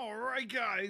All right, guys.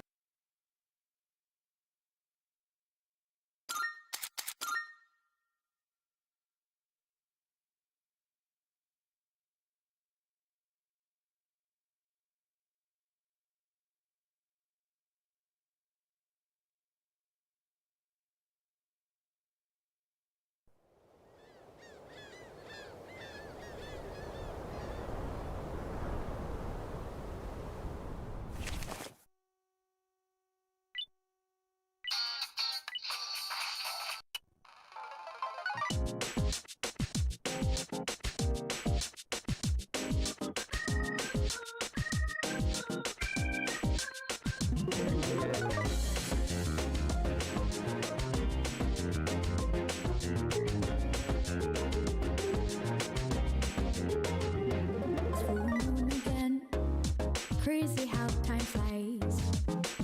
Crazy how time flies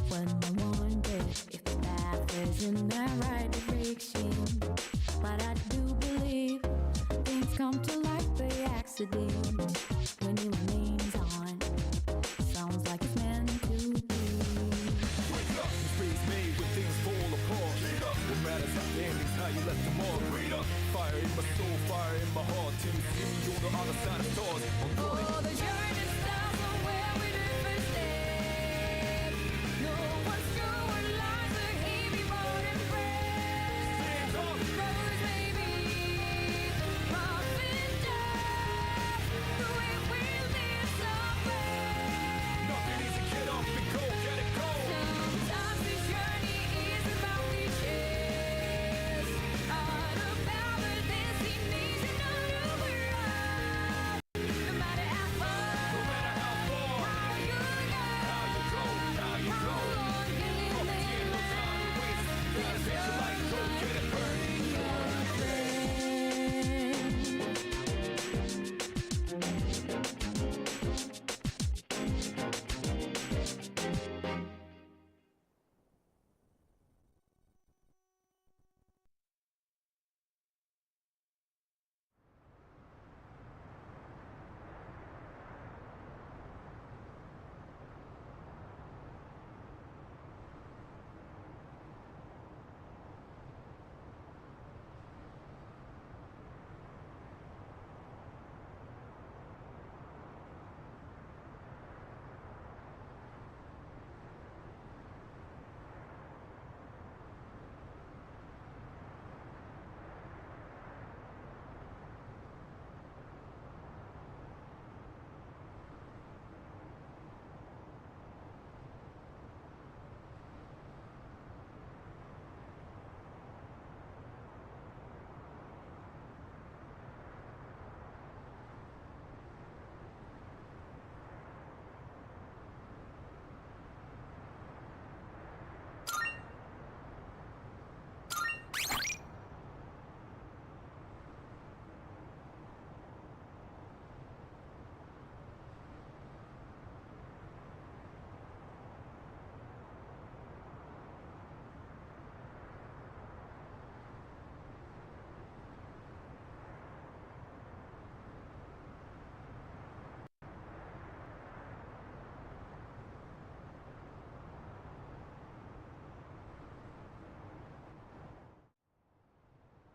when I wonder if the path is in the right direction. But I do believe things come to light by accident when your name's on. Sounds like it's meant to be. Wake up, space made when things fall apart. What matters at the end is how you left them all. Fire in my soul, fire in my heart. Till you see me on the other side of stars. Oh, the journey starts from where we do first step. No one's sure what lies ahead before the breath. Rose baby, rough and tough, we will live somewhere. Nothing easy, get up and go, get it go. Sometimes this journey is about riches, all about the destination of the world. No matter how far, how you go, how long can it last? Let's go, Get it burning.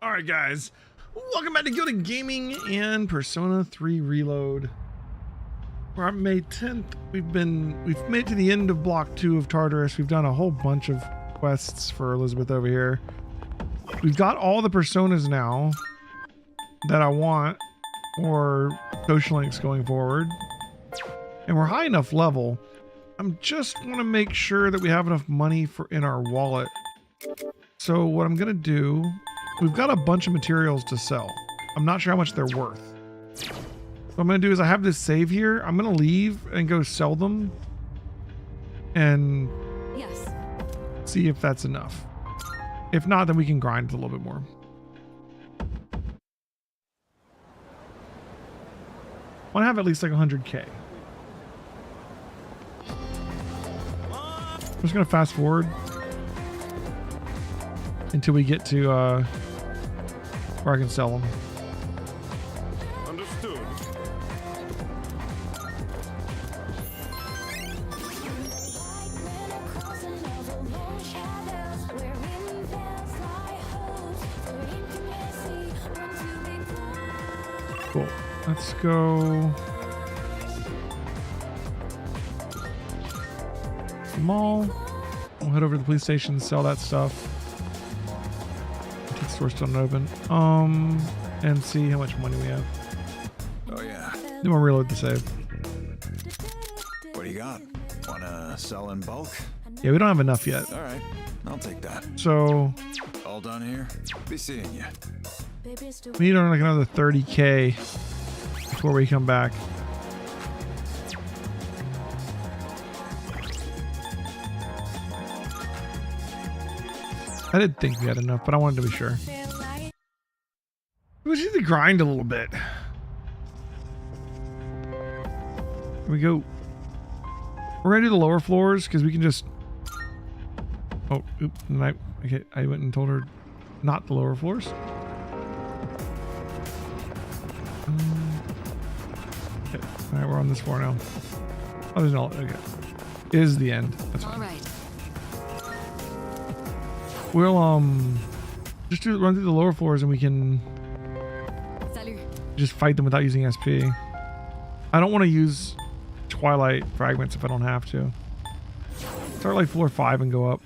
All right, guys. Welcome back to Gilded Gaming and Persona 3 Reload. We're on May 10th. We've made it to the end of Block 2 of Tartarus. We've done a whole bunch of quests for Elizabeth over here. We've got all the personas now that I want for social links going forward. And we're high enough level. I'm just want to make sure that we have enough money in our wallet. So what I'm going to do, we've got a bunch of materials to sell. I'm not sure how much they're worth. What I'm going to do is I have this save here. I'm going to leave and go sell them and see if that's enough. If not, then we can grind a little bit more. I want to have at least like 100K. I'm just going to fast forward until we get to where I can sell them. Let's go. Mall. We'll head over to the police station, sell that stuff. The store's still not open. And see how much money we have. Oh yeah. Then we'll reload the save. What do you got? Wanna sell in bulk? Yeah, we don't have enough yet. All right, I'll take that. So All done here. Be seeing you. we need like another 30K before we come back. I did think we had enough, but I wanted to be sure. We just need to grind a little bit. Here we go. We're gonna do the lower floors because we can just. Oh, oops! And I went and told her not the lower floors. Okay. All right, we're on this floor now. Oh, there's no. Okay, is the end. That's fine. All right. We'll just run through the lower floors and we can Salut. just fight them without using SP. I don't want to use Twilight fragments if I don't have to. Start like floor 5 and go up.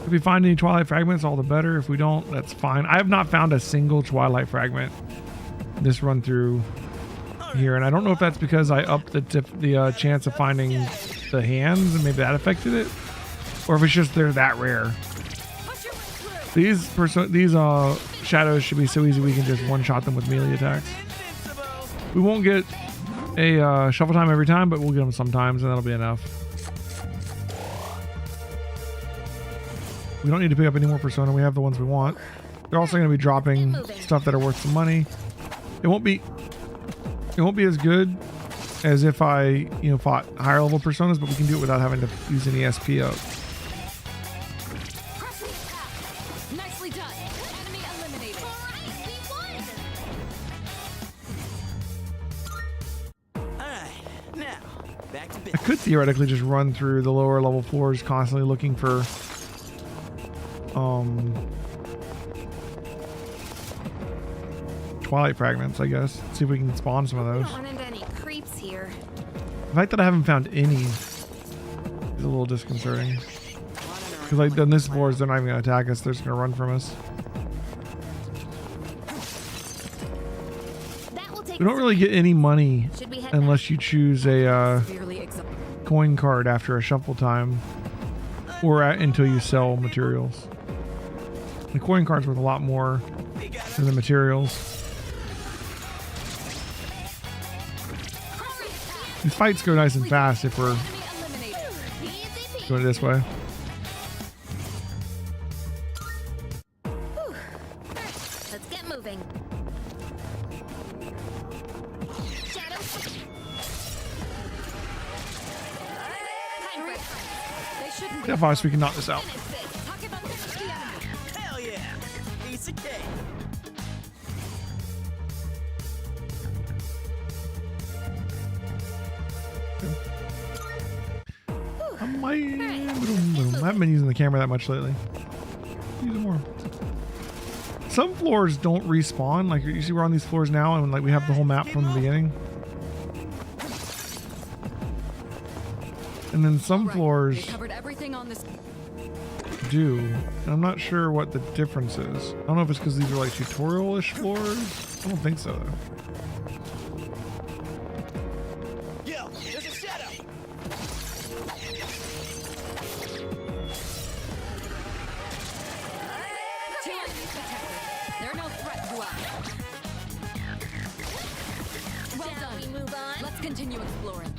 If we find any Twilight fragments, all the better. If we don't, that's fine. I have not found a single Twilight fragment this run through here, and I don't know if that's because I upped the chance of finding the hands and maybe that affected it, or if it's just they're that rare. These shadows should be so easy we can just one-shot them with melee attacks. We won't get a shuffle time every time, but we'll get them sometimes, and that'll be enough. We don't need to pick up any more Persona. We have the ones we want. They're also going to be dropping stuff that are worth some money. It won't be as good as if I, fought higher level Personas, but we can do it without having to use any SP up. Nicely done. Enemy eliminated. Alright, now, back to I business. could theoretically just run through the lower level floors constantly looking for Twilight fragments, I guess. See if we can spawn some of those. Don't run into any creeps here. The fact that I haven't found any is a little disconcerting. Because like on this floors, they're not even going to attack us. They're just going to run from us. That will take We don't really get any money Should we head unless you choose a severely exhausted. coin card after a shuffle time or until you sell materials. The coin card's worth a lot more than the materials. These fights go nice and fast if we're Enemy eliminated. Easy peasy. doing it this way. Let's get moving. Shadows. Time break. They shouldn't be. Yeah, fine, so we can knock this out. Talk about this, the enemy. Hell yeah! Piece of cake. I haven't been using the camera that much lately. Use it more. Some floors don't respawn. Like you see, we're on these floors now, and like we have the whole map from the beginning. And then some Right, floors we covered everything on this. do. And I'm not sure what the difference is. I don't know if it's because these are like tutorial-ish floors. I don't think so though. Yo, there's a shadow! Two enemies detected. They're no threat to us. Well done. We move on. Let's continue exploring.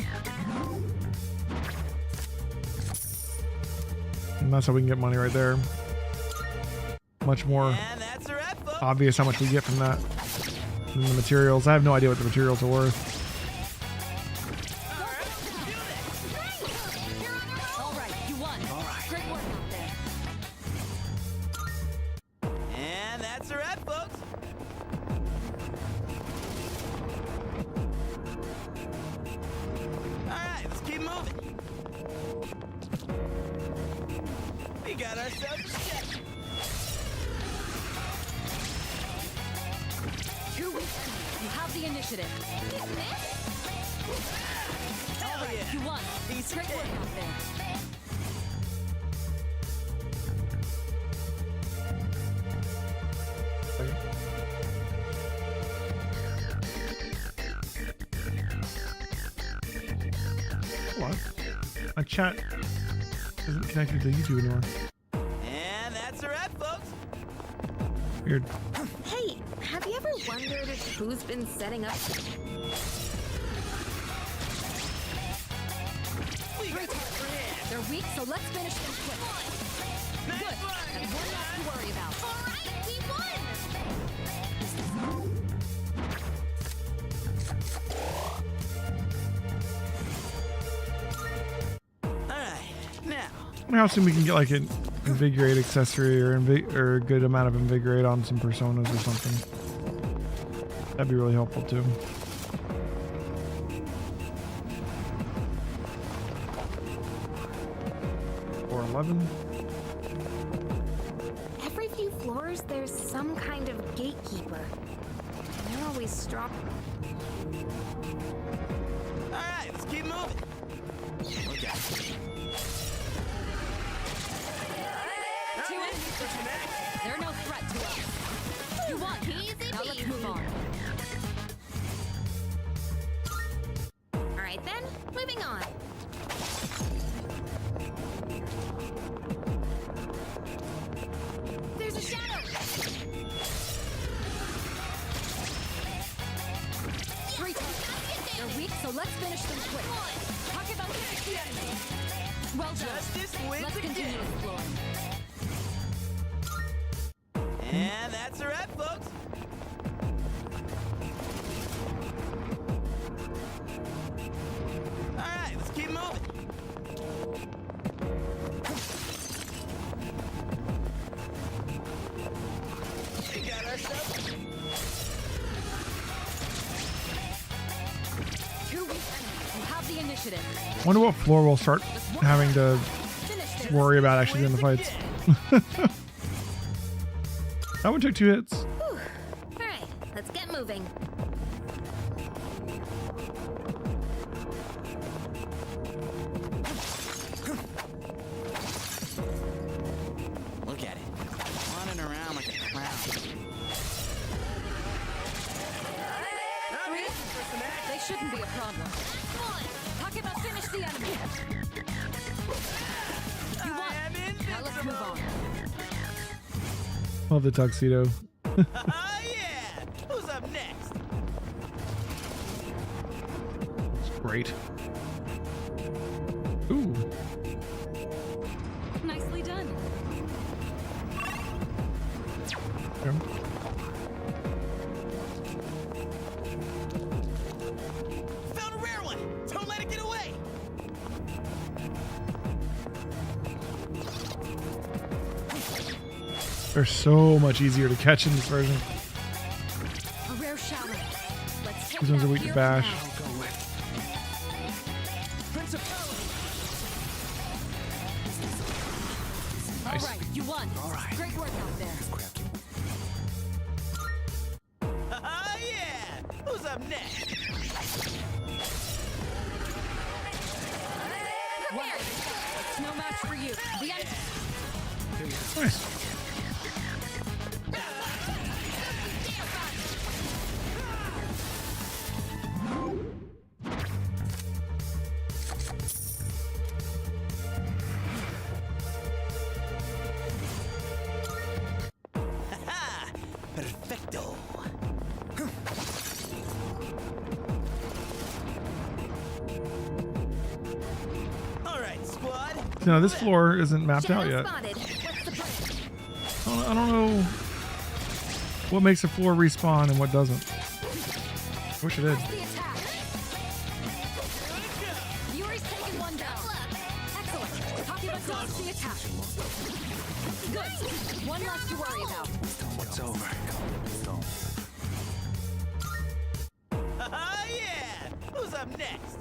And that's how we can get money right there. Much more And that's a wrap, folks. obvious how much we get from that than the materials. I have no idea what the materials are worth. All right, you won. Great work out there. And that's a wrap, folks. Alright, let's keep moving. We got got ourselves a shadow. 2 weeks. You have the initiative. Hell yeah. You won. Piece of Great work cake. out there. What? My chat isn't connected to YouTube anymore. And that's a wrap, folks. Weird. Hey, have you ever wondered who's been setting up? We got the upper hand. They're weak, so let's finish them quick. Nice Good. one. That's one less to worry about. All right, we won! Alright, now. I wonder how soon we can get like an invigorate accessory or or a good amount of invigorate on some personas or something. That'd be really helpful too. Or 11. Every few floors, there's some kind of gatekeeper. And they're always strong. Alright, let's keep moving. Look out. Two in. They're no threat to us. You won. Easy Now let's peasy. move on. All right then, moving on. There's a shadow. Three times. They're weak, so let's finish them quick. Talk about the enemy. Well done. Justice wins Let's continue again. exploring. And that's a wrap, folks. Alright, let's keep moving. We got ourselves. 2 weeks. You have the initiative. Wonder what floor we'll start having to Finish this. worry about actually doing the fights. That one took 2 hits. Whew. All right, let's get moving. Look at it. Running around like a clown. I'm in for some action. They shouldn't be a problem. Talk about finish the enemy. You I won. am Now let's move on. Love the tuxedo. Oh yeah! Who's up next? It's great. Ooh. Nicely done. Okay. Found a rare one! Don't let it get away! They're so much easier to catch in this version. A rare shower. Let's take These ones it are out weak to here bash. now. All Nice. right, you won. Great work out there. Oh yeah! Who's up next? One. It's no match for you. The enemy. Nice. Ha! Perfecto! Alright, squad. No, this floor isn't mapped out Shadow yet. spotted. What's the plan? I don't know what makes a floor respawn and what doesn't. Wish it did. The attack. Yuri's taken one down. Excellent. Talking about dodge the attack. Good. One less to worry about. Oh yeah! Who's up next?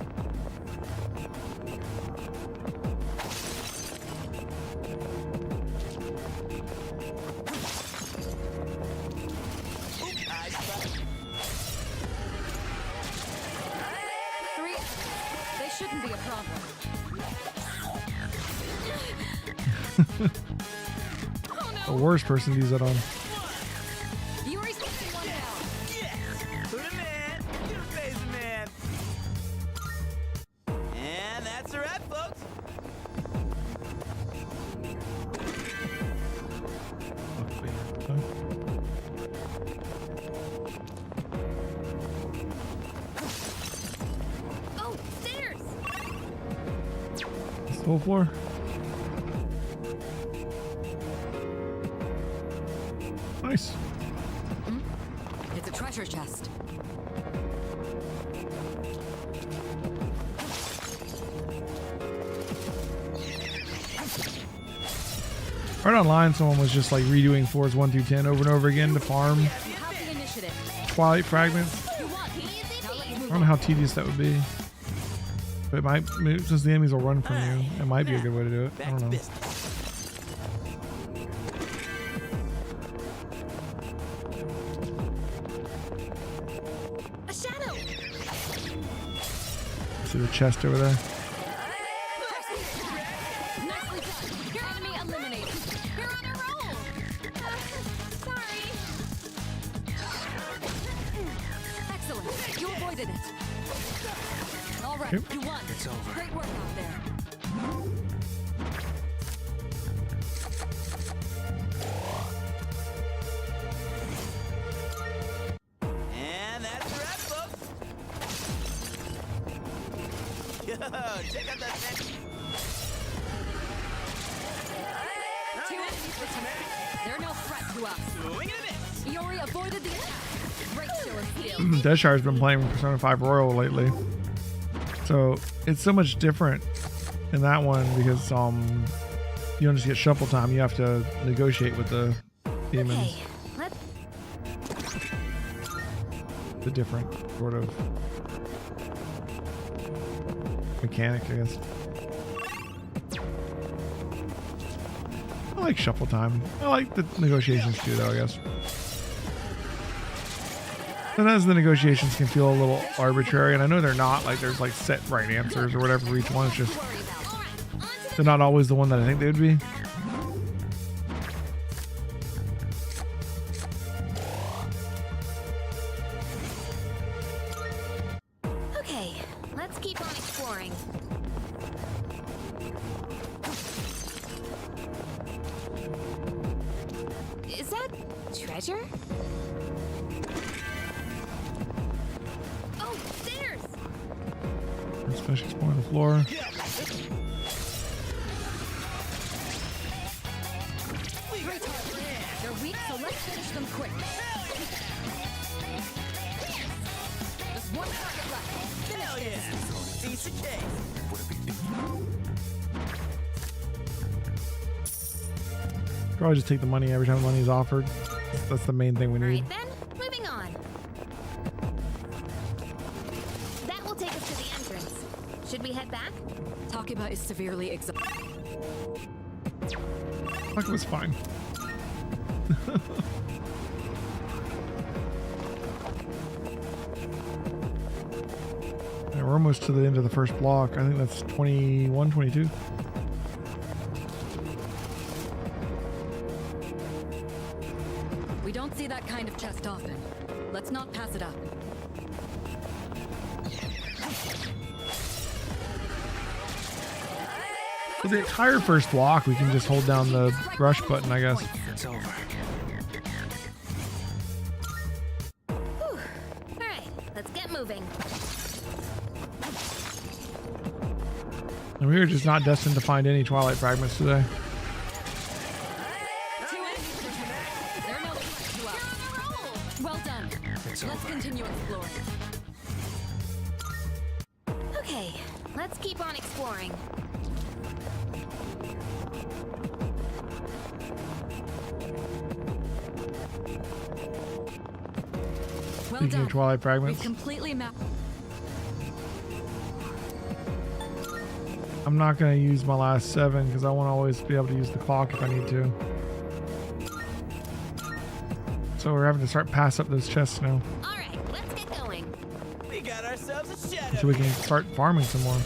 problem. The worst person to use that on. Yuri's taking one down. Who the man? You the face man. And that's a wrap, folks. Oh, stairs! Full floor. Nice. It's a treasure chest. Right online, someone was just like redoing floors 1 through 10 over and over again to farm You have the initiative. Twilight fragments. You want easy? Now let's I move don't know how tedious that would be. But it might, since the enemies will run from you, it might be a good way to do it. I Back don't to know. business. A shadow! See the chest over there. Nicely done. Your enemy eliminated. You're on a roll. Sorry. Excellent. You avoided it. All right, Okay. you won. It's over. Great work out there. And that's a wrap, folks. Yo, check out that man. Two enemies attack. They're no threat to us. Swing and a miss. Iori avoided the attack. Great show of skill. Deshire's been playing Persona 5 Royal lately. So it's so much different in that one because you don't just get shuffle time, you have to negotiate with the demons. Okay, let's. The different sort of mechanic, I guess. I like shuffle time. I like the negotiations too, though, I guess. Sometimes the negotiations can feel a little arbitrary, and I know they're not. Like, there's like set right answers or whatever for each one. It's just they're not always the one that I think they would be. Okay, let's keep on exploring. Is that treasure? Oh, stairs! Let's finish exploring the floor. Great target. They're weak, so let's finish them quick. Just one target left. Hell yeah. Piece of cake. Probably just take the money every time money is offered. That's the main thing we All need. right then, moving on. That will take us to the entrance. Should we head back? Takeba is severely exhausted. Fuck, it was fine. Yeah, we're almost to the end of the first block. I think that's 21, 22. We don't see that kind of chest often. Let's not pass it up. For the entire first block, we can just hold down the rush button, I guess. It's over. Whew. All right, let's get moving. And we are just not destined to find any Twilight fragments today. Two enemies attack. They're no threat to us. Well done. Let's continue exploring. Okay, let's keep on exploring. Well Speaking done. of Twilight We've fragments, completely mapped. I'm not going to use my last 7 because I want to always be able to use the clock if I need to. So we're having to start pass up those chests now All right, let's get going. We got ourselves a shadow. so we can start farming some more.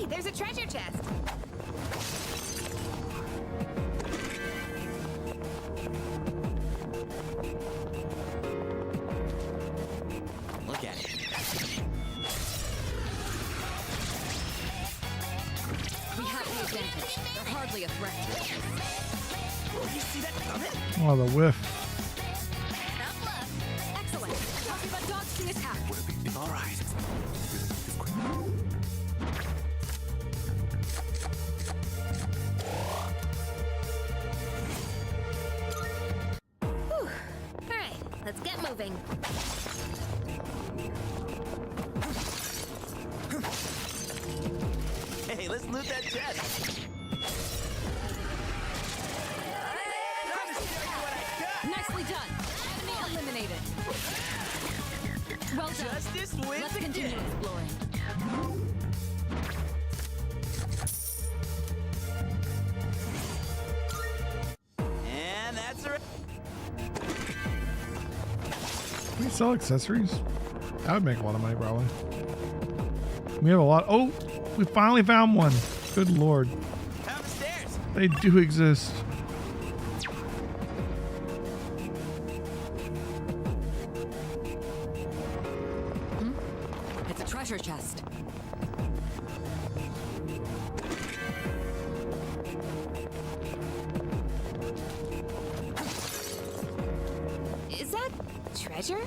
Hey, there's a treasure chest. Look at it. We have the advantage. They're hardly a threat. You see that coming? Oh, the whiff. Excellent. Talking about dodge the attack. All right. Whew. All right, let's get moving. Hey, let's loot that chest. Nicely done. Enemy eliminated. Well done. Justice wins Let's continue again. exploring. And that's a We sell accessories? That would make a lot of money, probably. We have a lot. Oh, we finally found one. Good lord. Found the stairs. They do exist. It's a treasure chest. Is that treasure?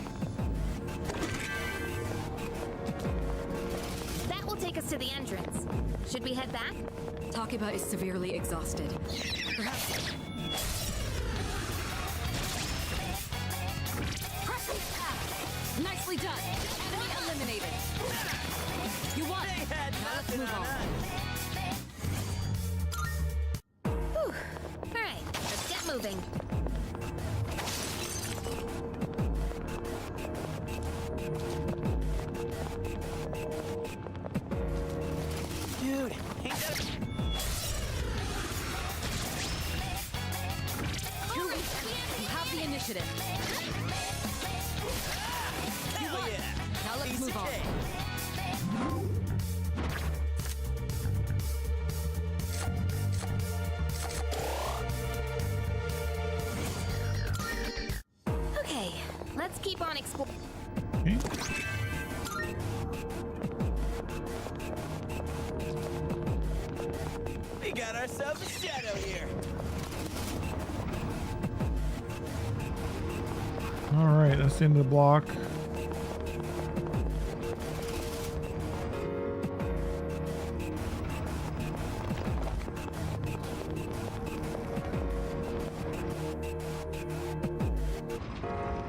That will take us to the entrance. Should we head back? Takiba is severely exhausted. Perhaps. Crushing path. Nicely done. Enemy eliminated. You won. They had Now let's nothing move on on. us. Whew. All right, let's get moving. Dude, ain't that You have the initiative. hell yeah? Now let's Piece move of on. cake. Okay, let's keep on exploring. Okay. We got ourselves a shadow here. All right, that's the end of the block.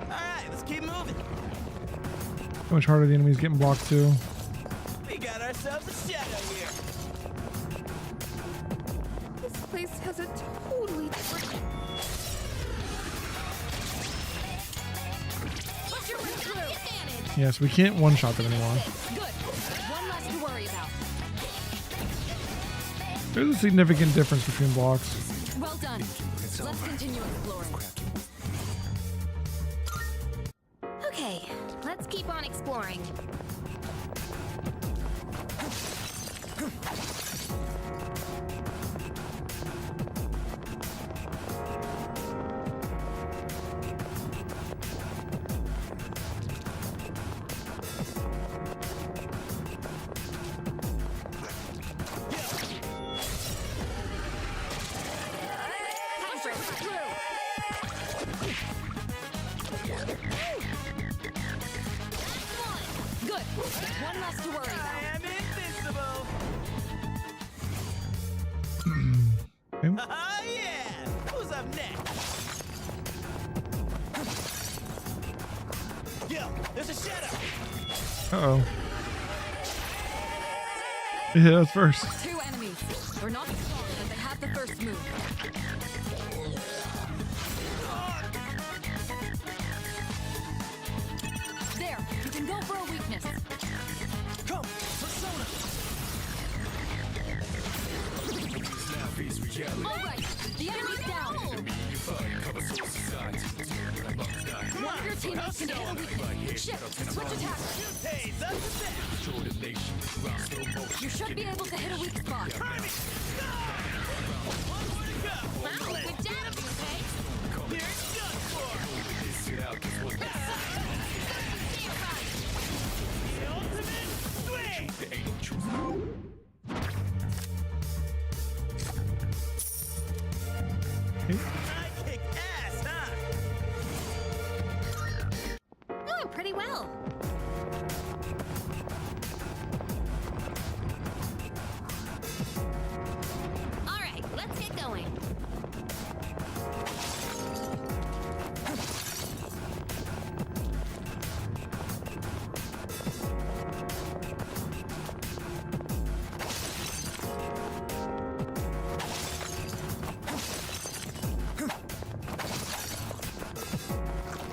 All right, let's keep moving. How much harder the enemies getting blocked too? We got ourselves a shadow here. This place has a totally different. Push your way through. Yes, we can't one-shot them anymore. Good. One less to worry about. There's a significant difference between blocks. Well done. Let's continue exploring. Okay, let's keep on exploring. Push your way through. Good. One less to worry I about. am invincible. Okay. Oh yeah! Who's up next? Yo, there's a shadow. Uh-oh. It hit us first. 2 enemies. They're not strong, but they have the first move. There, you can go for a weakness. Come, persona. Now face reality. All right, the enemy's down. Enemy in fire, cover One of your teammates can hit a weakness. Shift. Switch attacks. Hey, that's the best. You should be able to hit a weak spot. Wow, good data, okay? Here it goes for the ultimate swing. I kick ass, huh? Doing pretty well. All right, let's get going.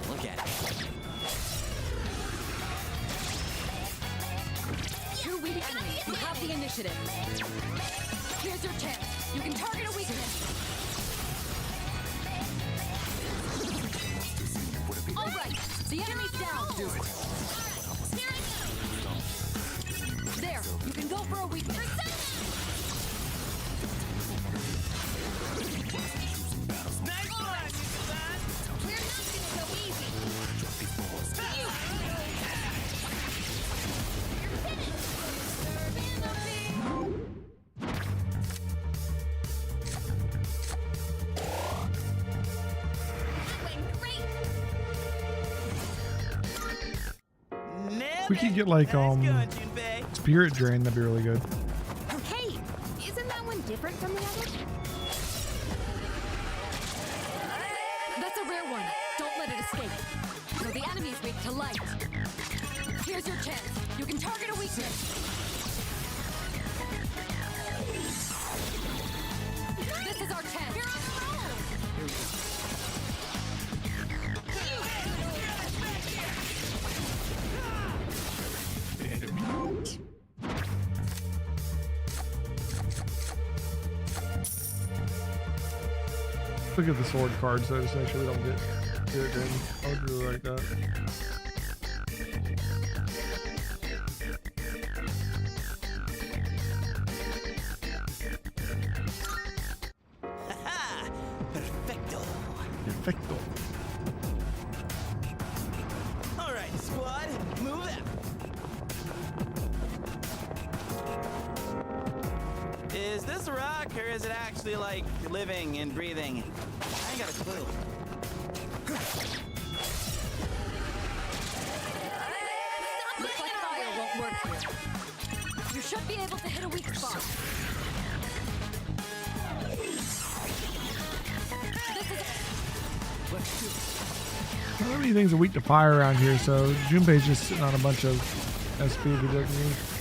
Look at it. Two weak enemies. You have the initiative. Here's your chance. You can target a weakness. All right. The enemy's down. Here I go. There. You can go for a weakness. Nice one, son. We're not gonna go easy. You. You're finished. Disturbing the peace. That went great. Nailed We could it. get, like, Nice going, Junpei. Spirit Drain, that'd be really good. Hey, isn't that one different from the other? That's a rare one. Don't let it escape. So the enemy's weak to light. Here's your chance. You can target a weakness. This is our chance. You're on a roll. Look at the sword cards though, just make sure we don't get Spirit Drain. I would really like that. Ha! Perfecto. Perfecto. All right, squad, move out. Is this a rock or is it actually like living and breathing? I ain't got a clue. Looks like fire won't work here. You should be able to hit a weak spot. I don't have any things are weak to fire around here, so Junpei's just sitting on a bunch of SP if he doesn't use.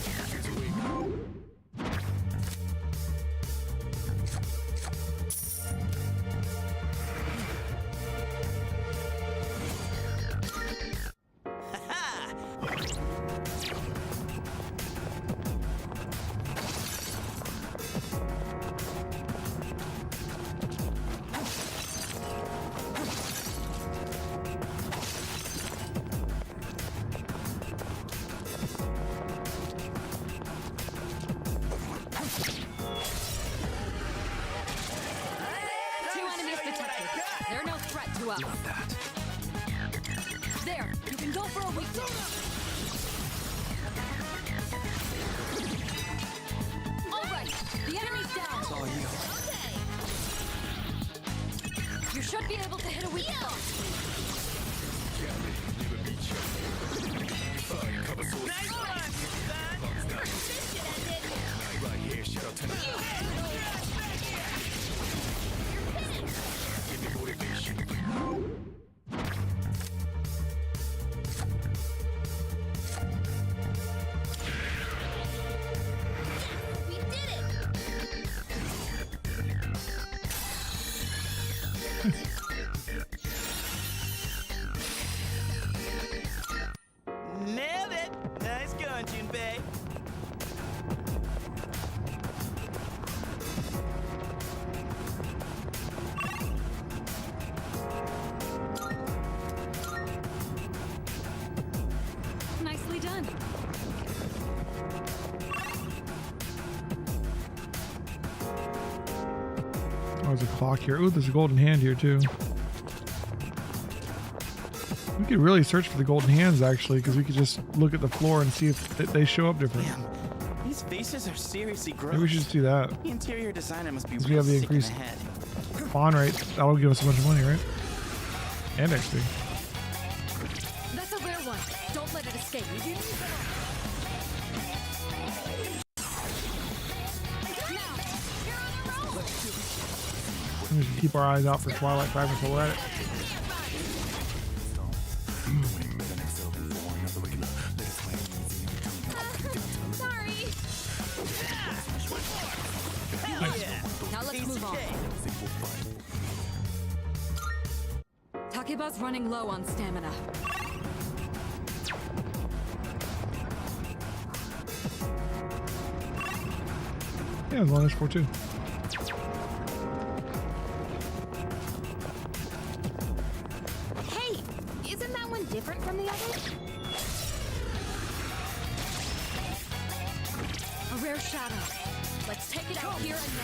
Two enemies detected. They're no threat to us. There, you can go for a weakness. All right, the enemy's down. You should be able to hit a weak spot. Nice one, son. We did it. Oh, there's a clock here. Ooh, there's a golden hand here too. We could really search for the golden hands actually, because we could just look at the floor and see if they show up different. Damn, these faces are seriously gross. Maybe we should just do that. The interior designer must be Because we real have the sick in the increased head. spawn rate. That'll give us a bunch of money, right? And XP. That's a rare one. Don't let it escape. We should keep our eyes out for Twilight fragments while we're at it. Sorry. Now let's move on. Takeba's running low on stamina. Yeah, as long as 4 too. Hey, isn't that one different from the other? A rare shadow. Let's take it out here and now.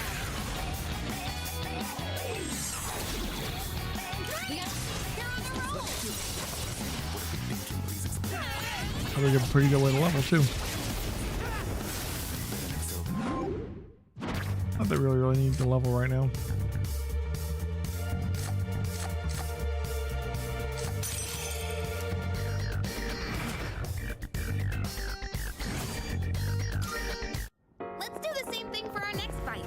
Probably get a pretty good way to level too. Not that we really need to level right now. Let's do the same thing for our next fight.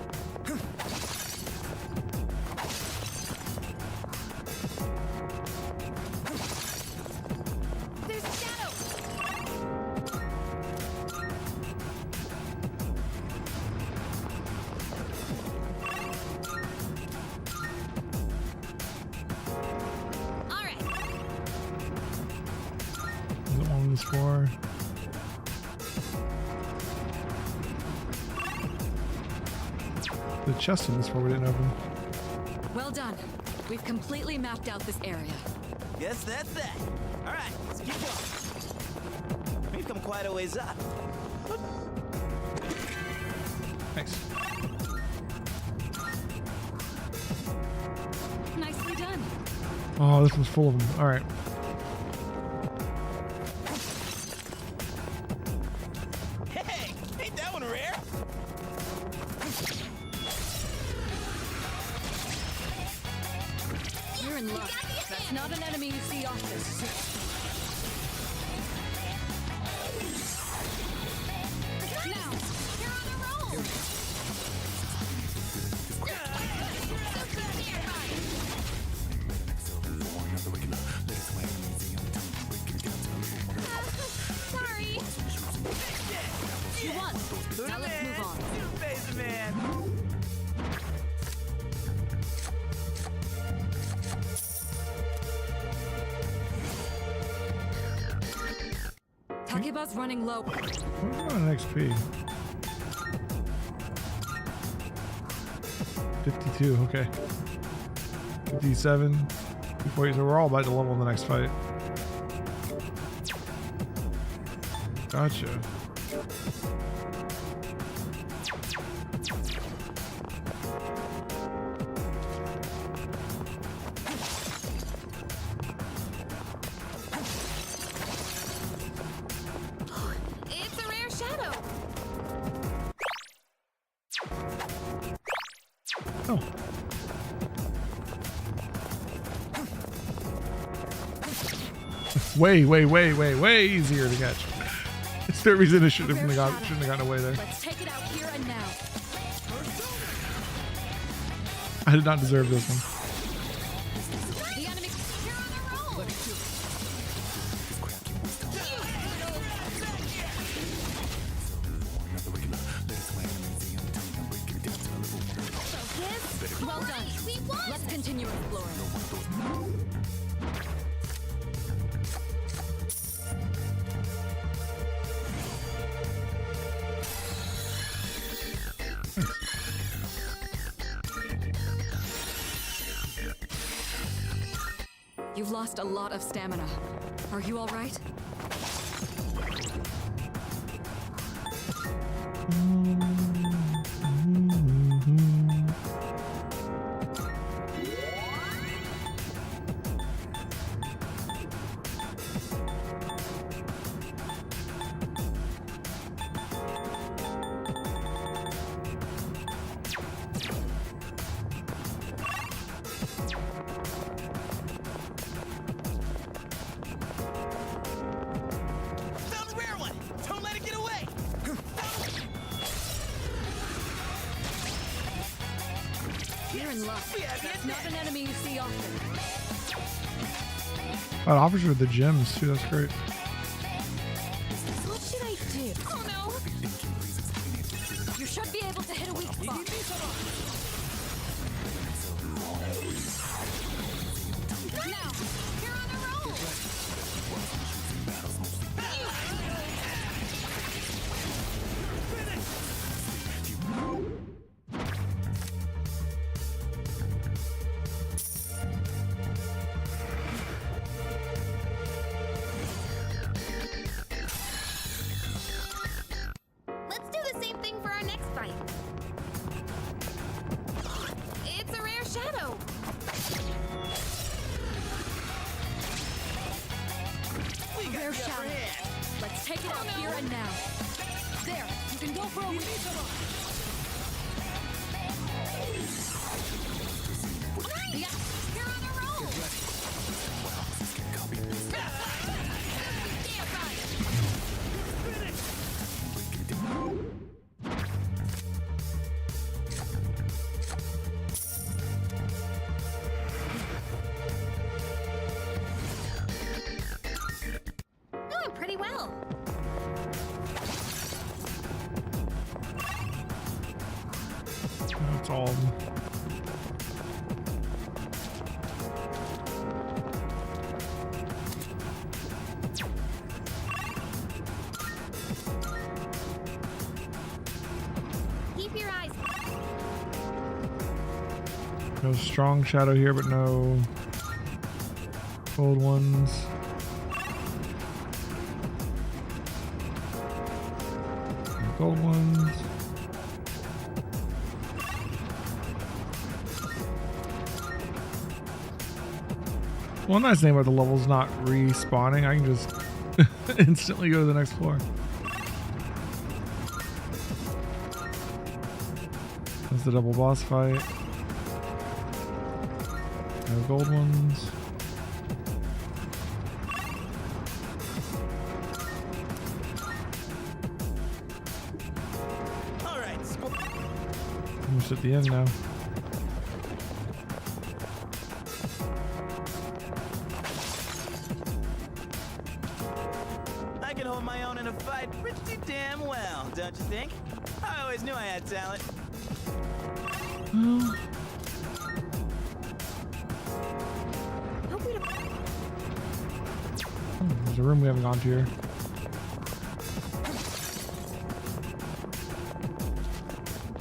There's a shadow. All right. Is it on this floor? The chest on this floor we didn't open. Well done. We've completely mapped out this area. Guess that's that. All right, let's keep going. We've come quite a ways up. Nice. Nicely done. Oh, this one's full of them. All right. Hey, ain't that one rare? You're in luck. That's not an enemy you see often. Now, You're on a roll. Sorry. you won. Now let's move on. Two-faced man. Takeba's running low. What's on an XP? 52, okay. 57. Before so we're all about to level in the next fight. Gotcha. It's a rare shadow. Oh. way easier to catch. It's the reason it shouldn't have gotten away there. Let's take it out here and now. I did not deserve this one. The enemy. You're on a roll. Focus. Well done. We won. Let's continue exploring. You've lost a lot of stamina. Are you all right? in luck. That's not an enemy you see often. That offers her the gems too. That's great. What should I do? Oh no! You should be able to hit a weak spot. Now, you're on a roll! Let's do the same thing for our next fight. It's a rare shadow. Rare shadow. Let's take it out here and now. There, you can go for a weak spot. Nice! You're on a roll! Damn right! Doing pretty well. That's all. Of them. Keep your eyes. No strong shadow here, but no gold ones. No gold ones. One nice thing about the level is not respawning. I can just instantly go to the next floor. That's the double boss fight. No gold ones. All right. Almost at the end now. I can hold my own in a fight pretty damn well, don't you think? I always knew I had talent. Well, Hope we don't. there's a room we haven't gone to here.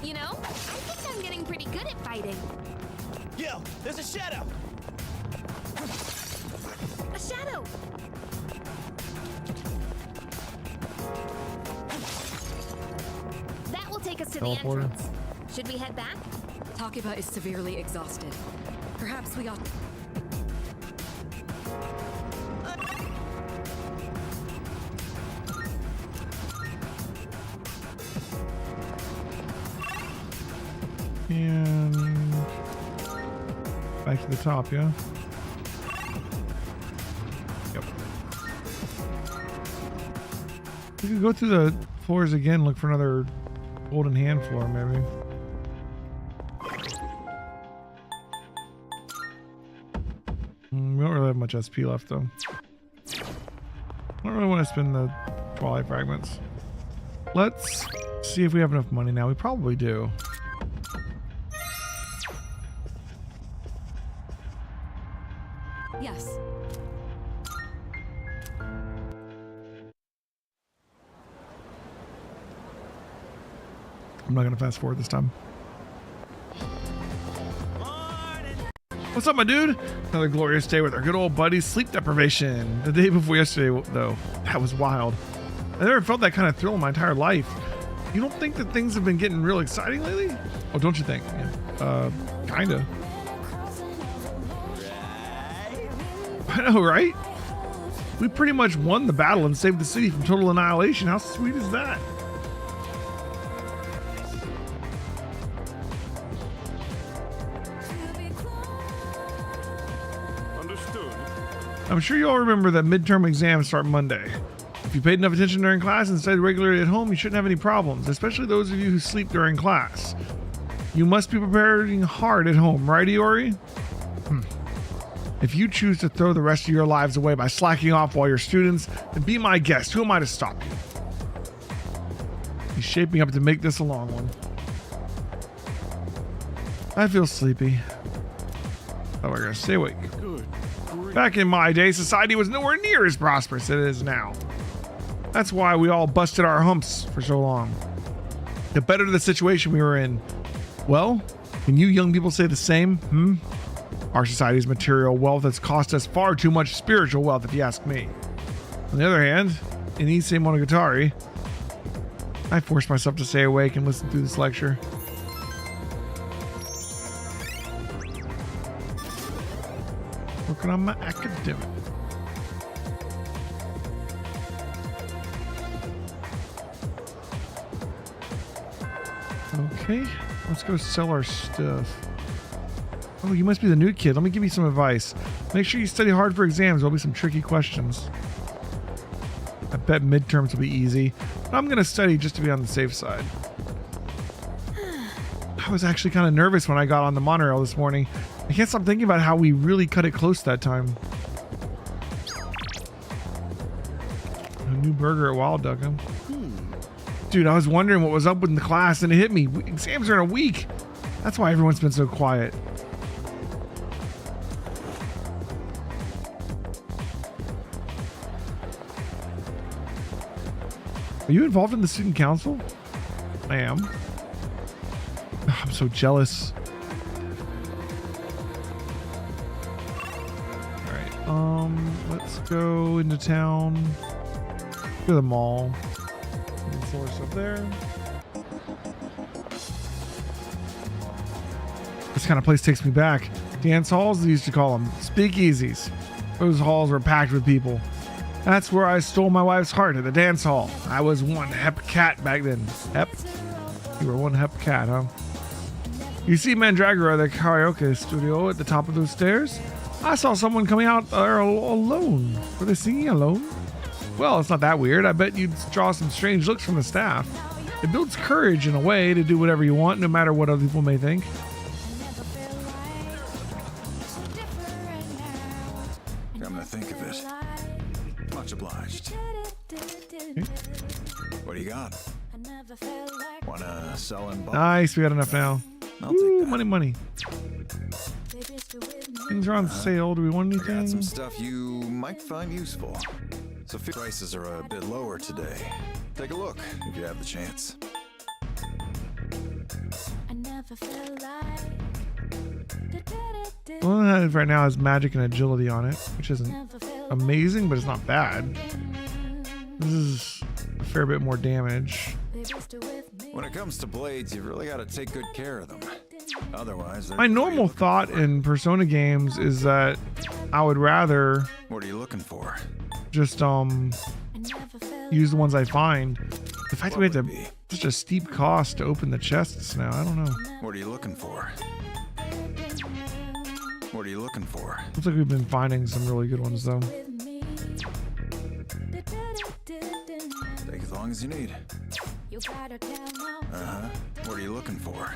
You know, I think I'm getting pretty good at fighting. Yo, there's a shadow. A shadow. That will take us to the Teleporter. entrance. Should we head back? Takiba is severely exhausted. Perhaps we ought. And back to the top, yeah? Yep. We could go through the floors again, look for another golden hand floor, maybe. We don't really have much SP left, though. I don't really want to spend the Twilight Fragments. Let's see if we have enough money now. We probably do. Yes. I'm not going to fast forward this time. Morning. What's up, my dude? Another glorious day with our good old buddies. Sleep deprivation. The day before yesterday, though, that was wild. I never felt that kind of thrill in my entire life. You don't think that things have been getting real exciting lately? Oh, don't you think? Yeah. Kinda. I know, right? We pretty much won the battle and saved the city from total annihilation. How sweet is that? Understood. I'm sure you all remember that midterm exams start Monday. If you paid enough attention during class and studied regularly at home, you shouldn't have any problems, especially those of you who sleep during class. You must be preparing hard at home, right, Iori? If you choose to throw the rest of your lives away by slacking off while you're students, then be my guest. Who am I to stop you? He's shaping up to make this a long one. I feel sleepy. Oh, we're gonna stay awake. Back in my day, society was nowhere near as prosperous as it is now. That's why we all busted our humps for so long. The better the situation we were in. Well, can you young people say the same? Our society's material wealth has cost us far too much spiritual wealth, if you ask me. On the other hand, in Issei Monogatari, I forced myself to stay awake and listen through this lecture. Working on my academic. Okay, let's go sell our stuff. Oh, you must be the new kid. Let me give you some advice. Make sure you study hard for exams. There'll be some tricky questions. I bet midterms will be easy, but I'm going to study just to be on the safe side. I was actually kind of nervous when I got on the monorail this morning. I can't stop thinking about how we really cut it close that time. A new burger at Wild Duck, huh? Dude, I was wondering what was up with the class and it hit me. Exams are in a week. That's why everyone's been so quiet. Are you involved in the student council? I am. I'm so jealous. Alright, let's go into town. Go to the mall. Floor stuff there. This kind of place takes me back. Dance halls, they used to call them. Speakeasies. Those halls were packed with people. That's where I stole my wife's heart, at the dance hall. I was one hep cat back then. Hep? You were one hep cat, huh? You see Mandragora, the karaoke studio at the top of those stairs? I saw someone coming out there alone. Were they singing alone? Well, it's not that weird. I bet you'd draw some strange looks from the staff. It builds courage in a way to do whatever you want, no matter what other people may think. Come to think of it. Much obliged. Okay. What do you got? Wanna sell and buy? Nice, we got enough now. I'll Ooh, take that. money. Things are on sale. Do we want I got some anything? stuff you might find useful. So prices are a bit lower today. Take a look if you have the chance. The one I have right now has magic and agility on it, which isn't amazing, but it's not bad. This is a fair bit more damage. When it comes to blades, you've really got to take good care of them. Otherwise, they're My normal thought in Persona games is that I would rather What are you looking for? just use the ones I find. The fact that we have to such a steep cost to open the chests now, I don't know. What are you looking for? What are you looking for? Looks like we've been finding some really good ones though. Take as long as you need. Uh-huh. What are you looking for?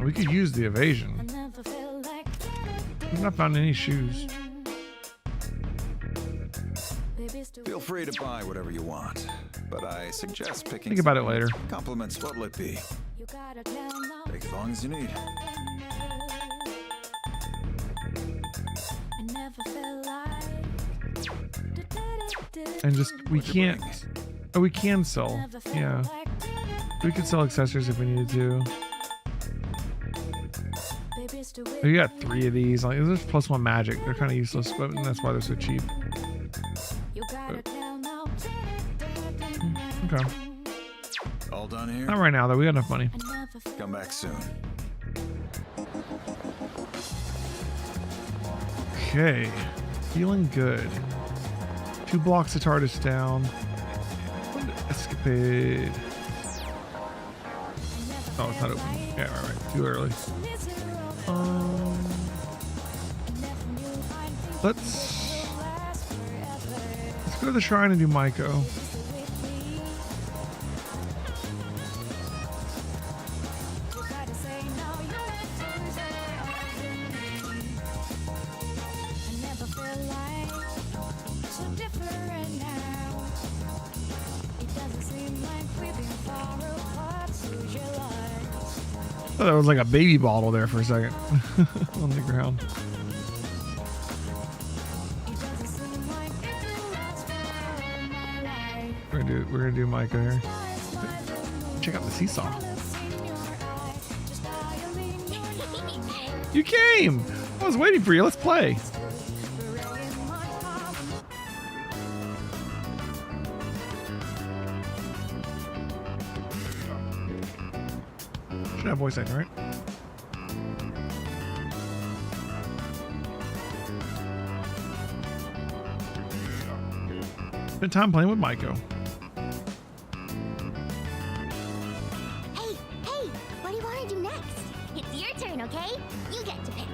We could use the evasion. We've not found any shoes. Feel free to buy whatever you want, but I suggest picking. Think about it later. Compliments, what'll it be? Take as long as you need. And just, we What'd you can't. bring? Oh, we can sell. Yeah. We could sell accessories if we needed to. Oh, you got 3 of these. Like, there's +1 magic. They're kind of useless, but that's why they're so cheap. Okay. All done here? Not right now, though. We got enough money. Come back soon. Okay. Feeling good. 2 blocks of TARDIS down. Escapade. Oh, it's not open. Yeah, right. Too early. Let's Go to the shrine and do Maiko. I thought that was like a baby bottle there for a second on the ground. We're gonna do Micah here. Check out the seesaw. You came! I was waiting for you. Let's play. Should have voice acting, right? Spend time playing with Maiko. Hey, what do you want to do next? It's your turn, okay? You get to pick.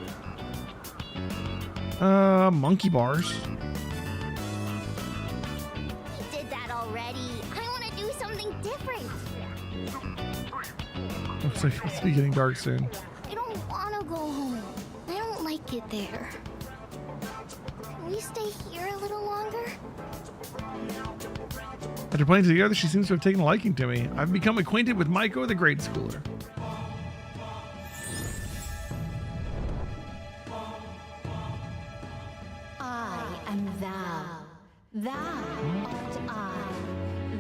Monkey bars. You did that already. I want to do something different. Looks like it's getting dark soon. I don't want to go home. I don't like it there. Can we stay here a little longer? After playing together, she seems to have taken a liking to me. I've become acquainted with Maiko, the grade schooler. I am thou. Thou art I.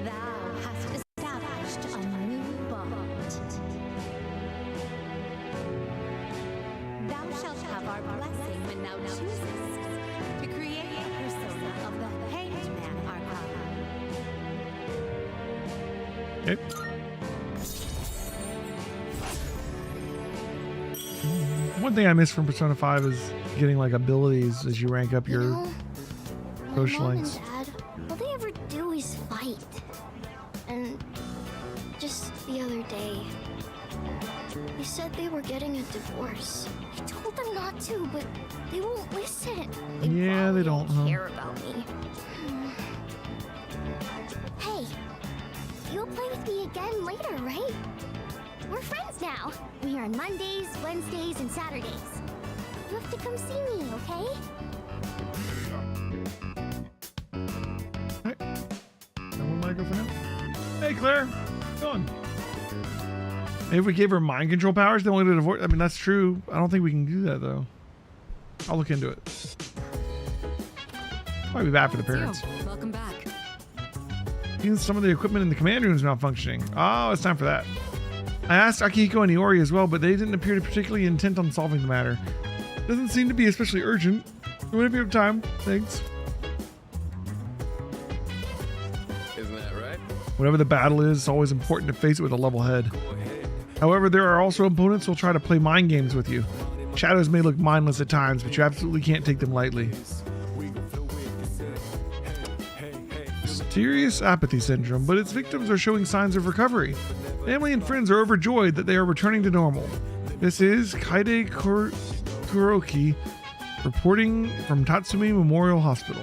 Thou hast established a new bond. Thou shalt have our blessing when thou choosest to create a persona of the Hanged Man Archon. Okay. One thing I miss from Persona 5 is getting like abilities as you rank up your My social mom and links. Dad, all they ever do is fight. And just the other day, they said they were getting a divorce. I told them not to, but they won't listen. Yeah, they probably don't, huh? care about me. Hey, you'll play with me again later, right? We're friends now. We are on Mondays, Wednesdays, and Saturdays. You have to come see me, okay? Alright. That one Maiko for now. Hey Claire, go on. Maybe if we gave her mind control powers, then we'll get a divorce. I mean, that's true. I don't think we can do that though. I'll look into it. Probably be bad for the parents. Welcome back. Even some of the equipment in the command room is malfunctioning. Oh, it's time for that. I asked Akihiko and Iori as well, but they didn't appear to particularly intent on solving the matter. Doesn't seem to be especially urgent. Whenever you have time, thanks. Isn't that right? Whatever the battle is, it's always important to face it with a level head. However, there are also opponents who will try to play mind games with you. Shadows may look mindless at times, but you absolutely can't take them lightly. Mysterious apathy syndrome, but its victims are showing signs of recovery. Family and friends are overjoyed that they are returning to normal. This is Kaide Kuroki reporting from Tatsumi Memorial Hospital.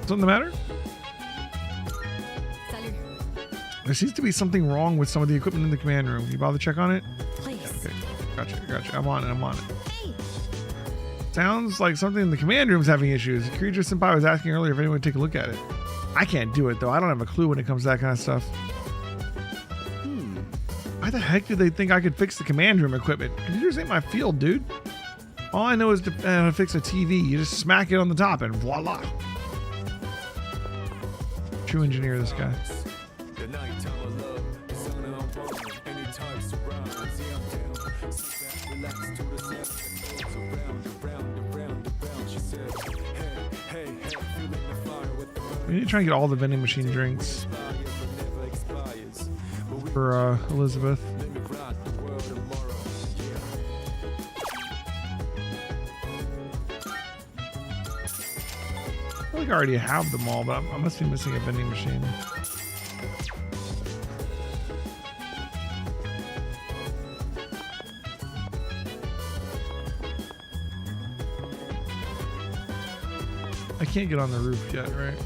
Something the matter? Salut. There seems to be something wrong with some of the equipment in the command room. You bother to check on it? Please. Okay, gotcha. I'm on it. Hey. Sounds like something in the command room's having issues. Kirito Senpai was asking earlier if anyone would take a look at it. I can't do it though. I don't have a clue when it comes to that kind of stuff. Why the heck did they think I could fix the command room equipment? Computers ain't my field, dude. All I know is to fix a TV. You just smack it on the top and voila. True engineer, this guy. The nighttime of love, sun on burn, any type surround. See, I'm down. Sit back, relax to the sound. Around, she said, hey, feeling the fire with the We need to try and get all the vending machine drinks never expires. But we for Elizabeth. let me rock the world tomorrow. I feel like I already have them all, but I must be missing a vending machine. I can't get on the roof yet, right?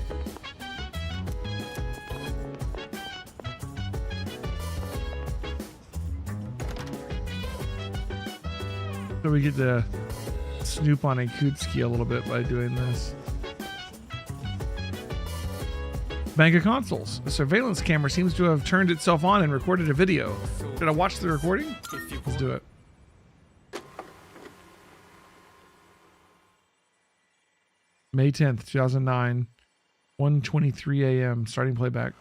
So we get to snoop on Akutsuki a little bit by doing this. Bank of consoles. A surveillance camera seems to have turned itself on and recorded a video. Did I watch the recording? Let's do it. May 10th, 2009, 1:23 a.m. Starting playback.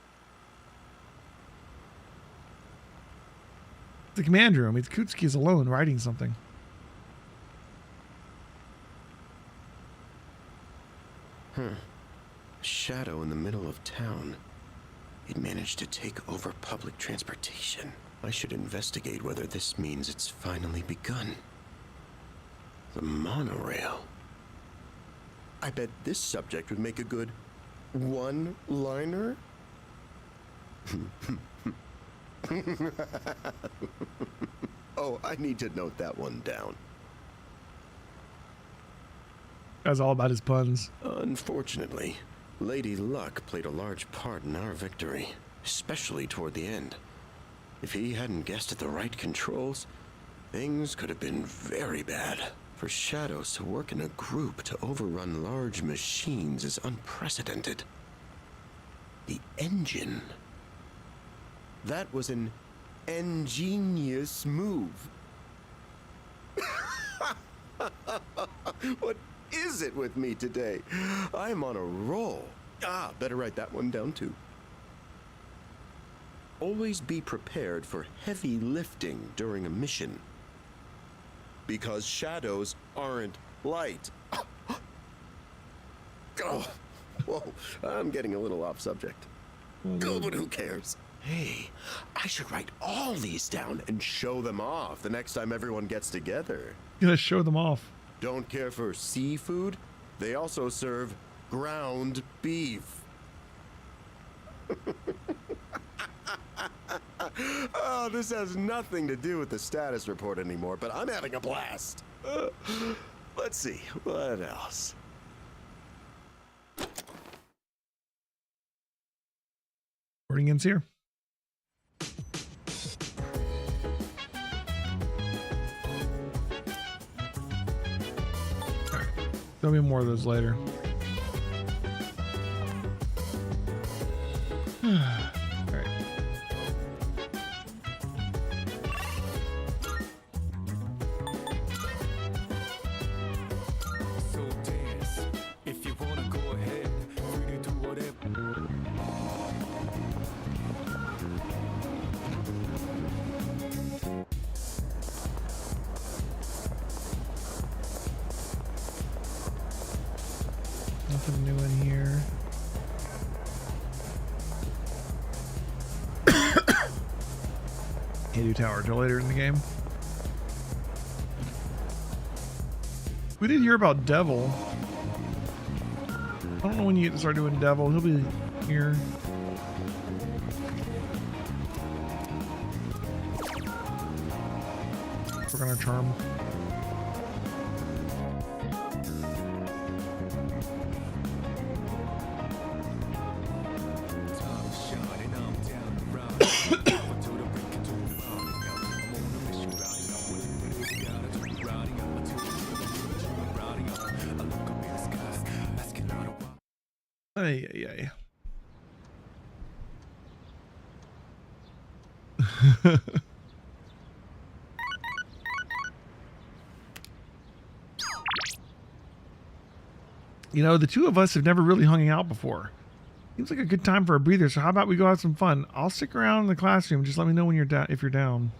The command room. Akutsuki is alone writing something. A shadow in the middle of town. It managed to take over public transportation. I should investigate whether this means it's finally begun. The monorail. I bet this subject would make a good one-liner. Oh, I need to note that one down. Guy's all about his puns. Unfortunately, Lady Luck played a large part in our victory, especially toward the end. If he hadn't guessed at the right controls, things could have been very bad. For shadows to work in a group to overrun large machines is unprecedented. The engine. That was an ingenious move. What is it with me today? I'm on a roll. Better write that one down too. Always be prepared for heavy lifting during a mission. Because shadows aren't light. Oh, whoa, I'm getting a little off subject. But who cares? Hey, I should write all these down and show them off the next time everyone gets together. Gonna show them off. Don't care for seafood? They also serve ground beef. Oh, this has nothing to do with the status report anymore, but I'm having a blast. Let's see, what else? Recording ends here. Alright. There'll be more of those later. Alright. So dance. If you wanna go ahead, free to do whatever. Nothing new in here. Can't do tower till later in the game. We did hear about Devil. I don't know when you get to start doing Devil. He'll be here. We're gonna charm. Ay, ay, ay. You know, the two of us have never really hung out before. Seems like a good time for a breather, so how about we go have some fun? I'll stick around in the classroom. Just let me know when you're down, if you're down.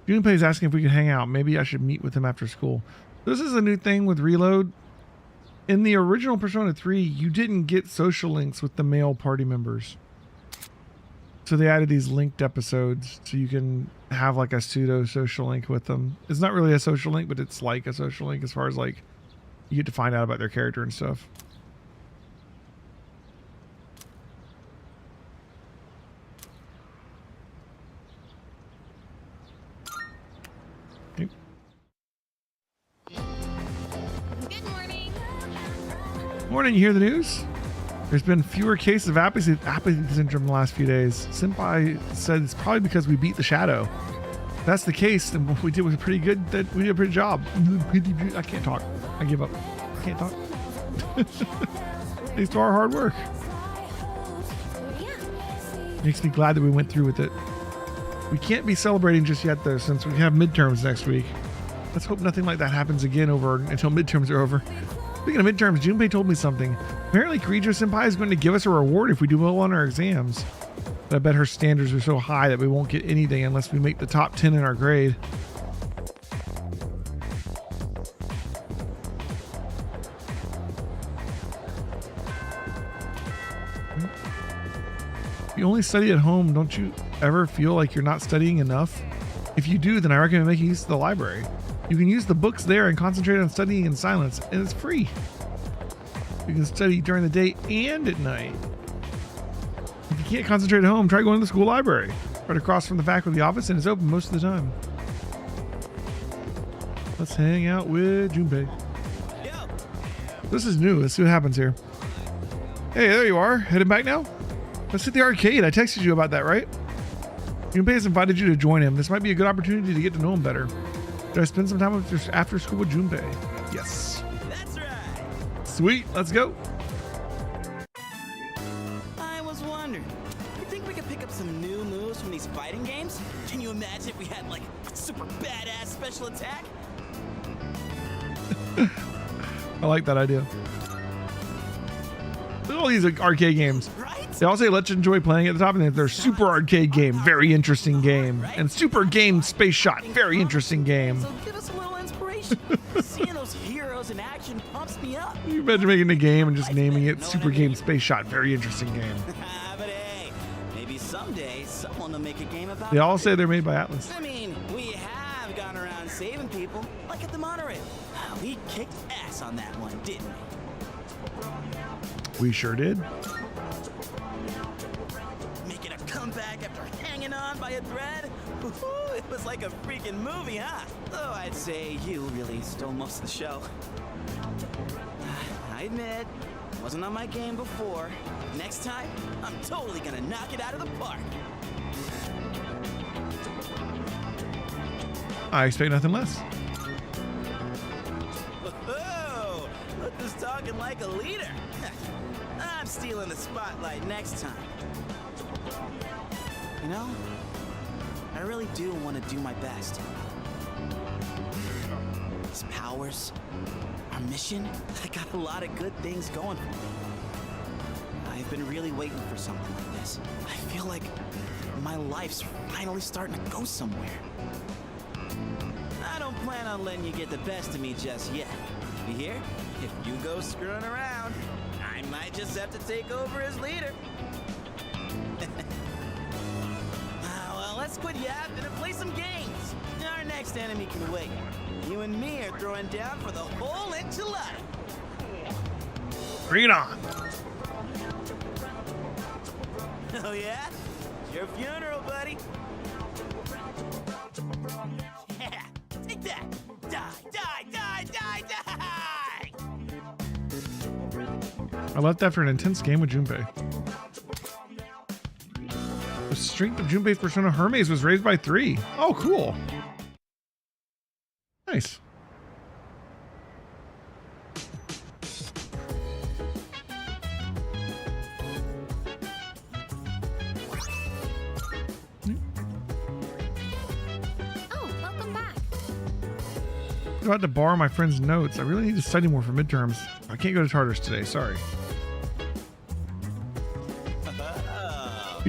Junpei is asking if we could hang out. Maybe I should meet with him after school. This is a new thing with Reload. In the original Persona 3, you didn't get social links with the male party members. So they added these linked episodes so you can have like a pseudo social link with them. It's not really a social link, but it's like a social link as far as like you get to find out about their character and stuff. Good morning. Morning, you hear the news? There's been fewer cases of apathy syndrome in the last few days. Senpai said it's probably because we beat the shadow. If that's the case, then what we did was pretty good. That we did a pretty job. I can't talk. I give up. I can't talk. Thanks to our hard work. Makes me glad that we went through with it. We can't be celebrating just yet though, since we have midterms next week. Let's hope nothing like that happens again until midterms are over. Speaking of midterms, Junpei told me something. Apparently Kirijo Senpai is going to give us a reward if we do well on our exams. But I bet her standards are so high that we won't get anything unless we make the top 10 in our grade. If you only study at home, don't you ever feel like you're not studying enough? If you do, then I recommend making use of the library. You can use the books there and concentrate on studying in silence, and it's free. You can study during the day and at night. If you can't concentrate at home, try going to the school library. Right across from the faculty office, and it's open most of the time. Let's hang out with Junpei. This is new. Let's see what happens here. Hey, there you are. Headed back now? Let's hit the arcade. I texted you about that, right? Junpei has invited you to join him. This might be a good opportunity to get to know him better. Did I spend some time after school with Junpei? Yes. That's right. Sweet. Let's go. I was wondering, you think we could pick up some new moves from these fighting games? Can you imagine if we had like a super badass special attack? I like that idea. Look at all these arcade games. Right? They all say let's enjoy playing at the top, and then there's super arcade game, very interesting game, and super game space shot, very interesting game. So give us a little inspiration. Seeing those heroes in action pumps me up. You imagine making a game and just naming it Super Game Space Shot, very interesting game. But hey, maybe someday someone will make a game about They all say they're made by Atlas. I mean, we have gone around saving people, like at the monorail. We kicked ass on that one, didn't we? We sure did. Making a comeback after hanging on by a thread? Woohoo, it was like a freaking movie, huh? Though I'd say you really stole most of the show. I admit, wasn't on my game before. Next time, I'm totally gonna knock it out of the park. I expect nothing less. Whoa, look who's talking like a leader. I'm stealing the spotlight next time. You know, I really do want to do my best. These powers, our mission, I got a lot of good things going for me. I've been really waiting for something like this. I feel like my life's finally starting to go somewhere. I don't plan on letting you get the best of me just yet. You hear? If you go screwing around, I might just have to take over as leader. Well, let's quit yapping and play some games. Our next enemy can wait. You and me are throwing down for the whole enchilada. Bring it on. Oh yeah? Your funeral, buddy. Yeah, take that. Die, die, die, die, die! I left after an intense game with Junpei. The strength of Junpei's persona Hermes was raised by 3. Oh, cool. Nice. Oh, welcome back. I'm about to borrow my friend's notes. I really need to study more for midterms. I can't go to Tartarus today. Sorry.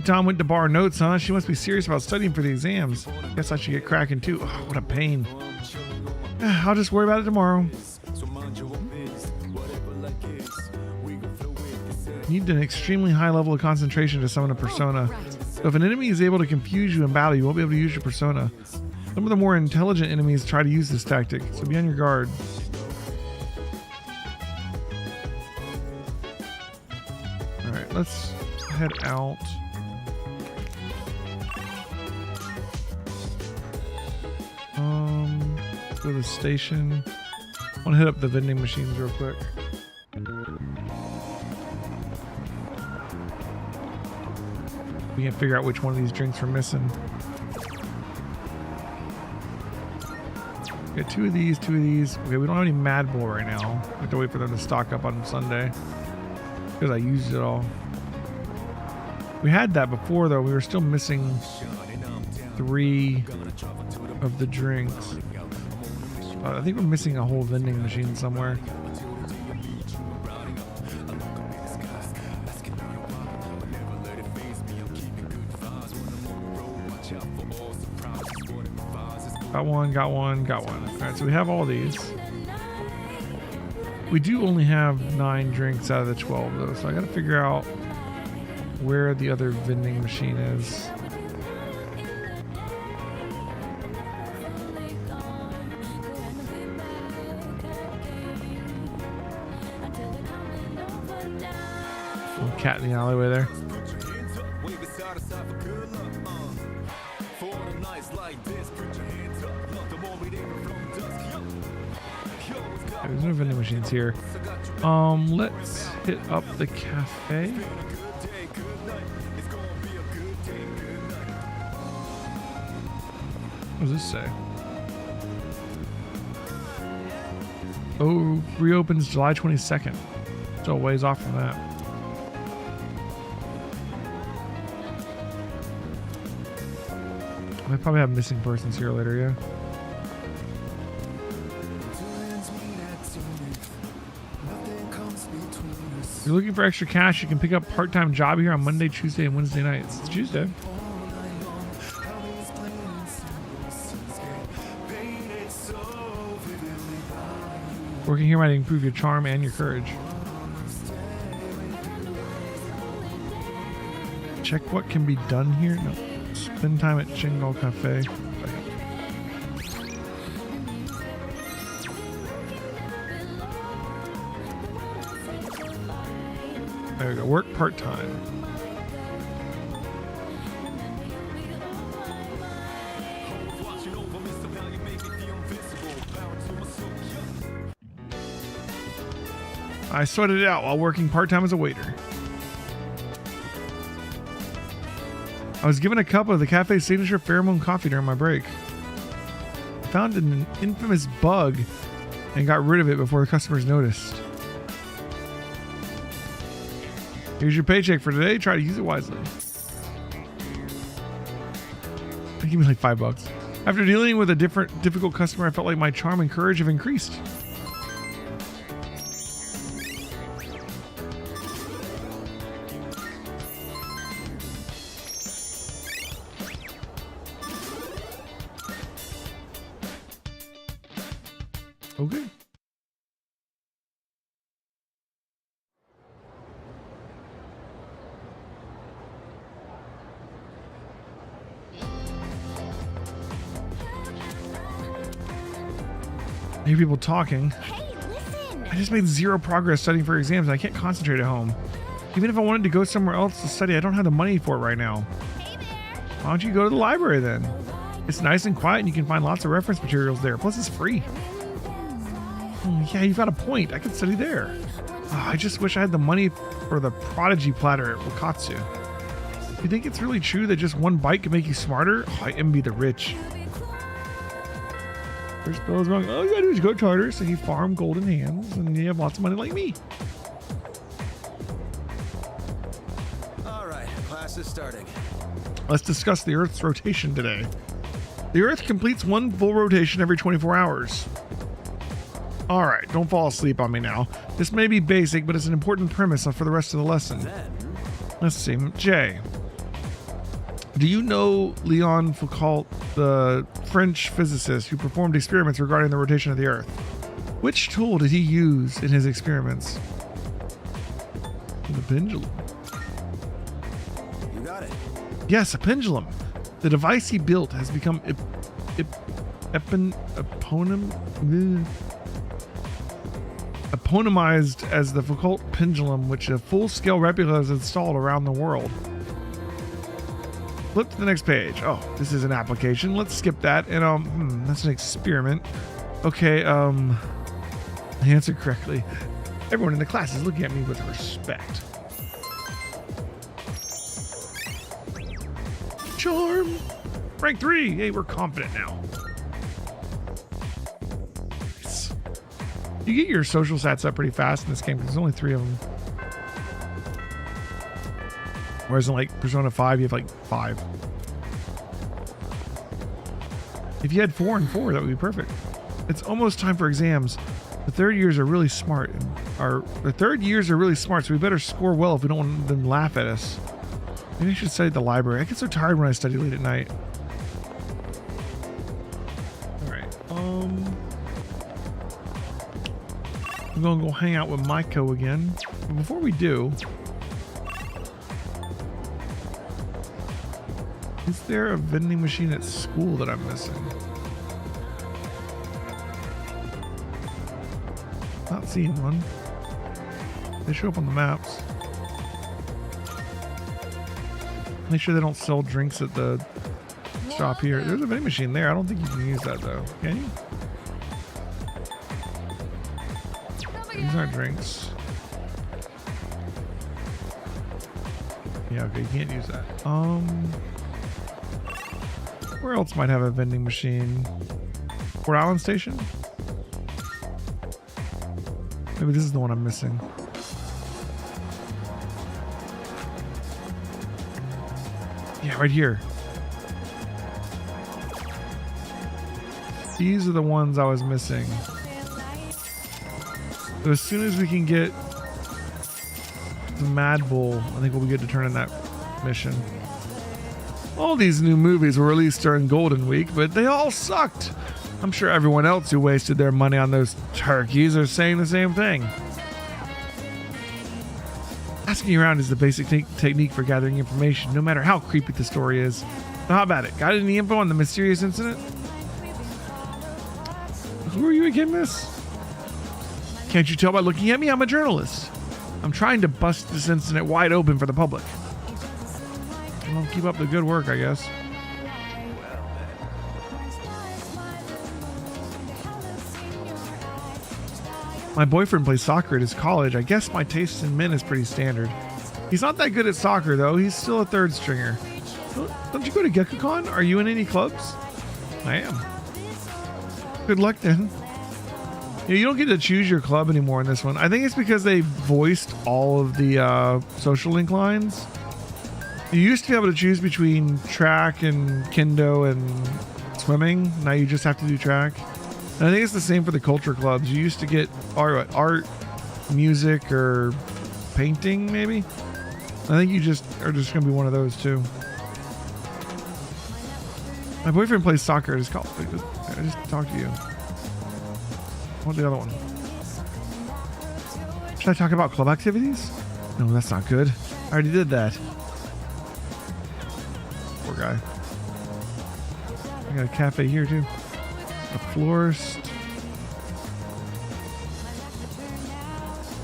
Tom went to borrow notes, huh? She must be serious about studying for the exams. Guess I should get cracking too. Oh, what a pain. I'll just worry about it tomorrow. You need an extremely high level of concentration to summon a persona. So if an enemy is able to confuse you in battle, you won't be able to use your persona. Some of the more intelligent enemies try to use this tactic, so be on your guard. Alright, let's head out. Let's go to the station. I want to hit up the vending machines real quick. we can figure out which one of these drinks we're missing. Got two of these, two of these. Okay, we don't have any Mad Bull right now. We have to wait for them to stock up on Sunday because I used it all. We had that before though. We were still missing 3 of the drinks. I think we're missing a whole vending machine somewhere. Got one, got one, got one. All right, so we have all these. We do only have 9 drinks out of the 12 though, so I gotta figure out where the other vending machine is. Some cat in the alleyway there. There's no vending machines here. Let's hit up the cafe. What does this say? Oh, reopens July 22nd. Still a ways off from that. I probably have missing persons here later, yeah. If you're looking for extra cash, you can pick up part-time job here on Monday, Tuesday, and Wednesday nights. It's Tuesday. Working here might improve your charm and your courage. Check what can be done here. No. Spend time at Chingal Cafe. There we go. Work part-time. I sweated it out while working part-time as a waiter. I was given a cup of the cafe's signature pheromone coffee during my break. I found an infamous bug and got rid of it before the customers noticed. Here's your paycheck for today. Try to use it wisely. They give me like $5. After dealing with a difficult customer, I felt like my charm and courage have increased. Okay. I hear people talking. Hey, listen! I just made 0 progress studying for exams and I can't concentrate at home. Even if I wanted to go somewhere else to study, I don't have the money for it right now. Hey there! Why don't you go to the library then? It's nice and quiet and you can find lots of reference materials there. Plus it's free. Yeah, you've got a point. I could study there. Oh, I just wish I had the money for the prodigy platter at Wakatsu. You think it's really true that just one bite can make you smarter? Oh, I envy the rich. First spell is wrong. All you gotta do is go to Tartarus and you farm golden hands and you have lots of money like me. Alright, class is starting. Let's discuss the Earth's rotation today. The Earth completes one full rotation every 24 hours. Alright, don't fall asleep on me now. This may be basic, but it's an important premise for the rest of the lesson. Let's see. Jay, do you know Leon Foucault, the French physicist who performed experiments regarding the rotation of the Earth? Which tool did he use in his experiments? The pendulum. You got it. Yes, a pendulum. The device he built has become eponymized as the Foucault pendulum, which a full-scale replica is installed around the world. Flip to the next page. Oh, this is an application. Let's skip that. And that's an experiment. Okay, I answered correctly. Everyone in the class is looking at me with respect. charm. Rank 3. Hey, we're confident now. Nice. You get your social stats up pretty fast in this game because there's only 3 of them. Whereas in like Persona 5, you have like 5. If you had 4 and 4, that would be perfect. It's almost time for exams. The third years are really smart. The third years are really smart, so we better score well if we don't want them to laugh at us. Maybe I should study at the library. I get so tired when I study late at night. Alright, I'm gonna go hang out with Maiko again. But before we do, is there a vending machine at school that I'm missing? Not seeing one. They show up on the maps. Make sure they don't sell drinks at the shop here. There's a vending machine there. I don't think you can use that though. Can you? These aren't drinks. Yeah, okay, you can't use that. Where else might have a vending machine? Port Island Station? Maybe this is the one I'm missing. Yeah, right here. These are the ones I was missing. So as soon as we can get the Mad Bull, I think we'll be good to turn in that mission. All these new movies were released during Golden Week, but they all sucked. I'm sure everyone else who wasted their money on those turkeys are saying the same thing. Asking around is the basic technique for gathering information, no matter how creepy the story is. So how about it? Got any info on the mysterious incident? Who are you again, miss? Can't you tell by looking at me? I'm a journalist. I'm trying to bust this incident wide open for the public. Well, keep up the good work, I guess. My boyfriend plays soccer at his college. I guess my taste in men is pretty standard. He's not that good at soccer, though. He's still a third stringer. Don't you go to GekuCon? Are you in any clubs? I am. Good luck, then. Yeah, you don't get to choose your club anymore in this one. I think it's because they voiced all of the social link lines. You used to be able to choose between track and kendo and swimming. Now you just have to do track. And I think it's the same for the culture clubs. You used to get art, music, or painting, maybe. I think you just are just going to be one of those too. My boyfriend plays soccer at his college. I just talked to you. What's the other one? Should I talk about club activities? No, that's not good. I already did that. Poor guy. I got a cafe here too. A florist.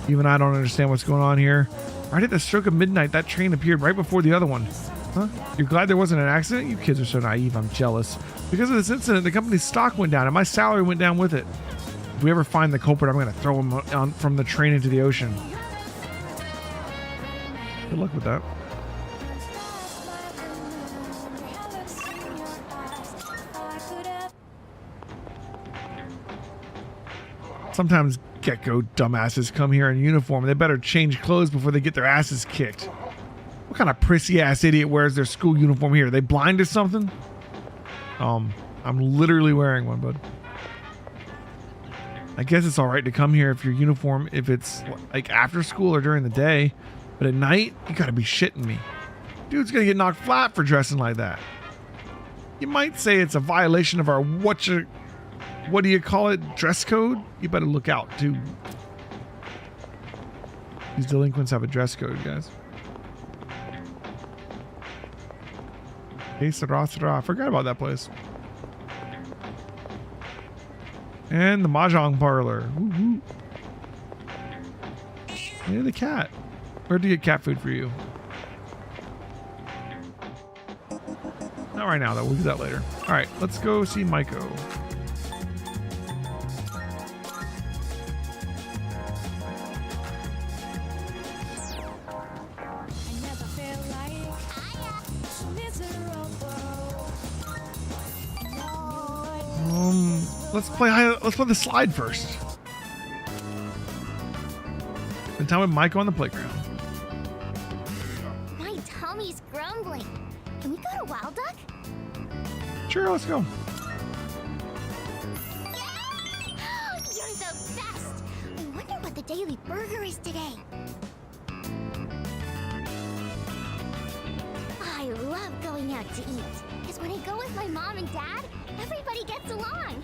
Even I don't understand what's going on here. Right at the stroke of midnight, that train appeared right before the other one. Huh? You're glad there wasn't an accident? You kids are so naive, I'm jealous. Because of this incident, the company's stock went down and my salary went down with it. If we ever find the culprit, I'm going to throw him from the train into the ocean. Good luck with that. Sometimes Gecko dumbasses come here in uniform. They better change clothes before they get their asses kicked. What kind of prissy ass idiot wears their school uniform here? Are they blind or something? I'm literally wearing one, bud. I guess it's all right to come here if your uniform, if it's like after school or during the day, but at night, you gotta be shitting me. Dude's gonna get knocked flat for dressing like that. You might say it's a violation of our what do you call it, dress code? You better look out, too. These delinquents have a dress code, guys. Hey, Sarasara. I forgot about that place. And the Mahjong parlor. Woo-hoo. Yeah, the cat. Where'd you get cat food for you? Not right now, though. We'll do that later. All right, let's go see Maiko. let's play the slide first. Spend time with Micah on the playground. My tummy's grumbling. Can we go to Wild Duck? Sure, let's go. You're the best. I wonder what the daily burger is today. I love going out to eat. Because when I go with my mom and dad, everybody gets along.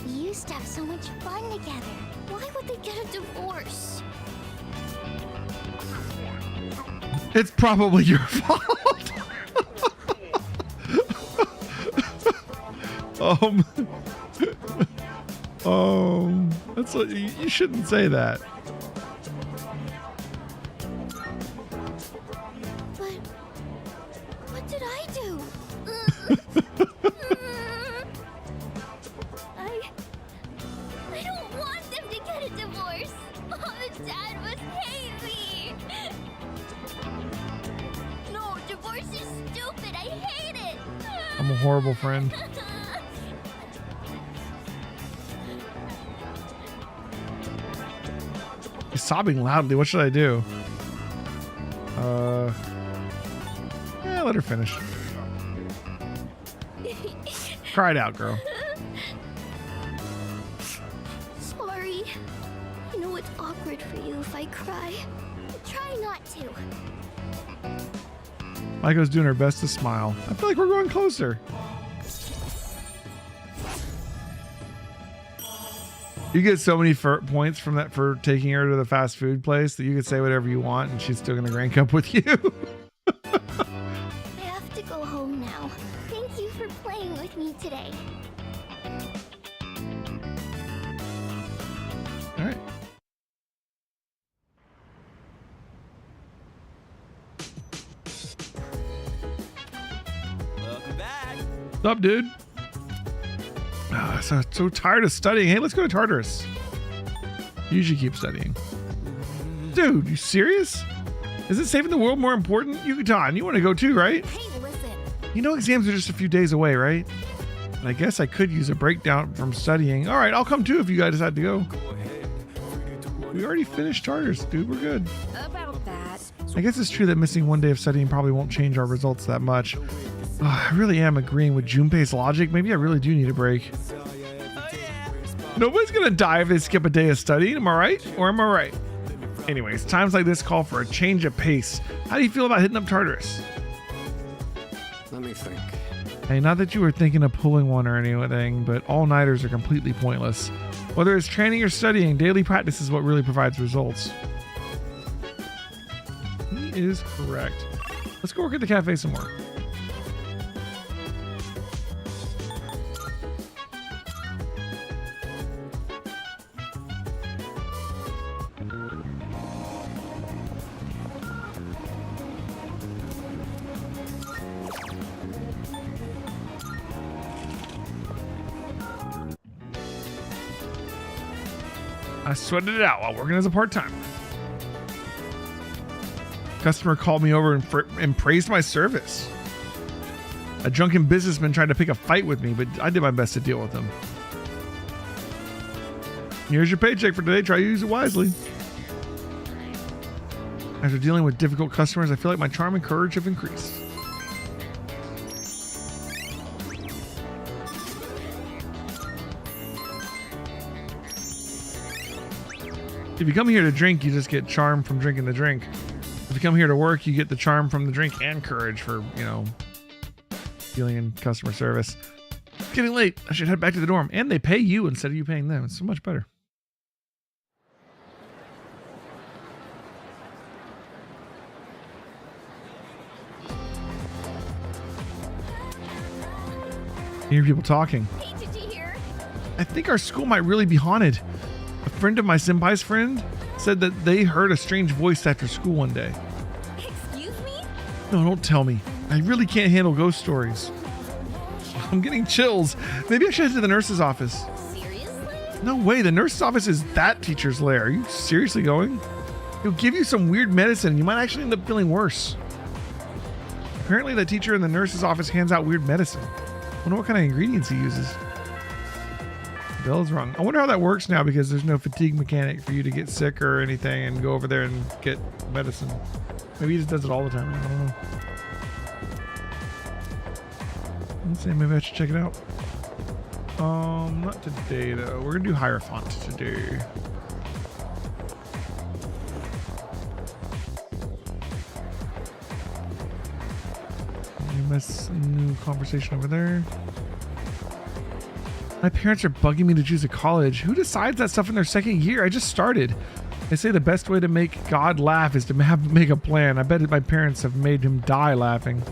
We used to have so much fun together. Why would they get a divorce? It's probably your fault. That's what, you shouldn't say that. But what did I do? I don't want them to get a divorce. Mom and Dad must hate me. No, divorce is stupid. I hate it. I'm a horrible friend. He's sobbing loudly. What should I do? Yeah, let her finish. Cry it out, girl. Sorry. I know it's awkward for you if I cry. Try not to. Maiko's doing her best to smile. I feel like we're going closer. You get so many points from that for taking her to the fast food place that you could say whatever you want and she's still going to rank up with you. I have to go home now. Thank you for playing with me today. All right. Welcome back. What's up, dude? So tired of studying. Hey, let's go to Tartarus. You usually keep studying. Dude, you serious? Isn't saving the world more important? Yucatan, you want to go too, right? Hey, listen. You know exams are just a few days away, right? And I guess I could use a breakdown from studying. All right, I'll come too if you guys decide to go. We already finished Tartarus, dude. We're good. About that. I guess it's true that missing one day of studying probably won't change our results that much. I really am agreeing with Junpei's logic. Maybe I really do need a break. Nobody's gonna die if they skip a day of studying. Am I right? Or am I right? Anyways, times like this call for a change of pace. How do you feel about hitting up Tartarus? Let me think. Hey, not that you were thinking of pulling one or anything, but all-nighters are completely pointless. Whether it's training or studying, daily practice is what really provides results. He is correct. Let's go work at the cafe some more. I sweated it out while working as a part-timer. Customer called me over and praised my service. A drunken businessman tried to pick a fight with me, but I did my best to deal with him. Here's your paycheck for today. Try to use it wisely. After dealing with difficult customers, I feel like my charm and courage have increased. If you come here to drink, you just get charm from drinking the drink. If you come here to work, you get the charm from the drink and courage for, dealing in customer service. It's getting late. I should head back to the dorm. And they pay you instead of you paying them. It's so much better. You hear people talking. Hey, did you hear? I think our school might really be haunted. A friend of my senpai's friend said that they heard a strange voice after school one day. Excuse me? No, don't tell me. I really can't handle ghost stories. I'm getting chills. Maybe I should head to the nurse's office. Seriously? No way, the nurse's office is that teacher's lair. Are you seriously going? He'll give you some weird medicine and you might actually end up feeling worse. Apparently the teacher in the nurse's office hands out weird medicine. I wonder what kind of ingredients he uses. Bell's rung. I wonder how that works now because there's no fatigue mechanic for you to get sick or anything and go over there and get medicine. Maybe he just does it all the time. I don't know. Let's see, maybe I should check it out. Not today though. We're gonna do Hierophant today. Miss new conversation over there. My parents are bugging me to choose a college. Who decides that stuff in their second year? I just started. They say the best way to make God laugh is to make a plan. I bet my parents have made him die laughing.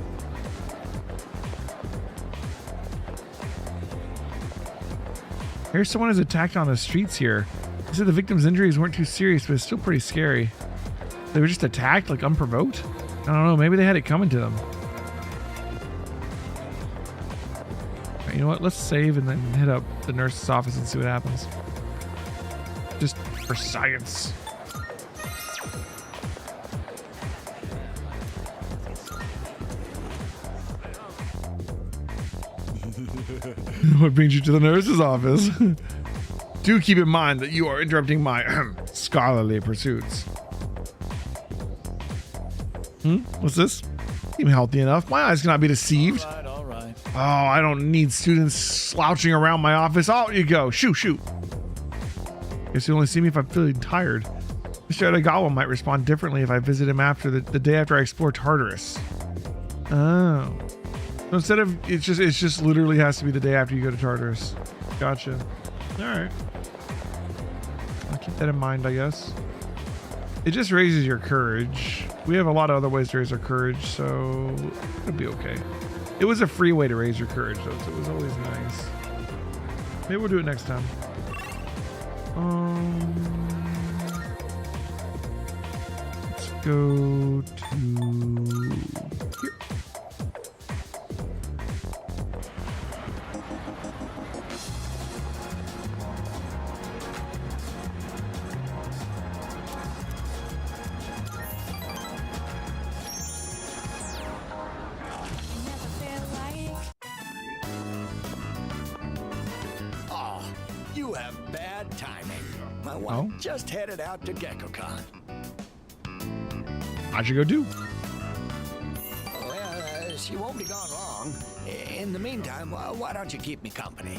Here's someone who's attacked on the streets here. They said the victim's injuries weren't too serious, but it's still pretty scary. They were just attacked, like unprovoked? I don't know, maybe they had it coming to them. Right, you know what, let's save and then hit up the nurse's office and see what happens. Just for science. What brings you to the nurse's office? Do keep in mind that you are interrupting my scholarly pursuits. What's this? Seem healthy enough. My eyes cannot be deceived. All right. Oh, I don't need students slouching around my office. Out you go. Shoot. Guess you only see me if I'm feeling tired. Mr. Edagawa might respond differently if I visit him after the day after I explore Tartarus. Oh. So instead of it's just literally has to be the day after you go to Tartarus. Gotcha. All right. I'll keep that in mind, I guess. It just raises your courage. We have a lot of other ways to raise our courage, so it'll be okay. It was a free way to raise your courage, though, so it was always nice. Maybe we'll do it next time. Let's go to here. Oh, you have bad timing. My wife just headed out to GeckoCon. How'd you go do? Well, she won't be gone long. In the meantime, why don't you keep me company?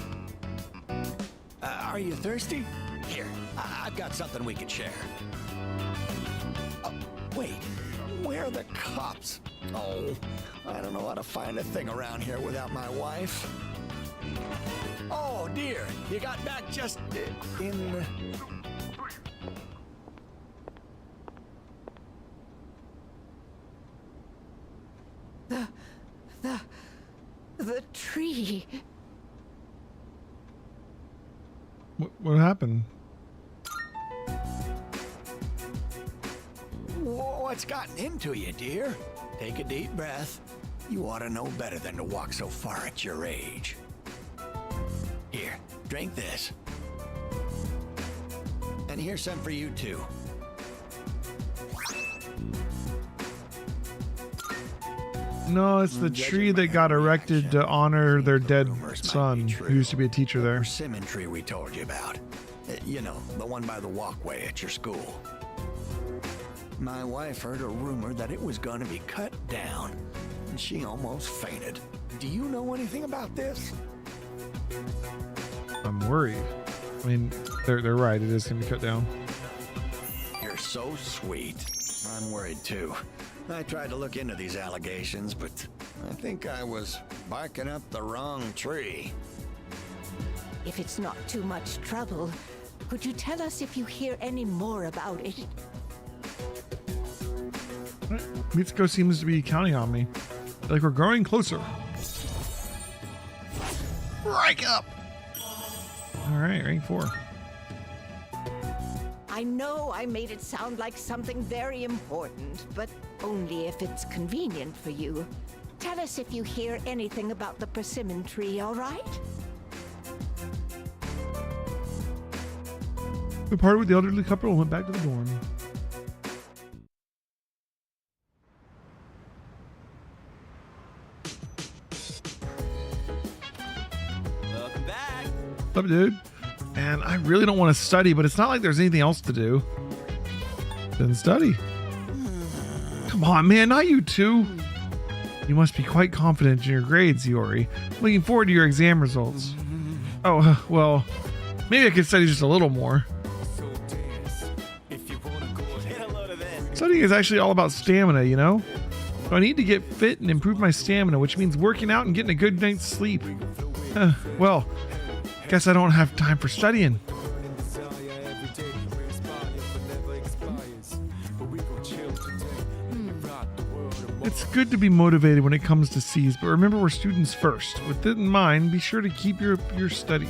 Are you thirsty? Here, I've got something we can share. Wait, where are the cops? Oh, I don't know how to find a thing around here without my wife. Oh dear, you got back just in... The tree. What happened? What's gotten into you, dear? Take a deep breath. You ought to know better than to walk so far at your age. Here, drink this. And here's some for you, too. No, it's the tree that got erected to honor their dead son, who used to be a teacher there. The persimmon tree we told you about. You know, the one by the walkway at your school. My wife heard a rumor that it was going to be cut down, and she almost fainted. Do you know anything about this? I'm worried. I mean, they're right. It is going to be cut down. You're so sweet. I'm worried too. I tried to look into these allegations, but I think I was barking up the wrong tree. If it's not too much trouble, could you tell us if you hear any more about it? Mitsuko seems to be counting on me. Like we're growing closer. Rank up! Alright, rank 4. I know I made it sound like something very important, but only if it's convenient for you. Tell us if you hear anything about the persimmon tree, all right? We parted with the elderly couple and went back to the dorm. Welcome back. What's up, dude? And I really don't want to study, but it's not like there's anything else to do. Then study. Come on, man, not you too. You must be quite confident in your grades, Yori. Looking forward to your exam results. Oh, well, maybe I could study just a little more. Studying is actually all about stamina, you know? So I need to get fit and improve my stamina, which means working out and getting a good night's sleep. Well, guess I don't have time for studying. It's good to be motivated when it comes to C's, but remember we're students first. With that in mind, be sure to keep your studies.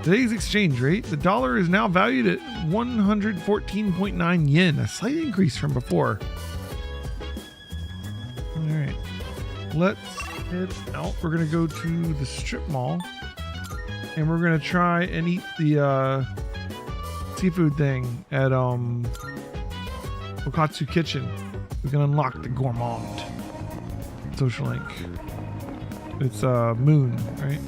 Today's exchange rate, the dollar is now valued at 114.9 yen, a slight increase from before. Alright, let's head out. We're going to go to the strip mall, and we're going to try and eat the seafood thing at Okatsu Kitchen. We can unlock the gourmand social link. It's Moon, right?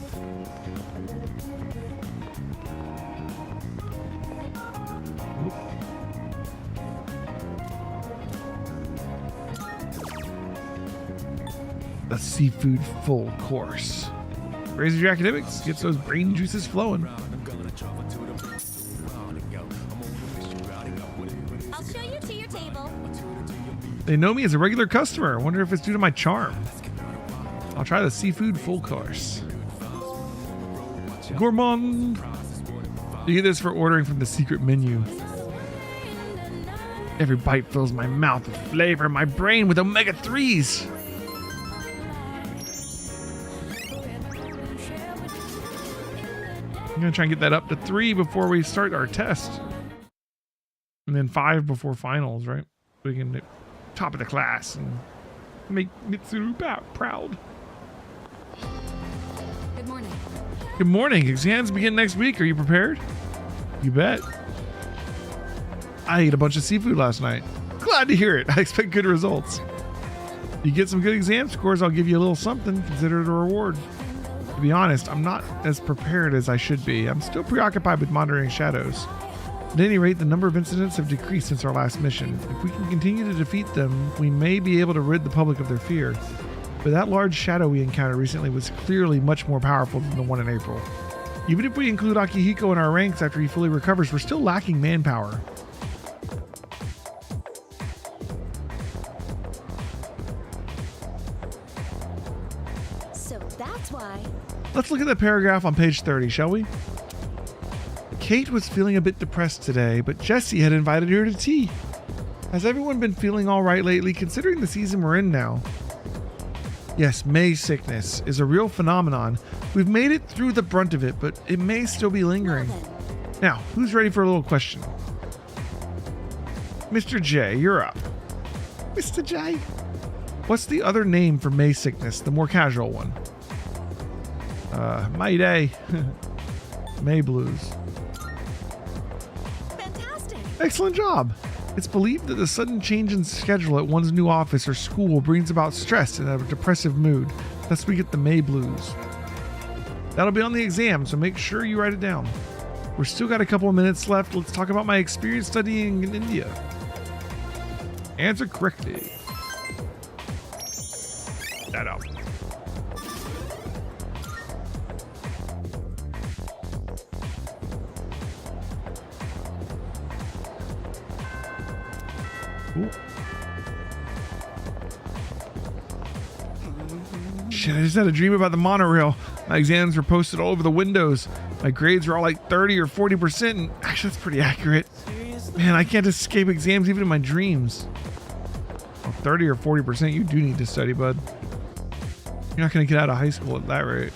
A seafood full course. Raises your academics, gets those brain juices flowing. I'll show you to your table. They know me as a regular customer. I wonder if it's due to my charm. I'll try the seafood full course. Gourmand. You get this for ordering from the secret menu. Every bite fills my mouth with flavor, my brain with omega-3s. I'm going to try and get that up to 3 before we start our test. And then 5 before finals, right? We can do top of the class and make Mitsuru proud. Good morning. Good morning. Exams begin next week. Are you prepared? You bet. I ate a bunch of seafood last night. Glad to hear it. I expect good results. If you get some good exam scores, I'll give you a little something. Consider it a reward. To be honest, I'm not as prepared as I should be. I'm still preoccupied with monitoring shadows. At any rate, the number of incidents have decreased since our last mission. If we can continue to defeat them, we may be able to rid the public of their fear. But that large shadow we encountered recently was clearly much more powerful than the one in April. Even if we include Akihiko in our ranks after he fully recovers, we're still lacking manpower. So that's why. Let's look at the paragraph on page 30, shall we? Kate was feeling a bit depressed today, but Jessie had invited her to tea. Has everyone been feeling all right lately, considering the season we're in now? Yes, May sickness is a real phenomenon. We've made it through the brunt of it, but it may still be lingering. Now, who's ready for a little question? Mr. J, you're up. Mr. J? What's the other name for May sickness, the more casual one? May Day. May blues. Fantastic. Excellent job. It's believed that the sudden change in schedule at one's new office or school brings about stress and a depressive mood. Thus we get the May blues. That'll be on the exam, so make sure you write it down. We've still got a couple of minutes left. Let's talk about my experience studying in India. Answer correctly. That up. Ooh. Shit, I just had a dream about the monorail. My exams were posted all over the windows. My grades were all like 30 or 40%, and actually that's pretty accurate. Man, I can't escape exams even in my dreams. Well, 30 or 40%, you do need to study, bud. You're not going to get out of high school at that rate.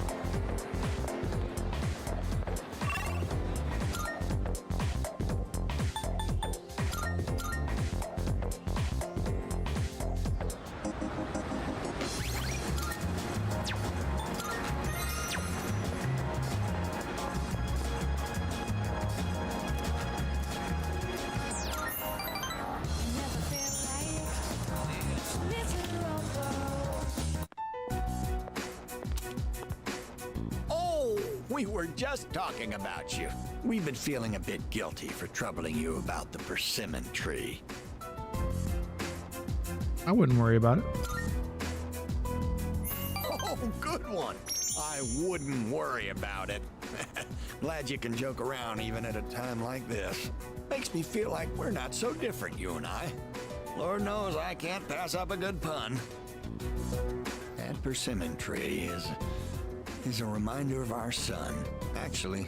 We were just talking about you. We've been feeling a bit guilty for troubling you about the persimmon tree. I wouldn't worry about it. Oh, good one. I wouldn't worry about it. Glad you can joke around even at a time like this. Makes me feel like we're not so different, you and I. Lord knows I can't pass up a good pun. That persimmon tree is a reminder of our son. Actually,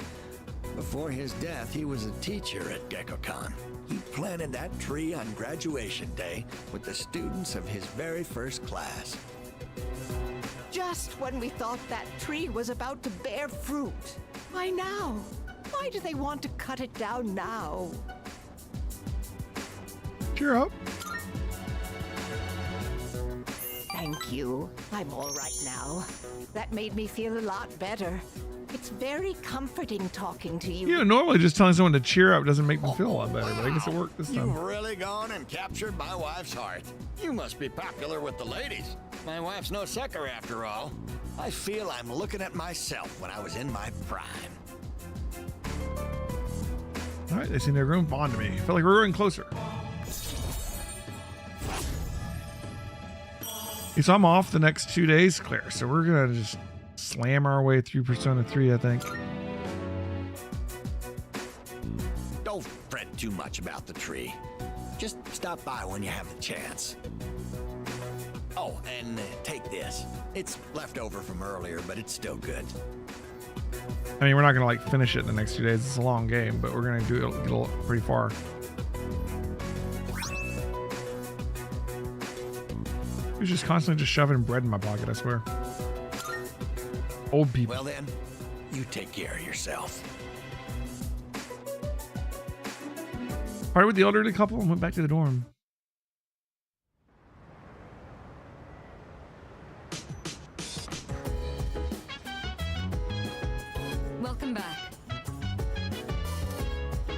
before his death, he was a teacher at GeckoCon. He planted that tree on graduation day with the students of his very first class. Just when we thought that tree was about to bear fruit. Why now? Why do they want to cut it down now? Cheer up. Thank you. I'm all right now. That made me feel a lot better. It's very comforting talking to you. You know, normally just telling someone to cheer up doesn't make them feel a lot better, but I guess it worked this time. You've really gone and captured my wife's heart. You must be popular with the ladies. My wife's no sucker after all. I feel I'm looking at myself when I was in my prime. All right, they seem to grown fond of me. I feel like we're growing closer. Okay, so I'm off the next 2 days, Claire. So we're gonna just slam our way through Persona 3, I think. Don't fret too much about the tree. Just stop by when you have the chance. Oh, and take this. It's left over from earlier, but it's still good. I mean, we're not gonna like finish it in the next 2 days. It's a long game, but we're gonna do it pretty far. He's just constantly just shoving bread in my pocket, I swear. Old people. Well then, you take care of yourself. Parted with the elderly couple and went back to the dorm. Welcome back.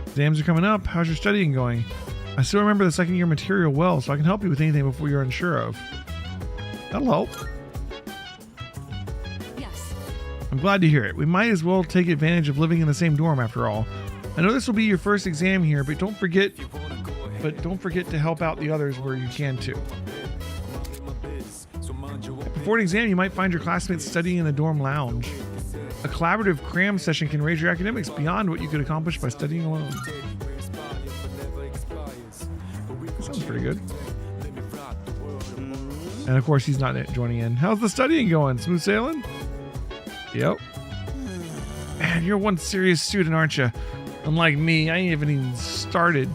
Exams are coming up. How's your studying going? I still remember the second year material well, so I can help you with anything before you're unsure of. That'll help. Yes. I'm glad to hear it. We might as well take advantage of living in the same dorm after all. I know this will be your first exam here, but don't forget to help out the others where you can too. Before an exam, you might find your classmates studying in the dorm lounge. A collaborative cram session can raise your academics beyond what you could accomplish by studying alone. That sounds pretty good. And of course, he's not joining in. How's the studying going? Smooth sailing? Yep. Man, you're one serious student, aren't you? Unlike me, I ain't even started.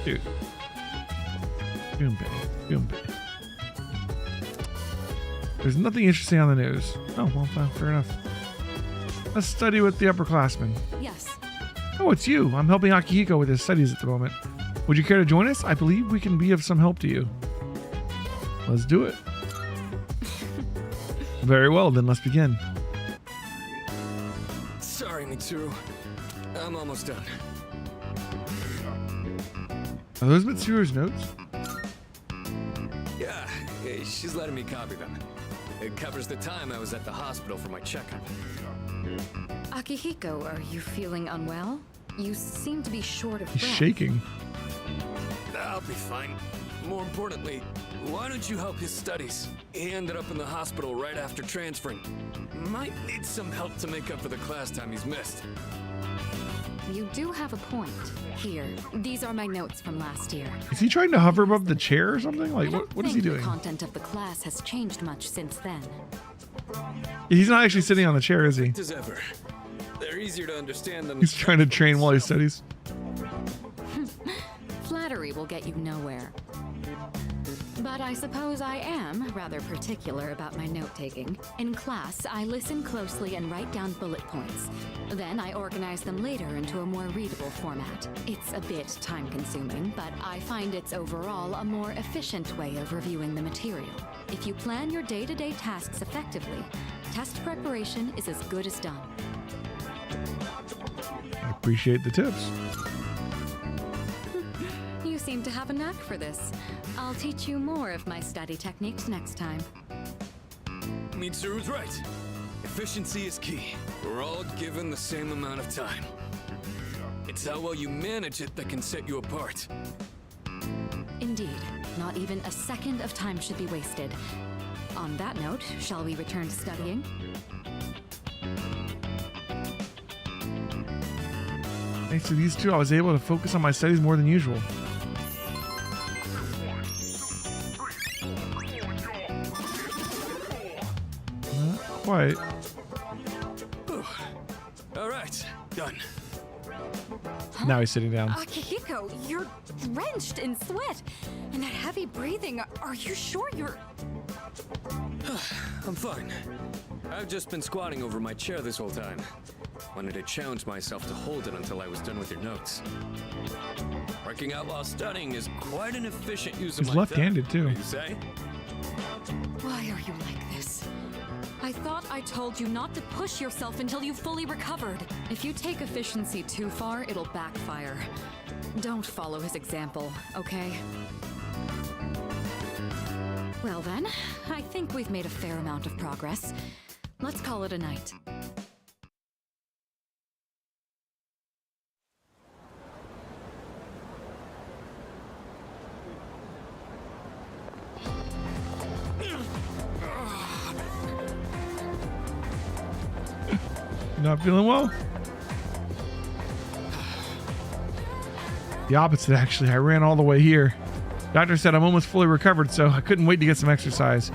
Dude. Goombay. There's nothing interesting on the news. Oh, well, fair enough. Let's study with the upperclassmen. Yes. Oh, it's you. I'm helping Akihiko with his studies at the moment. Would you care to join us? I believe we can be of some help to you. Let's do it. Very well, then let's begin. Sorry, Mitsuru. I'm almost done. Are those Mitsuru's notes? Yeah, she's letting me copy them. It covers the time I was at the hospital for my checkup. Akihiko, are you feeling unwell? You seem to be short of breath. He's shaking. I'll be fine. More importantly, why don't you help his studies? He ended up in the hospital right after transferring. Might need some help to make up for the class time he's missed. You do have a point. Here, these are my notes from last year. Is he trying to hover above the chair or something? Like, I don't what is he think doing? The content of the class has changed much since then. He's not actually sitting on the chair, is he? As ever. They're easier to understand than He's trying to train while he studies. Flattery will get you nowhere. But I suppose I am rather particular about my note-taking. In class, I listen closely and write down bullet points. Then I organize them later into a more readable format. It's a bit time-consuming, but I find it's overall a more efficient way of reviewing the material. If you plan your day-to-day tasks effectively, test preparation is as good as done. I appreciate the tips. You seem to have a knack for this. I'll teach you more of my study techniques next time. Mitsuru's right. If Efficiency is key. We're all given the same amount of time. It's how well you manage it that can set you apart. Indeed, not even a second of time should be wasted. On that note, shall we return to studying? Thanks to these two, I was able to focus on my studies more than usual. Not quite. All right, done. Now he's sitting down. Akihiko, you're drenched in sweat. And that heavy breathing, are you sure you're... I'm fine. I've just been squatting over my chair this whole time. Wanted to challenge myself to hold it until I was done with your notes. Working out while studying is quite an efficient use of He's my left-handed, time, too. wouldn't you say? Why are you like this? I thought I told you not to push yourself until you fully recovered. If you take efficiency too far, it'll backfire. Don't follow his example, okay? Well then, I think we've made a fair amount of progress. Let's call it a night. Not feeling well? The opposite, actually. I ran all the way here. Doctor said I'm almost fully recovered, so I couldn't wait to get some exercise.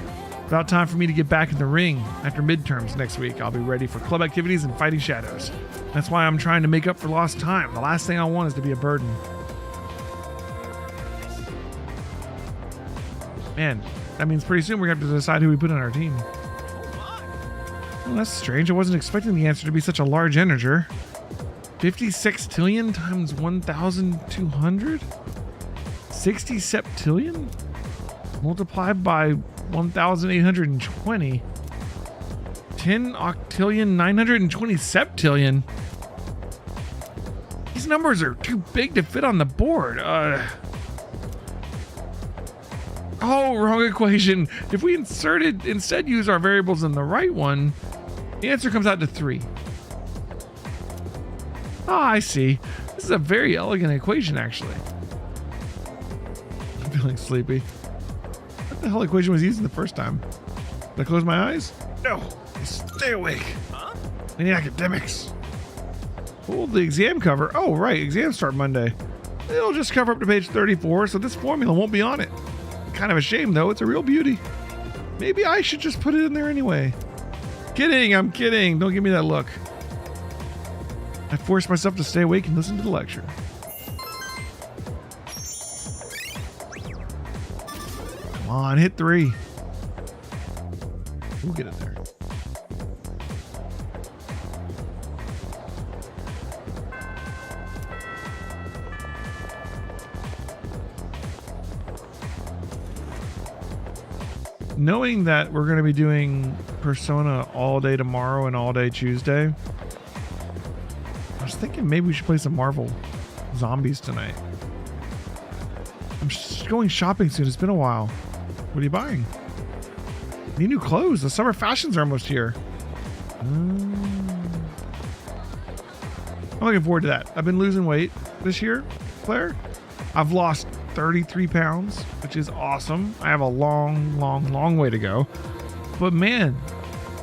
About time for me to get back in the ring. After midterms next week, I'll be ready for club activities and fighting shadows. That's why I'm trying to make up for lost time. The last thing I want is to be a burden. Man, that means pretty soon we're going to have to decide who we put on our team. Well, that's strange. I wasn't expecting the answer to be such a large integer. 50 sextillion times 1,200? 60 septillion? Multiplied by 1,820. 10 octillion 920 septillion. These numbers are too big to fit on the board. Oh, wrong equation. If we instead use our variables in the right one, the answer comes out to 3. Ah, I see. This is a very elegant equation, actually. I'm feeling sleepy. What the hell equation was used the first time? Did I close my eyes? No. Stay awake. I need academics. Hold the exam cover. Oh, right. Exams start Monday. It'll just cover up to page 34, so this formula won't be on it. Kind of a shame, though. It's a real beauty. Maybe I should just put it in there anyway. Kidding. I'm kidding. Don't give me that look. I forced myself to stay awake and listen to the lecture. Come on, hit 3. We'll get it there. Knowing that we're going to be doing Persona all day tomorrow and all day Tuesday, I was thinking maybe we should play some Marvel Zombies tonight. I'm just going shopping soon. It's been a while. What are you buying? Need new clothes. The summer fashions are almost here. I'm looking forward to that. I've been losing weight this year, Claire. I've lost 33 pounds, which is awesome. I have a long way to go. But man,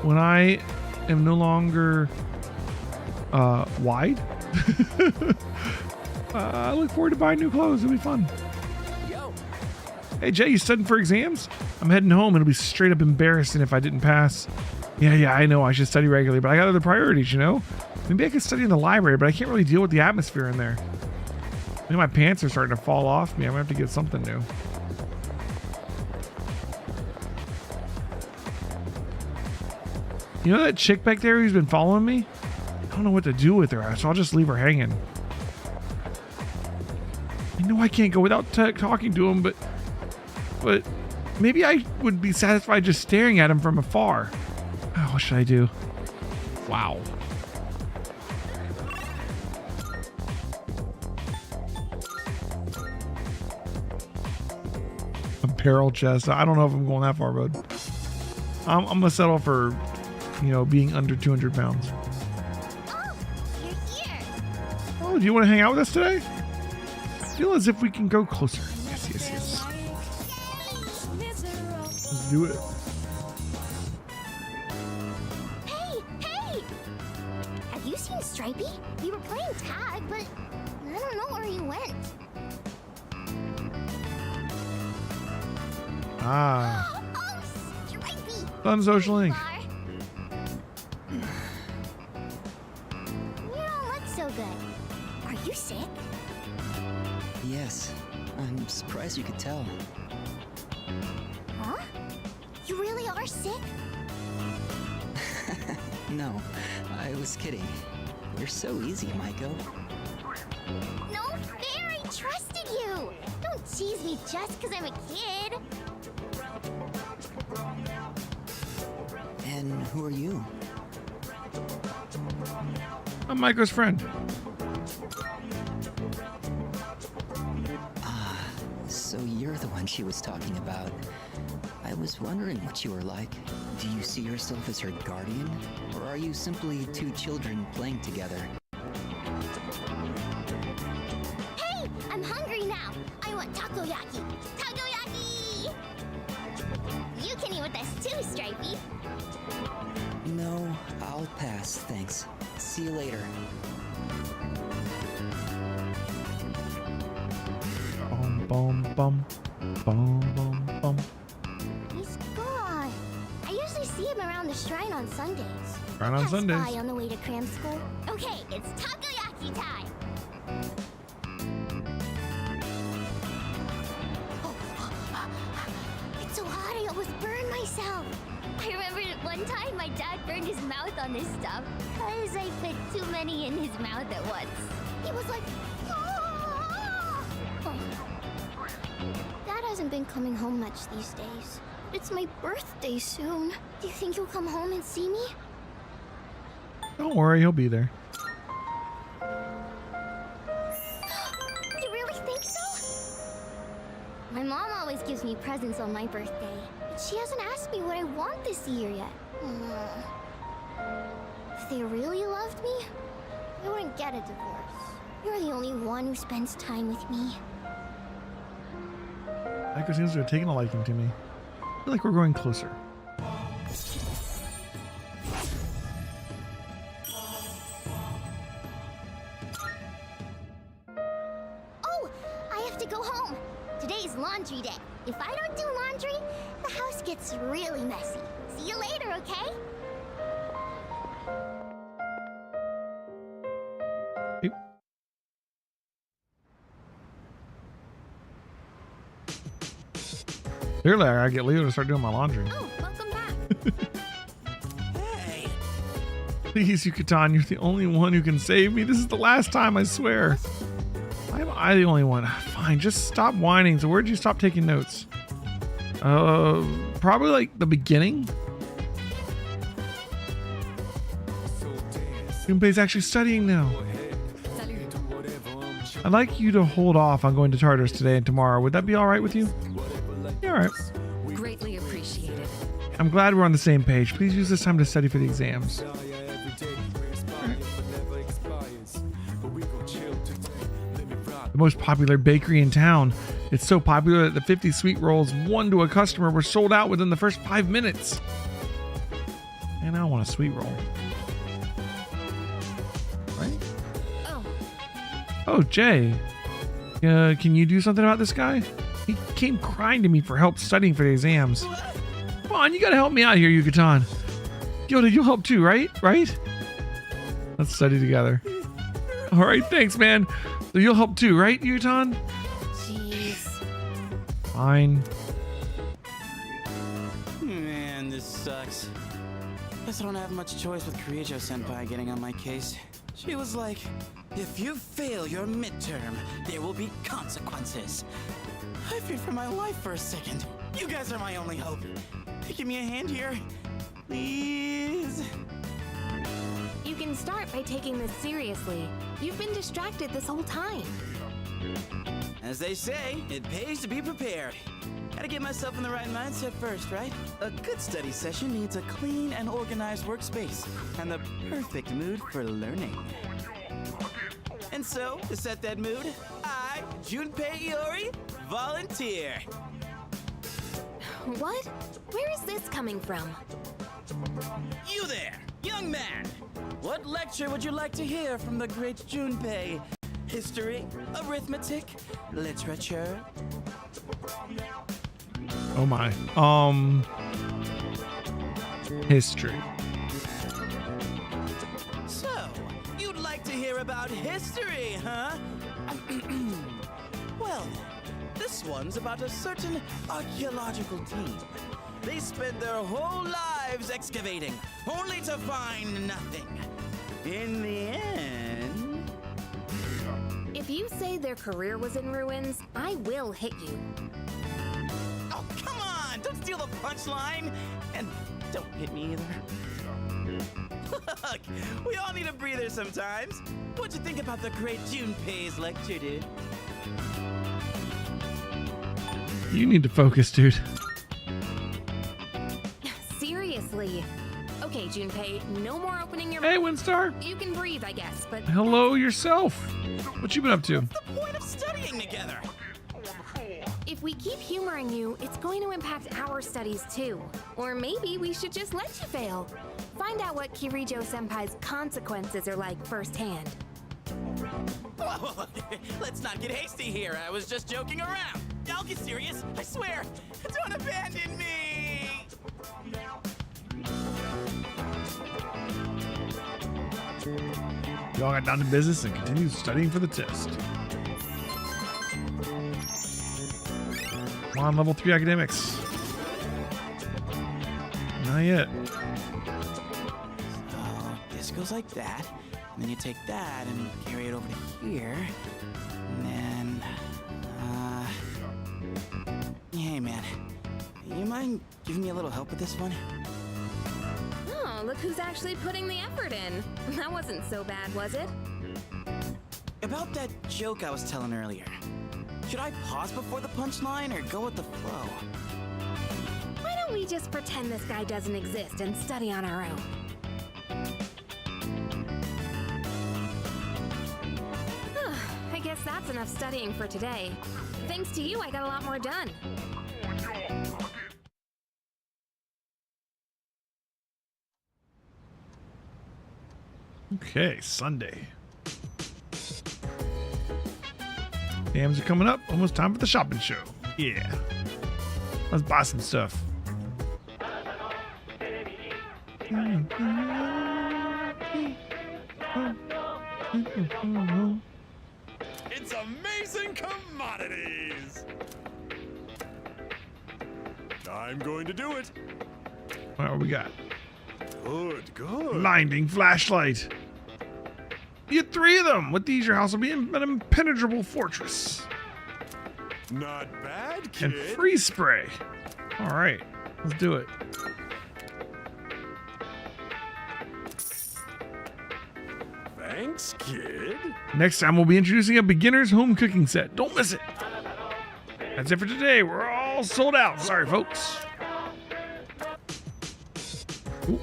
when I am no longer wide, I look forward to buying new clothes. It'll be fun. Hey Jay, you studying for exams? I'm heading home. It'll be straight up embarrassing if I didn't pass. Yeah, I know I should study regularly, but I got other priorities, you know? Maybe I could study in the library, but I can't really deal with the atmosphere in there. Maybe my pants are starting to fall off me. I'm gonna have to get something new. You know that chick back there who's been following me? I don't know what to do with her, so I'll just leave her hanging. I know I can't go without talking to him, but maybe I would be satisfied just staring at him from afar. Oh, what should I do? Wow. A barrel chest. I don't know if I'm going that far, bud. I'm gonna settle for you know, being under 200 pounds. Oh, you're here. Oh, do you want to hang out with us today? I feel as if we can go closer. Yes, yes, yes. Let's do it. Hey! Have you seen Stripey? We were playing tag, but I don't know where he went. Ah, Oh, Stripey! fun social link. You don't look so good. Are you sick? Yes. I'm surprised you could tell. Huh? You really are sick? No, I was kidding. You're so easy, Maiko. No fair! I trusted you! Don't tease me just because I'm a kid! And who are you? I'm Maiko's friend. So you're the one she was talking about. I was wondering what you were like. Do you see yourself as her guardian? Or are you simply two children playing together? Hey! I'm hungry now! I want takoyaki! Takoyaki! You can eat with us too, Stripey! No, I'll pass, thanks. See you later. Bum, bum, bum, bum, bum. He's gone. I usually see him around the shrine on Sundays. Right on Pass Sundays. by on the way to cram school. Okay, it's takoyaki time. It's so hot I almost burned myself. I remember one time my dad burned his mouth on this stuff because I put too many in his mouth at once. He was like, "Ah!" Oh. Dad hasn't been coming home much these days. It's my birthday soon. Do you think you'll come home and see me? Don't worry, he'll be there. You really think so? My mom always gives me presents on my birthday, but she hasn't asked me what I want this year yet. If they really loved me, I wouldn't get a divorce. You're the only one who spends time with me. Maiko seems to have taken a liking to me. I feel like we're growing closer. Oh, I have to go home. Today's laundry day. If I don't do laundry, the house gets really messy. See you later, okay? Beep. Clearly, I gotta get Leo to start doing my laundry. Oh, welcome back. Hey! Please, Yucatan, you're the only one who can save me. This is the last time, I swear. Why am I the only one? Fine, just stop whining. So where'd you stop taking notes? Probably like the beginning. Gunpei's actually studying now. I'd like you to hold off on going to Tartarus today and tomorrow. Would that be all right with you? Yeah, all right. Greatly appreciated. I'm glad we're on the same page. Please use this time to study for the exams. The most popular bakery in town. It's so popular that the 50 sweet rolls won to a customer were sold out within the first 5 minutes. And I want a sweet roll. Right? Oh, Jay. Can you do something about this guy? He came crying to me for help studying for the exams. Come on, you gotta help me out here, Yucatan. Yoda, you'll help too, right? Right? Let's study together. All right, thanks, man. So you'll help too, right, Yucatan? Jeez. Fine. Man, this sucks. Guess I don't have much choice with Kirijo-senpai getting on my case. She was like, if you fail your midterm, there will be consequences. I feared for my life for a second. You guys are my only hope. Give me a hand here, please. You can start by taking this seriously. You've been distracted this whole time. As they say, it pays to be prepared. Gotta get myself in the right mindset first, right? A good study session needs a clean and organized workspace and the perfect mood for learning. And so, to set that mood, I, Junpei Iori, volunteer. What? Where is this coming from? You there, young man! What lecture would you like to hear from the great Junpei? History, arithmetic, literature? Oh my. History. So, you'd like to hear about history, huh? Well, this one's about a certain archaeological team. They spend their whole lives excavating, only to find nothing. In the end... If you say their career was in ruins, I will hit you. Oh, come on! Don't steal the punchline! And don't hit me either. Look, we all need a breather sometimes. What'd you think about the great Junpei's lecture, dude? You need to focus, dude. Seriously. Okay, Junpei, no more opening your Hey, mouth. Windstar. You can breathe, I guess, but Hello yourself. What you been up to? What's the point of studying together? if we keep humoring you, it's going to impact our studies too. Or maybe we should just let you fail. Find out what Kirijo-senpai's consequences are like firsthand. Whoa, let's not get hasty here. I was just joking around. I'll get serious. I swear. Don't abandon me. Y'all got down to business and continue studying for the test. Come on, level 3 academics. Not yet. So this goes like that. And then you take that and carry it over to here. And then, hey man, you mind giving me a little help with this one? Oh, look who's actually putting the effort in. That wasn't so bad, was it? About that joke I was telling earlier. Should I pause before the punchline or go with the flow? Why don't we just pretend this guy doesn't exist and study on our own? I guess that's enough studying for today. Thanks to you, I got a lot more done. Okay, Sunday. Dams are coming up. Almost time for the shopping show. Yeah. Let's buy some stuff. It's amazing commodities! I'm going to do it. All right, what we got? Good, good. Blinding flashlight. You get 3 of them. With these, your house will be an impenetrable fortress. Not bad, kid. And freeze spray. All right, let's do it. Thanks, kid. Next time, we'll be introducing a beginner's home cooking set. Don't miss it. That's it for today. We're all sold out. Sorry, folks. Ooh,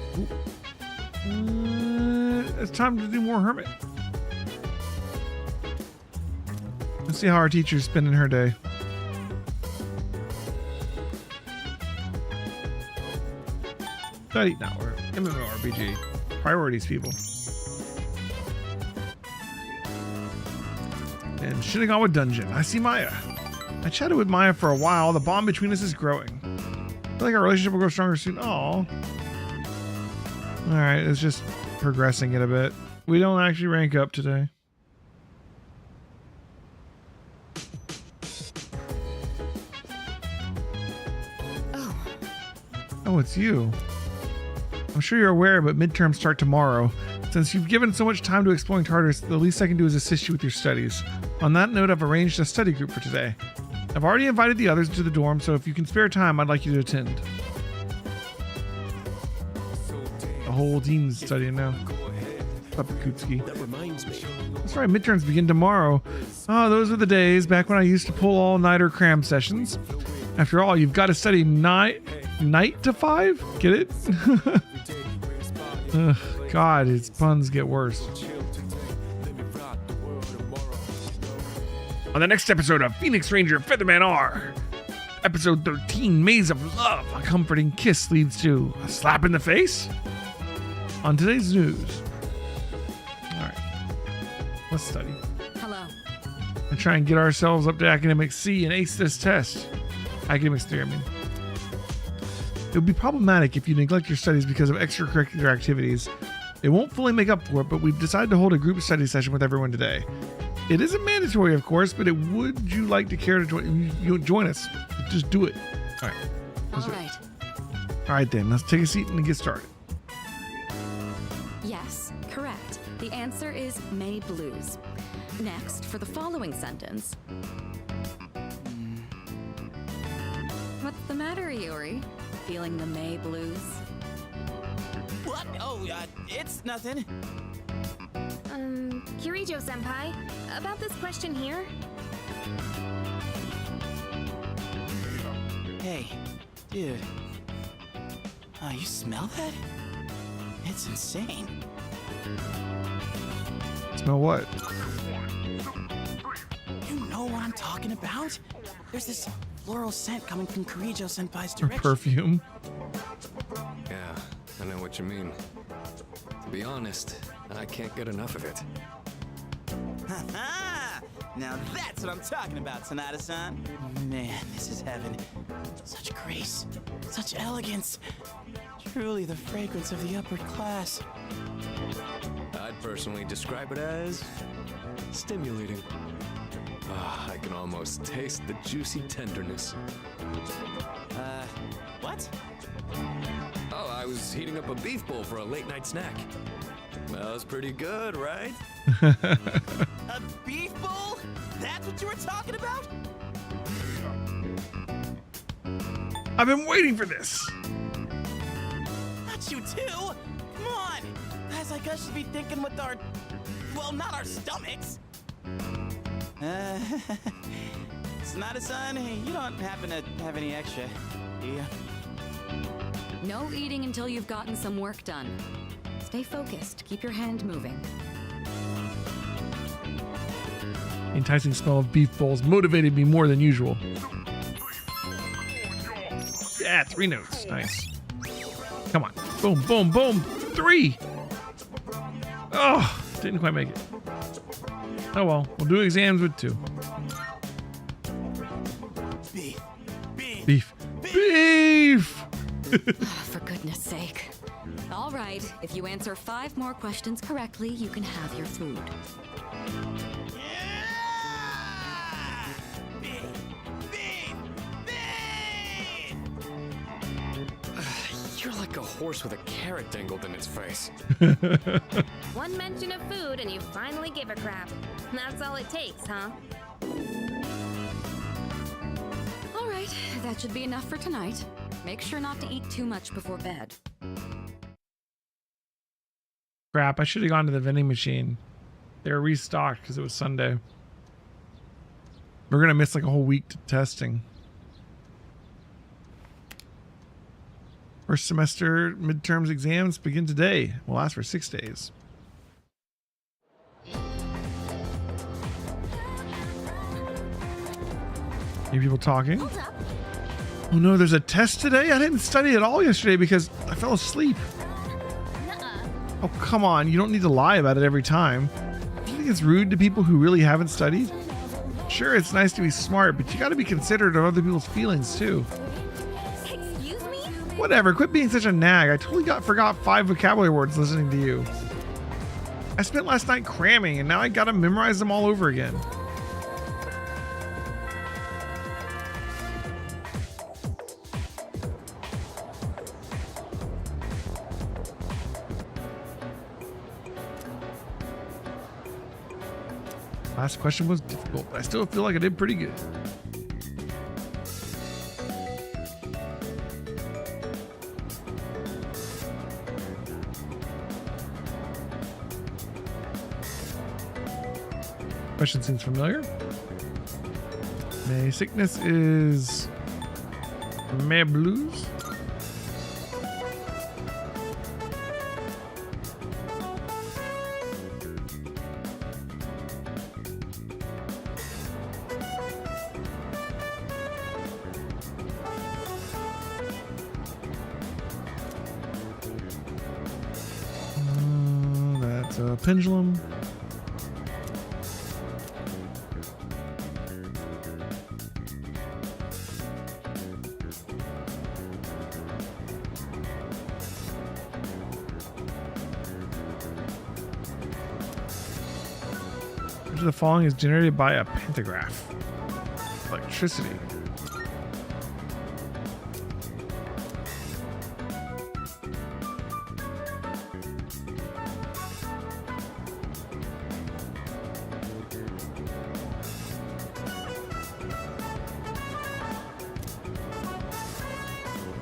ooh. It's time to do more Hermit. Let's see how our teacher's spending her day. Study, no, we're MMORPG. Priorities, people. And Shinagawa Dungeon. I see Maya. I chatted with Maya for a while. The bond between us is growing. I feel like our relationship will grow stronger soon. Aw. Alright, it's just progressing it a bit. We don't actually rank up today. Oh, it's you. I'm sure you're aware, but midterms start tomorrow. Since you've given so much time to exploring Tartarus, the least I can do is assist you with your studies. On that note, I've arranged a study group for today. I've already invited the others to the dorm, so if you can spare time, I'd like you to attend. The whole team's studying now. Papakutski. That reminds me. That's right, midterms begin tomorrow. Oh, those were the days back when I used to pull all-nighter cram sessions. After all, you've got to study night to 5? Get it? Ugh, God, its puns get worse. On the next episode of Phoenix Ranger Featherman R, episode 13, Maze of Love, a comforting kiss leads to a slap in the face? On today's news. Alright, let's study. Hello. And try and get ourselves up to Academic C and ace this test. Academics 3, I mean. It would be problematic if you neglect your studies because of extracurricular activities. It won't fully make up for it, but we've decided to hold a group study session with everyone today. It isn't mandatory, of course, but would you like to care to join us? Just do it. All right. All right. All right, then. Let's take a seat and get started. Yes, correct. The answer is May Blues. Next, for the following sentence. What's the matter, Yuri? Feeling the May Blues? What? Oh, it's nothing. Kirijo-senpai, about this question here. Hey, dude. You smell that? It's insane. Smell what? You know what I'm talking about? There's this floral scent coming from Kirijo-senpai's Or direction. perfume? Yeah, I know what you mean. To be honest, I can't get enough of it. Now that's what I'm talking about, Sonata-san. Man, this is heaven. Such grace, such elegance. Truly the fragrance of the upper class. I'd personally describe it as stimulating. I can almost taste the juicy tenderness. What? Oh, I was heating up a beef bowl for a late night snack. That was pretty good, right? A beef bowl? That's what you were talking about? I've been waiting for this. Not you too? Come on! Guys like us should be thinking with our... well, not our stomachs. Sonata-san, you don't happen to have any extra, do you? No eating until you've gotten some work done. Stay focused. Keep your hand moving. The enticing smell of beef bowls motivated me more than usual. Yeah, 3 notes. Nice. Come on. Boom, boom, boom. 3. Oh, didn't quite make it. Oh well, we'll do exams with 2. Beef. Beef. Beef! For goodness sake. All right, if you answer 5 more questions correctly, you can have your food. Yeah! Beef! You're like a horse with a carrot dangled in its face. One mention of food and you finally give a crap. That's all it takes, huh? All right, that should be enough for tonight. Make sure not to eat too much before bed. Crap, I should have gone to the vending machine. They were restocked because it was Sunday. We're going to miss like a whole week to testing. First semester midterms exams begin today. Will last for 6 days. Any people talking? Hold up. Oh no, there's a test today? I didn't study at all yesterday because I fell asleep. Nuh-uh. Oh, come on. You don't need to lie about it every time. Do you think it's rude to people who really haven't studied? Sure, it's nice to be smart, but you gotta be considerate of other people's feelings too. Excuse me? Whatever, quit being such a nag. I totally forgot 5 vocabulary words listening to you. I spent last night cramming and now I gotta memorize them all over again. Last question was difficult, but I still feel like I did pretty good. Question seems familiar. May sickness is May blues. That's a pendulum. Which of the following is generated by a pantograph? Electricity.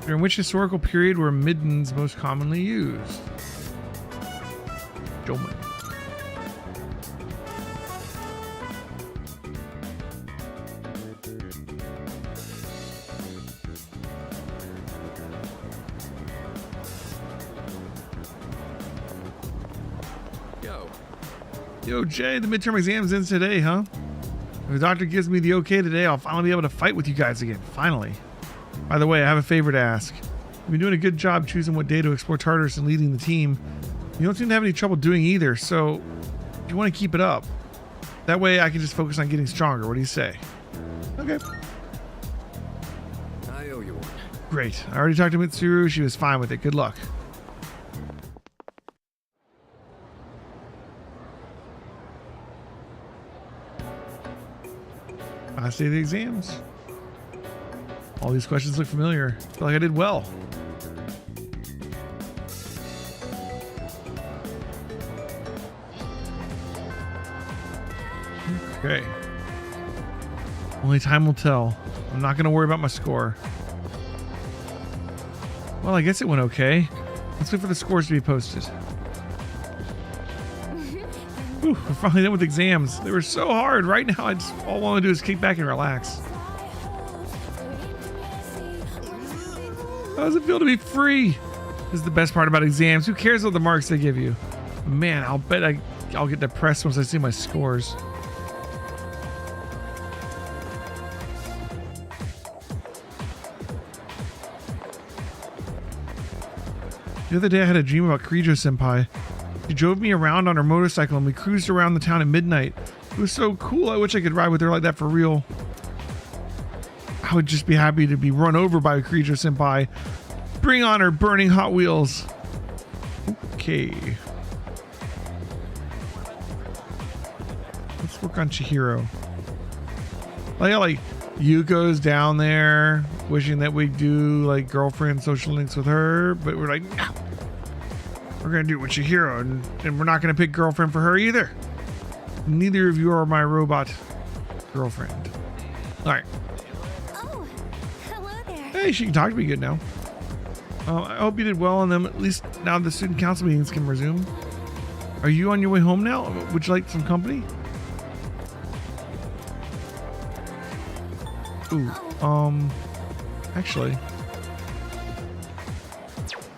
During which historical period were middens most commonly used? Jolman. Yo, Jay, the midterm exam's in today, huh? If the doctor gives me the okay today, I'll finally be able to fight with you guys again. Finally. By the way, I have a favor to ask. You've been doing a good job choosing what day to explore Tartarus and leading the team. You don't seem to have any trouble doing either, so if you want to keep it up, that way I can just focus on getting stronger. What do you say? Okay. I owe you one. Great. I already talked to Mitsuru. She was fine with it. Good luck. Last day of the exams. All these questions look familiar. I feel like I did well. Okay. Only time will tell. I'm not going to worry about my score. Well, I guess it went okay. Let's wait for the scores to be posted. Whew, we're finally done with exams. They were so hard. Right now, all I want to do is kick back and relax. How does it feel to be free? This is the best part about exams. Who cares what the marks they give you? Man, I'll bet I'll get depressed once I see my scores. The other day I had a dream about Kirijo-senpai. She drove me around on her motorcycle and we cruised around the town at midnight. It was so cool. I wish I could ride with her like that for real. I would just be happy to be run over by Kirijo-senpai. Bring on her burning Hot Wheels. Okay. Let's work on Chihiro. Like Yuko's down there wishing that we do like girlfriend social links with her, but we're like, no. We're gonna do it with Chihiro, and we're not gonna pick girlfriend for her either. Neither of you are my robot girlfriend. All right. Oh, hello there. Hey, she can talk to me good now. I hope you did well on them. At least now the student council meetings can resume. Are you on your way home now? Would you like some company? Ooh, actually,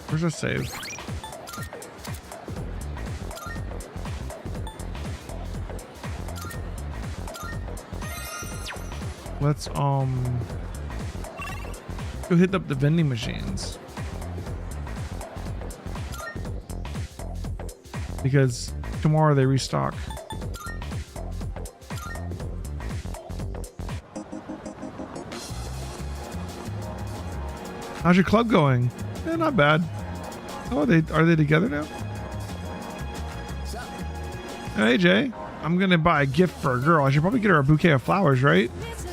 where's our save? Let's go hit up the vending machines. Because tomorrow they restock. How's your club going? Yeah, not bad. Oh, are they together now? Hey Jay, I'm gonna buy a gift for a girl. I should probably get her a bouquet of flowers, right?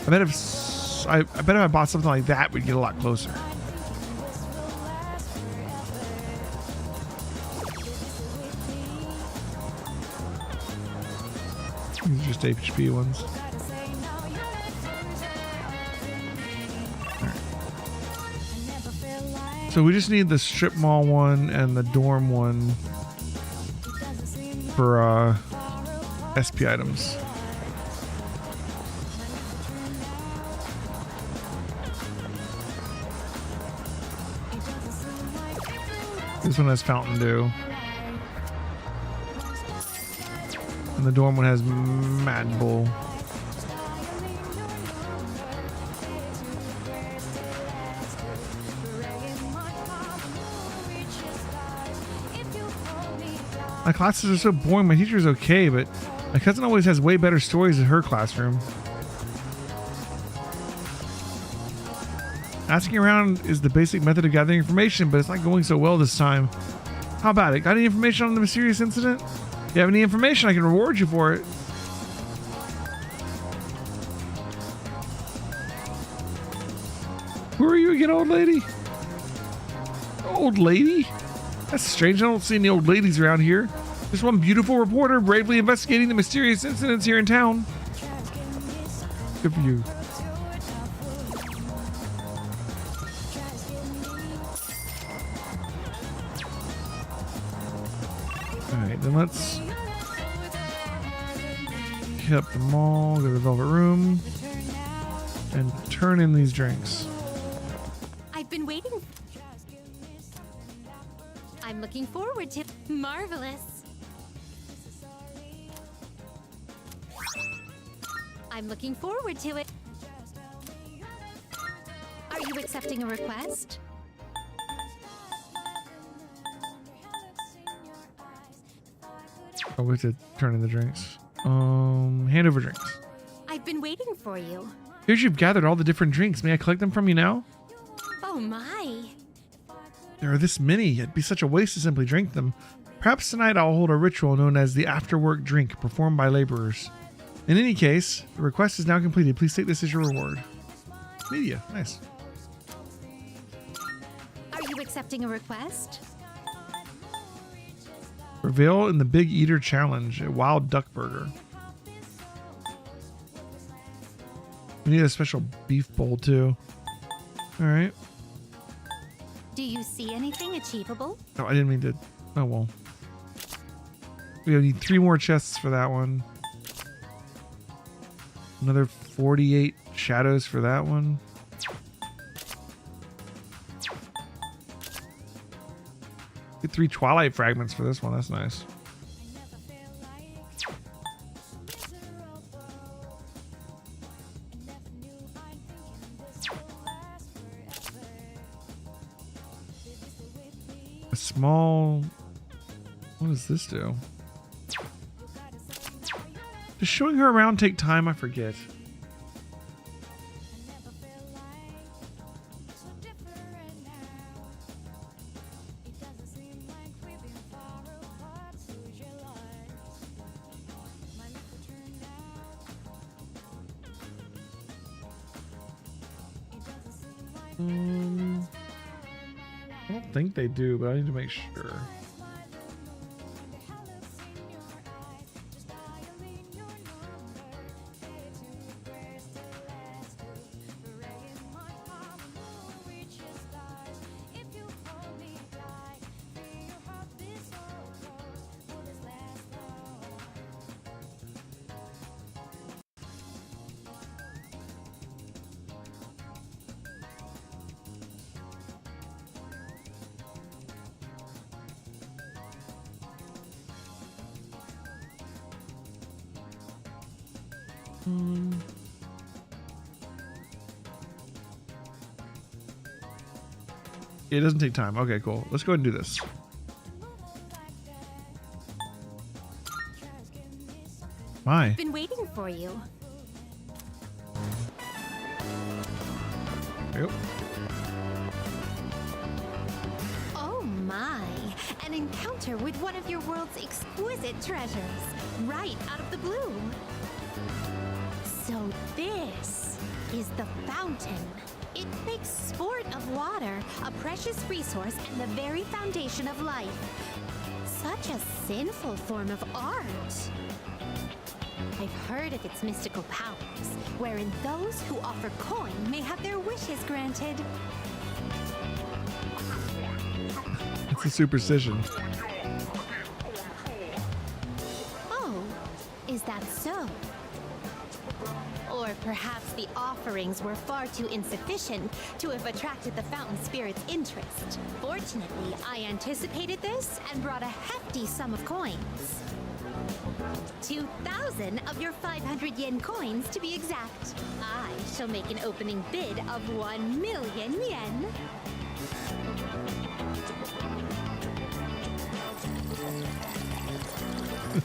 I bet if I bought something like that, we'd get a lot closer. These are just HP ones. So we just need the strip mall one and the dorm one for SP items. This one has Fountain Dew. And the dorm one has Mad Bull. My classes are so boring. My teacher's okay, but my cousin always has way better stories in her classroom. Asking around is the basic method of gathering information, but it's not going so well this time. How about it? Got any information on the mysterious incident? If you have any information, I can reward you for it. Who are you again, old lady? Old lady? That's strange. I don't see any old ladies around here. Just one beautiful reporter bravely investigating the mysterious incidents here in town. Good for you. Alright, then let's hit up the mall, go to the Velvet Room, and turn in these drinks. I've been waiting. I'm looking forward to marvelous. I'm looking forward to it. Are you accepting a request? Oh, we have to turn in the drinks. Hand over drinks. I've been waiting for you. Here's you've gathered all the different drinks. May I collect them from you now? Oh my. There are this many. It'd be such a waste to simply drink them. Perhaps tonight I'll hold a ritual known as the after-work drink performed by laborers. In any case, the request is now completed. Please take this as your reward. Media. Nice. Are you accepting a request? Prevail in the Big Eater Challenge, a wild duck burger. We need a special beef bowl too. Alright. Do you see anything achievable? Oh, I didn't mean to. Oh well. We need 3 more chests for that one. Another 48 shadows for that one. Get 3 Twilight fragments for this one. That's nice. A small... What does this do? Does showing her around take time? I forget. I don't think they do, but I need to make sure. It doesn't take time. Okay, cool. Let's go ahead and do this. My. Been waiting for you. Yep. Oh my. An encounter with one of your world's exquisite treasures. Right out of the blue. So this is the fountain. It makes sport of water, a precious resource and the very foundation of life. Such a sinful form of art. I've heard of its mystical powers, wherein those who offer coin may have their wishes granted. It's a superstition. Oh, is that so? Or perhaps the offerings were far too insufficient to have attracted the fountain spirit's interest. Fortunately, I anticipated this and brought a hefty sum of coins. 2,000 of your 500 yen coins to be exact. I shall make an opening bid of 1 million yen.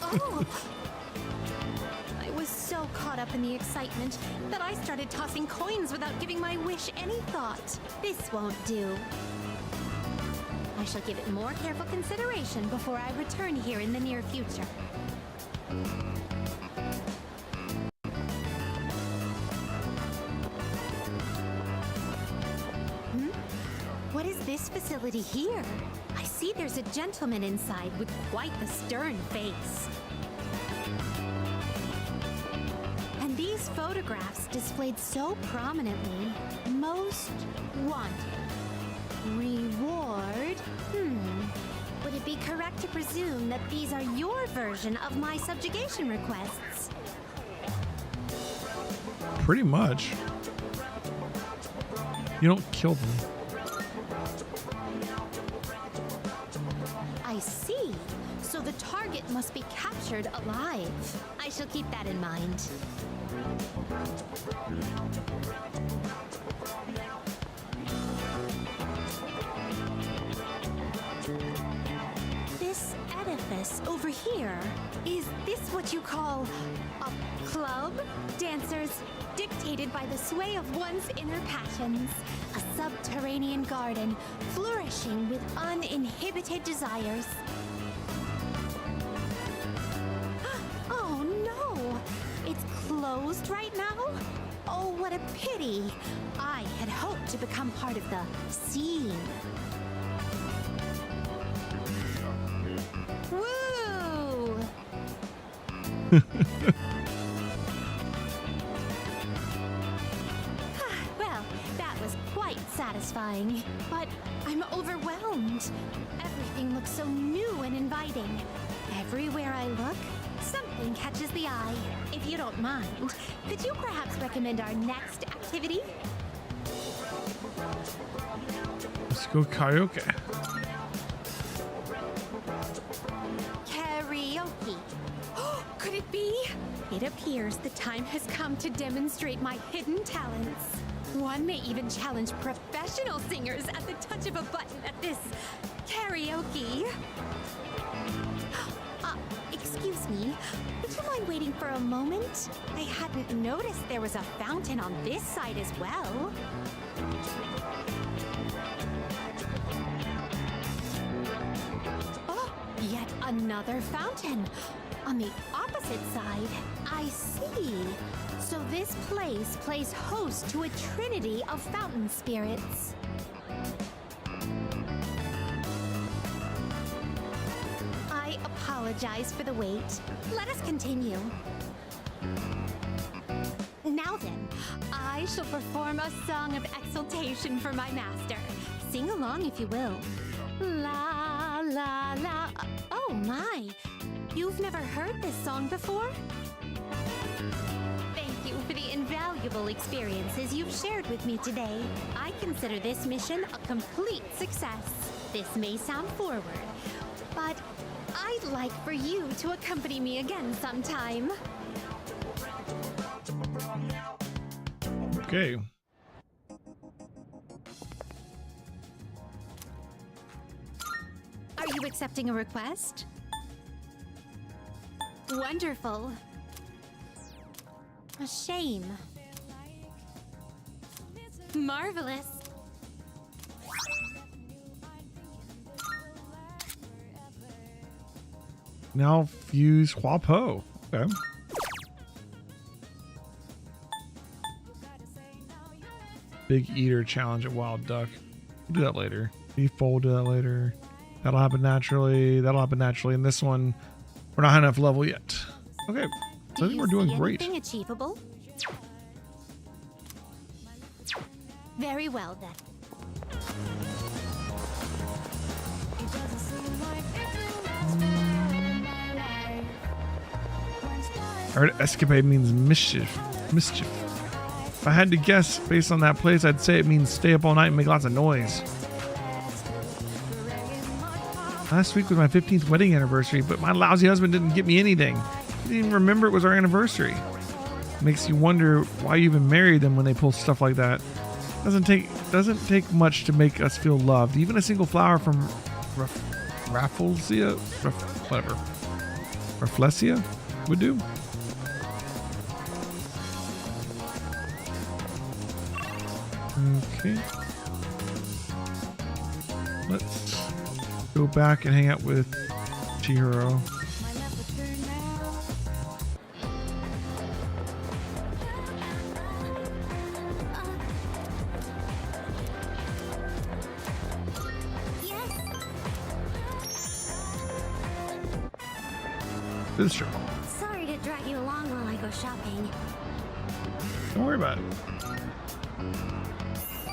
Oh! I was so caught up in the excitement that I started tossing coins without giving my wish any thought. This won't do. I shall give it more careful consideration before I return here in the near future. What is this facility here? I see there's a gentleman inside with quite the stern face. And these photographs displayed so prominently. Most wanted. Reward? Would it be correct to presume that these are your version of my subjugation requests? Pretty much. You don't kill them. I see. So the target must be captured alive. I shall keep that in mind. This edifice over here, is this what you call a club? Dancers dictated by the sway of one's inner passions. A subterranean garden flourishing with uninhibited desires. Oh no! It's closed right now? Oh, what a pity! I had hoped to become part of the scene. Woo! Well, that was quite satisfying, but I'm overwhelmed. Everything looks so new and inviting. Everywhere I look, something catches the eye. If you don't mind, could you perhaps recommend our next activity? Let's go karaoke. Karaoke. Could it be? It appears the time has come to demonstrate my hidden talents. One may even challenge professional singers at the touch of a button at this karaoke. Excuse me, would you mind waiting for a moment? I hadn't noticed there was a fountain on this side as well. Oh, yet another fountain. On the opposite side, I see. So this place plays host to a trinity of fountain spirits. I apologize for the wait. Let us continue. Now then, I shall perform a song of exultation for my master. Sing along if you will. La la la. Oh my! You've never heard this song before? Thank you for the invaluable experiences you've shared with me today. I consider this mission a complete success. This may sound forward, but I'd like for you to accompany me again sometime. Okay. Are you accepting a request? Wonderful. A shame. Marvelous. Now fuse Huapo. Okay. Big Eater challenge at Wild Duck. We'll do that later. We'll do that later. That'll happen naturally. That'll happen naturally. And this one, we're not high enough level yet. Okay. So I think we're doing great. Anything achievable? Very well then. I heard escapade means mischief. Mischief. If I had to guess based on that place, I'd say it means stay up all night and make lots of noise. Last week was my 15th wedding anniversary, but my lousy husband didn't get me anything. He didn't even remember it was our anniversary. Makes you wonder why you even married them when they pull stuff like that. Doesn't take much to make us feel loved. Even a single flower from Rafflesia, whatever, Rafflesia would do. Okay. Let's go back and hang out with Chihiro. Visitor hall. Sorry to drag you along while I go shopping. Don't worry about it.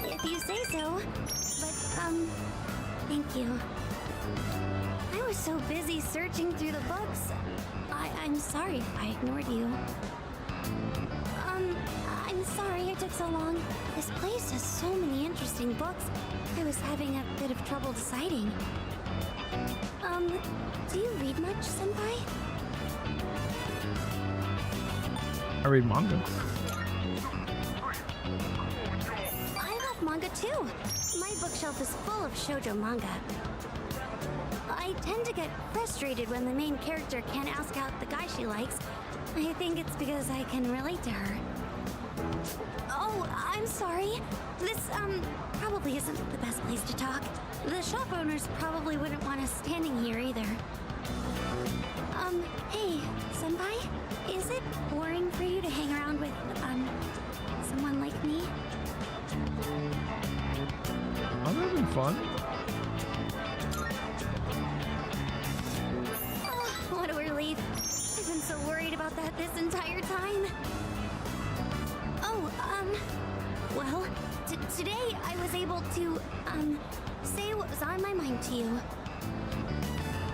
If you say so. But, thank you. I was so busy searching through the books. I'm sorry if I ignored you. I'm sorry it took so long. This place has so many interesting books. I was having a bit of trouble deciding. Do you read much, Senpai? I read manga. I love manga too. My bookshelf is full of shoujo manga. I tend to get frustrated when the main character can't ask out the guy she likes. I think it's because I can relate to her. Oh, I'm sorry. This, probably isn't the best place to talk. The shop owners probably wouldn't want us standing here either. Hey, Senpai? Is it boring for you to hang around with, someone like me? I'm having fun. Oh, what a relief. I've been so worried about that this entire time. Oh, well, today I was able to, say what was on my mind to you.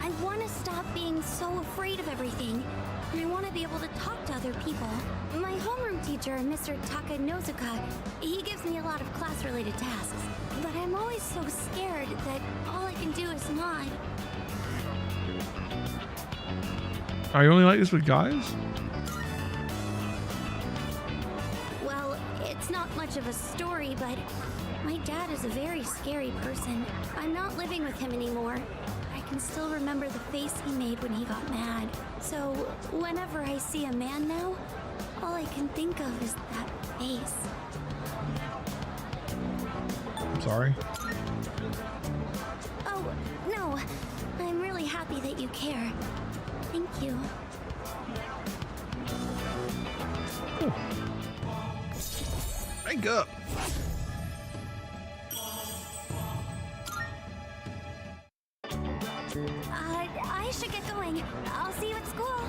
I want to stop being so afraid of everything, and I want to be able to talk to other people. My homeroom teacher, Mr. Takanozuka, he gives me a lot of class-related tasks, but I'm always so scared that all I can do is nod. Are you only like this with guys? Well, it's not much of a story, but my dad is a very scary person. I'm not living with him anymore. I can still remember the face he made when he got mad. So, whenever I see a man now, all I can think of is that face. I'm sorry. Oh, no. I'm really happy that you care. Thank you. Cool. Rank up. I should get going. I'll see you at school.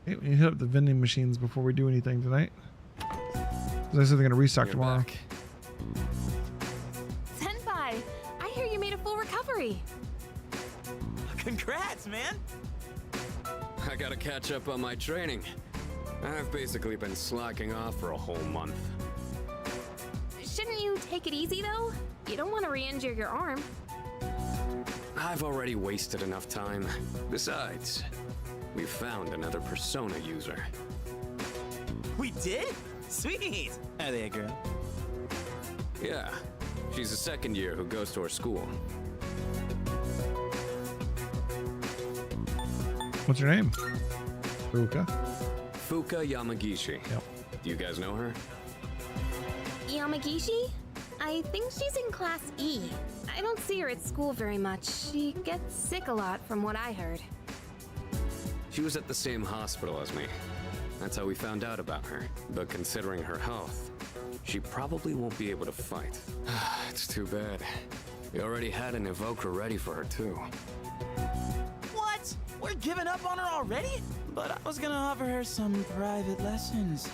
Hey, we need to hit up the vending machines before we do anything tonight. Because I said they're going to restock tomorrow. Back. Senpai, I hear you made a full recovery. Congrats, man! I gotta catch up on my training. I've basically been slacking off for a whole month. Shouldn't you take it easy though? You don't want to re-injure your arm. I've already wasted enough time. Besides, we found another Persona user. We did? Sweet! Are they a girl? Yeah, she's a second year who goes to our school. What's her name? Fuka. Fuka Yamagishi. Yep. Do you guys know her? Yamagishi? I think she's in Class E. I don't see her at school very much. She gets sick a lot from what I heard. She was at the same hospital as me. That's how we found out about her. But considering her health, she probably won't be able to fight. It's too bad. We already had an evoker ready for her too. What? We're giving up on her already? But I was gonna offer her some private lessons.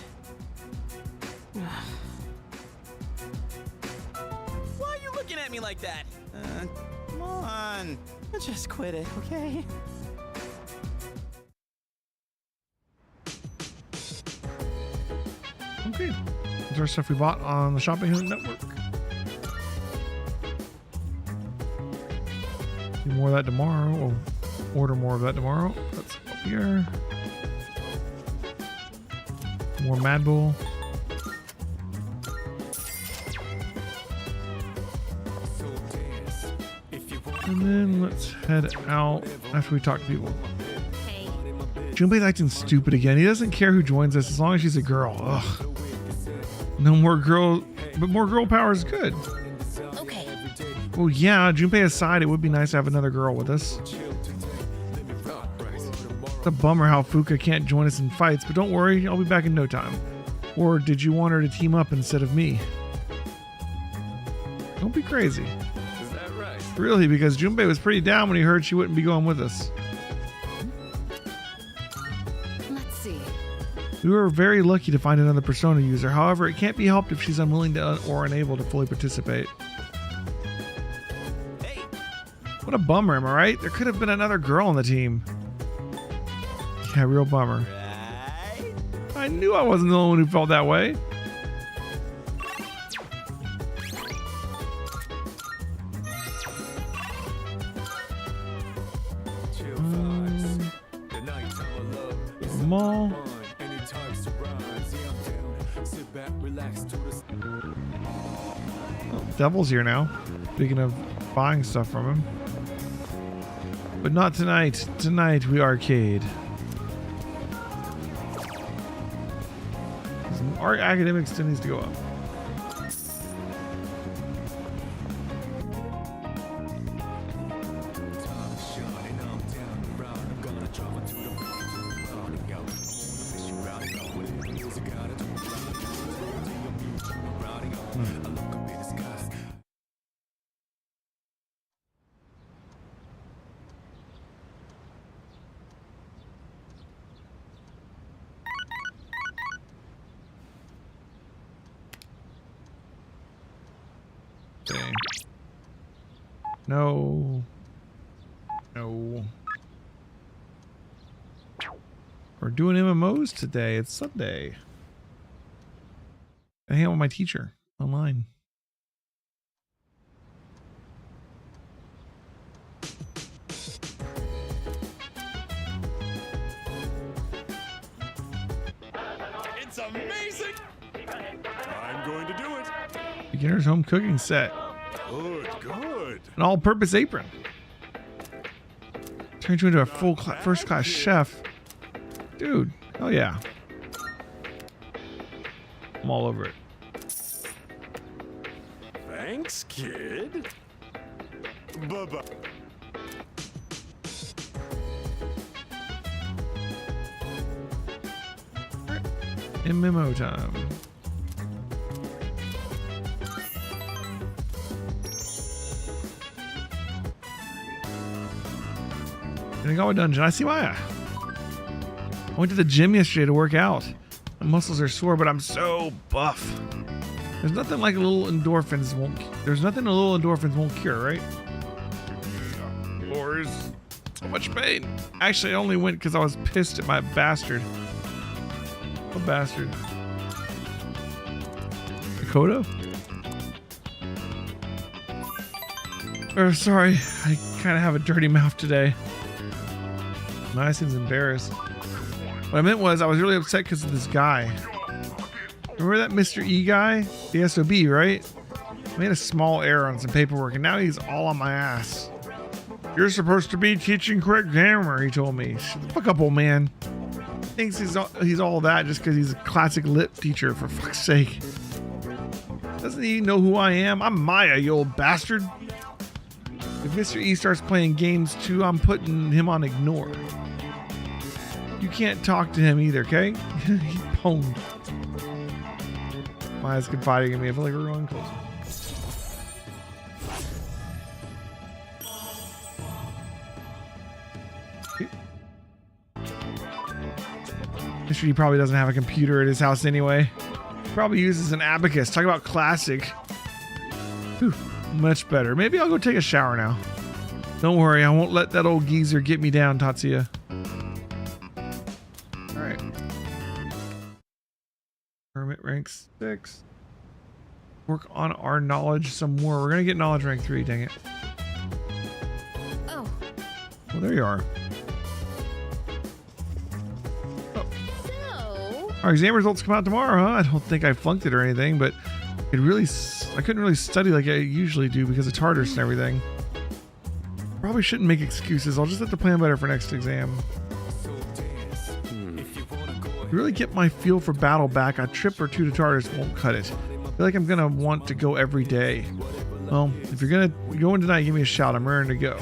Why are you looking at me like that? on. Just quit it, okay? Okay. These are stuff we bought on the Shopping Network. Do more of that tomorrow. We'll order more of that tomorrow. That's up here. More Mad Bull. And then let's head out after we talk to people. Hey, Junpei's acting stupid again. He doesn't care who joins us as long as she's a girl. Ugh. No more girl, but more girl power is good. okay. Well, yeah, Junpei aside, it would be nice to have another girl with us. It's a bummer how Fuka can't join us in fights, but don't worry, I'll be back in no time. Or did you want her to team up instead of me? Don't be crazy. Is that right? Really, because Junpei was pretty down when he heard she wouldn't be going with us. Let's see. We were very lucky to find another Persona user. However, it can't be helped if she's unwilling to or unable to fully participate. Hey, What a bummer, am I right? There could have been another girl on the team. Yeah, real bummer. right? I knew I wasn't the only one who felt that way. Chill vibes. The nighttime of love. Mall. Fun. Any types of rides. Yeah, I'm down. Sit back, relax to the. Oh, Devil's here now. Speaking of buying stuff from him. But not tonight. Tonight we arcade. Our academic still needs to go up. Time is shining, I'm down and round. I'm gonna travel to the round and out. I'm on a mission, routing out. Whatever it is, I gotta do. Routing out. I look up in the skies. Dang. No. No. We're doing MMOs today. It's Sunday. I hang out with my teacher online. It's amazing! I'm going to do it. Beginner's home cooking set. Good, good. An all-purpose apron. Turned you into a full first-class chef. Dude, hell yeah. I'm all over it. Thanks, kid. Bye-bye. MMO time. Inagawa Dungeon. I see Maya. I went to the gym yesterday to work out. My muscles are sore, but I'm so buff. There's nothing like a little endorphins won't. There's nothing a little endorphins won't cure, right? Or so much pain. Actually, I only went because I was pissed at my bastard. What bastard? Dakota? Sorry, I kind of have a dirty mouth today. Maya seems embarrassed. What I meant was I was really upset because of this guy. Remember that Mr. E guy? The SOB, right? I made a small error on some paperwork and now he's all on my ass. You're supposed to be teaching correct grammar, he told me. Shut the fuck up, old man. Thinks he's all that just because he's a classic lit teacher, for fuck's sake. Doesn't he know who I am? I'm Maya, you old bastard. If Mr. E starts playing games too, I'm putting him on ignore. You can't talk to him either, okay? He pwned. Maya's confiding in me. I feel like we're going closer. Mr. E probably doesn't have a computer at his house anyway. Probably uses an abacus. Talk about classic. Whew, much better. Maybe I'll go take a shower now. Don't worry, I won't let that old geezer get me down, Tatsuya. Alright. Hermit rank 6. Work on our knowledge some more. We're gonna get knowledge rank 3, dang it. Oh, Well, there you are. so Our exam results come out tomorrow, huh? I don't think I flunked it or anything, but I couldn't really study like I usually do because of Tartarus and everything. Probably shouldn't make excuses. I'll just have to plan better for next exam. To really get my feel for battle back, a trip or two to Tartarus won't cut it. I feel like I'm gonna want to go every day. Well, if you're gonna go in tonight, give me a shout. I'm raring to go.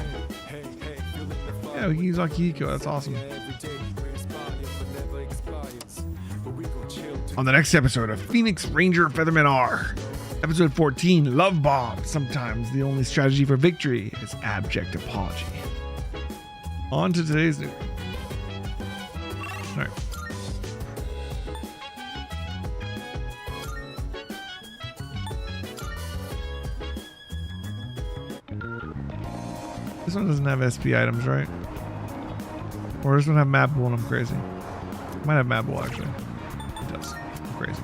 Yeah, we can use Akihiko. That's awesome. On the next episode of Phoenix Ranger Featherman R. Episode 14, Love Bomb. Sometimes the only strategy for victory is abject apology. On to today's news. Alright. This one doesn't have SP items, right? Or this one have Mad Bull and I'm crazy. It might have Mad Bull actually. It does. I'm crazy.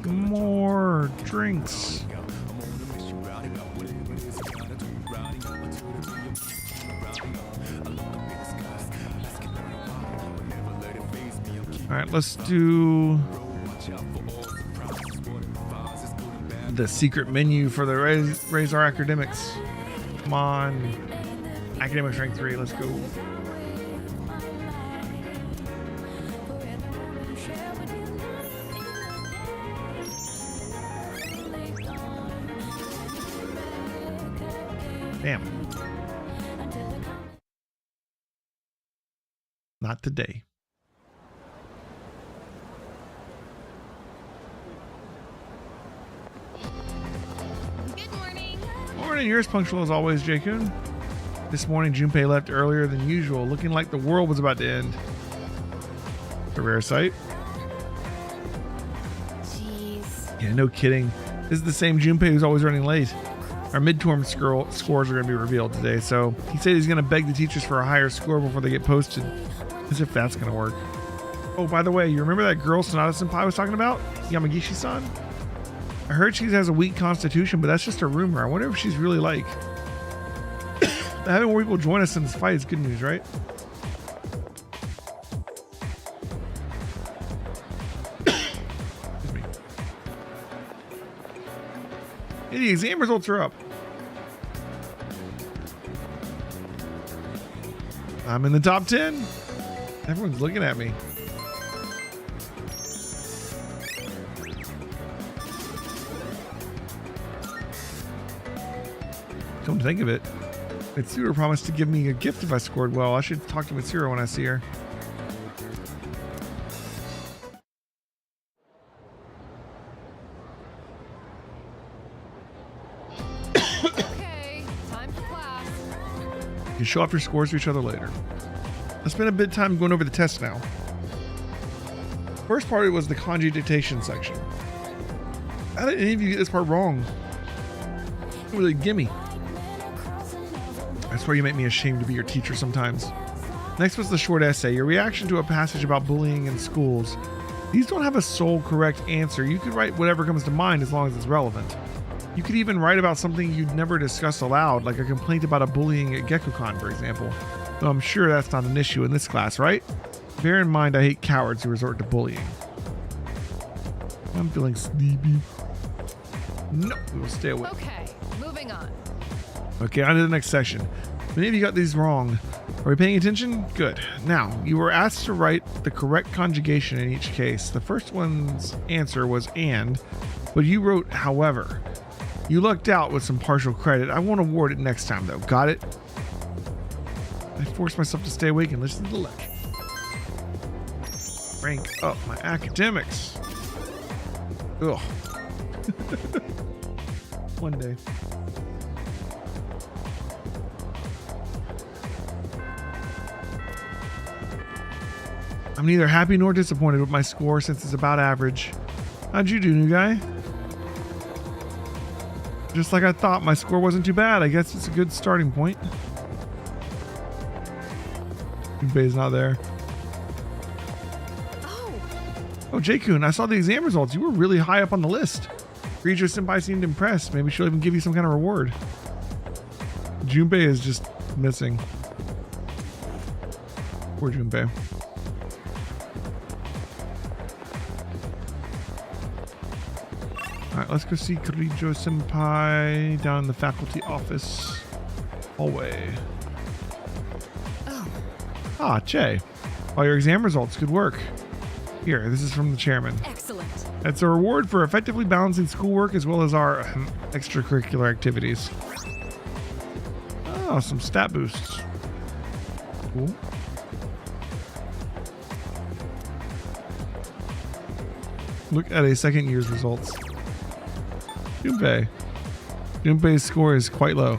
More drinks. All right, let's do the secret menu for the raise our academics. Come on, academics rank 3. Let's go. Damn. Not today. good morning. Morning, yours punctual as always, J-Kun. This morning, Junpei left earlier than usual, looking like the world was about to end. A rare sight. Jeez. Yeah, no kidding. This is the same Junpei who's always running late. Our midterm scores are going to be revealed today, so he said he's going to beg the teachers for a higher score before they get posted. As if that's going to work. Oh, by the way, you remember that girl Sonata-senpai was talking about? Yamagishi-san? I heard she has a weak constitution, but that's just a rumor. I wonder if she's really like... Having more people join us in this fight is good news, right? Excuse me. Hey, the exam results are up. I'm in the top 10. Everyone's looking at me. Come to think of it, Mitsuru promised to give me a gift if I scored well. I should talk to Mitsuru when I see her. Okay, time for class. You can show off your scores to each other later. I spent a bit of time going over the test now. First part was the kanji dictation section. How did any of you get this part wrong? Really, gimme. I swear you make me ashamed to be your teacher sometimes. Next was the short essay, your reaction to a passage about bullying in schools. These don't have a sole correct answer. You could write whatever comes to mind as long as it's relevant. You could even write about something you'd never discuss aloud, like a complaint about a bullying at Gekukan, for example. Though I'm sure that's not an issue in this class, right? Bear in mind I hate cowards who resort to bullying. I'm feeling sleepy. No, we will stay awake. Okay, moving on. Okay, on to the next section. Many of you got these wrong. Are we paying attention? Good. Now, you were asked to write the correct conjugation in each case. The first one's answer was and, but you wrote however. You lucked out with some partial credit. I won't award it next time, though. Got it? I forced myself to stay awake and listen to the lecture. Rank up my academics. Ugh. One day. I'm neither happy nor disappointed with my score since it's about average. How'd you do, new guy? Just like I thought, my score wasn't too bad. I guess it's a good starting point. Junpei's not there. Oh, J-Kun, I saw the exam results. You were really high up on the list. Kirijo Senpai seemed impressed. Maybe she'll even give you some kind of reward. Junpei is just missing. Poor Junpei. Alright, let's go see Kirijo Senpai down in the faculty office hallway. Oh. Ah, Che. All your exam results. Good work. Here, this is from the chairman. Excellent. It's a reward for effectively balancing schoolwork as well as our extracurricular activities. Oh, some stat boosts. Cool. Look at a second year's results. Junpei. Junpei's score is quite low.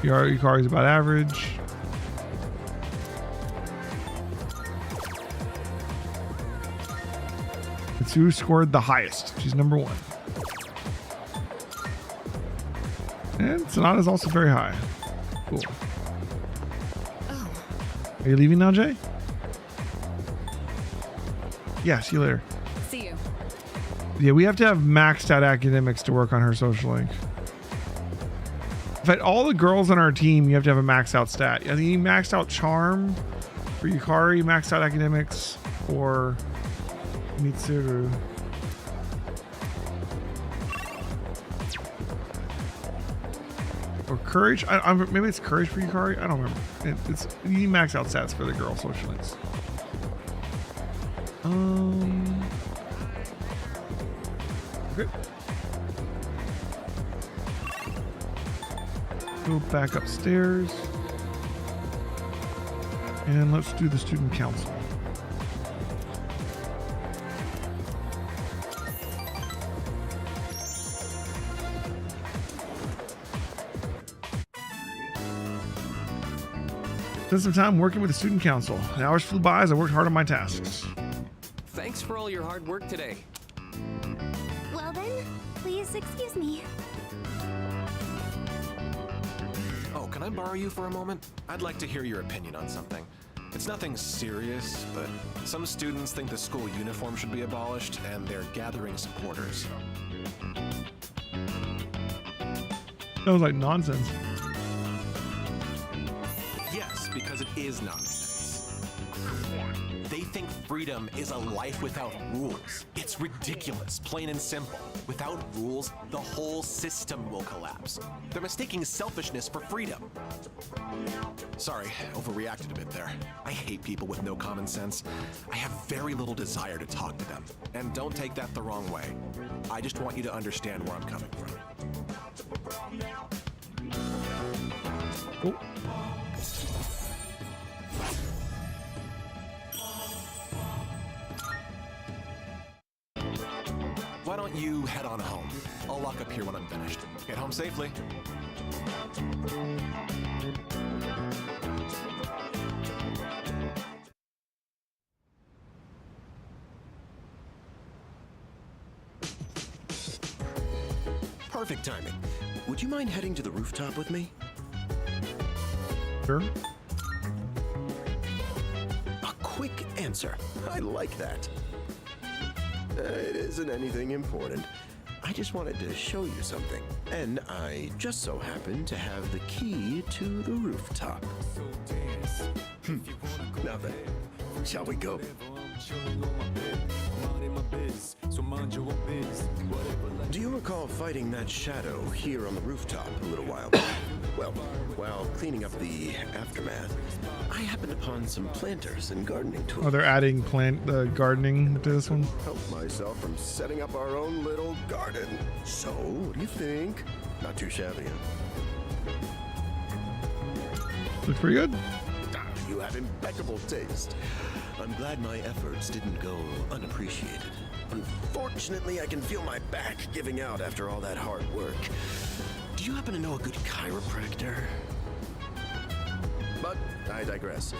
Yukari's about average. Who scored the highest? She's number 1. And Sonata's also very high. Cool. Oh. Are you leaving now, Jay? Yeah, see you later. See you. Yeah, we have to have maxed out academics to work on her social link. In fact, all the girls on our team, you have to have a maxed out stat. I think you maxed out charm for Yukari, maxed out academics for Mitsuru. Or courage? Maybe it's courage for Yukari? I don't remember. It's you max out stats for the girl social links. Okay. Go back upstairs. And let's do the student council. Spent some time working with the student council. The hours flew by as I worked hard on my tasks. Thanks for all your hard work today. Well then, please excuse me. Oh, can I borrow you for a moment? I'd like to hear your opinion on something. It's nothing serious, but some students think the school uniform should be abolished, and they're gathering supporters. Sounds like nonsense. Yes, because it is nonsense. They think freedom is a life without rules. It's ridiculous, plain and simple. Without rules, the whole system will collapse. They're mistaking selfishness for freedom. Sorry, overreacted a bit there. I hate people with no common sense. I have very little desire to talk to them. And don't take that the wrong way. I just want you to understand where I'm coming from. Oh. Why don't you head on home? I'll lock up here when I'm finished. Get home safely. Perfect timing. Would you mind heading to the rooftop with me? Sure. A quick answer. I like that. It isn't anything important. I just wanted to show you something. And I just so happen to have the key to the rooftop. Nothing. Shall we go? Do you recall fighting that shadow here on the rooftop a little while back? Well, while cleaning up the aftermath, I happened upon some planters and gardening tools. Oh, they're adding gardening to this one? Help myself from setting up our own little garden. So, what do you think? Not too shabby, huh? Looks pretty good. You have impeccable taste. I'm glad my efforts didn't go unappreciated. Unfortunately, I can feel my back giving out after all that hard work. Do you happen to know a good chiropractor? But I digress.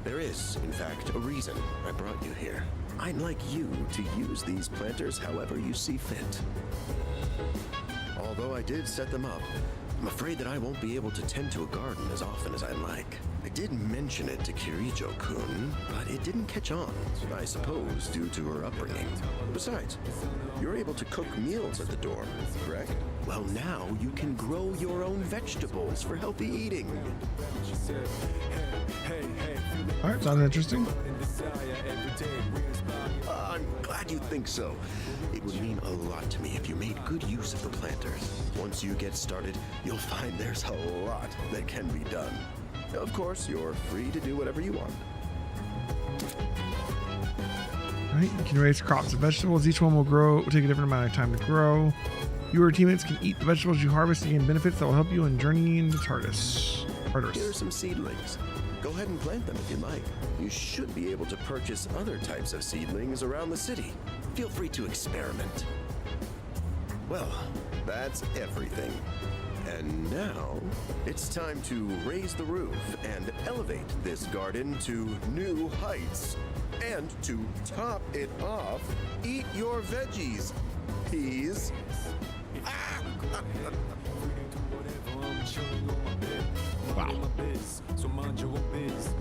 There is, in fact, a reason I brought you here. I'd like you to use these planters however you see fit. Although I did set them up, I'm afraid that I won't be able to tend to a garden as often as I'd like. I did mention it to Kirijo-kun, but it didn't catch on, I suppose, due to her upbringing. Besides, you're able to cook meals at the dorm, correct? Well, now you can grow your own vegetables for healthy eating. All right, sounds interesting. I'm glad you think so. It would mean a lot to me if you made good use of the planters. Once you get started, you'll find there's a lot that can be done. Of course, you're free to do whatever you want. All right, you can raise crops of vegetables. Each one will take a different amount of time to grow. You or your teammates can eat the vegetables you harvest to gain benefits that will help you in journeying into Tartarus. Here are some seedlings. Go ahead and plant them if you like. You should be able to purchase other types of seedlings around the city. Feel free to experiment. Well, that's everything. And now, it's time to raise the roof and elevate this garden to new heights. And to top it off, eat your veggies. Peas. Wow.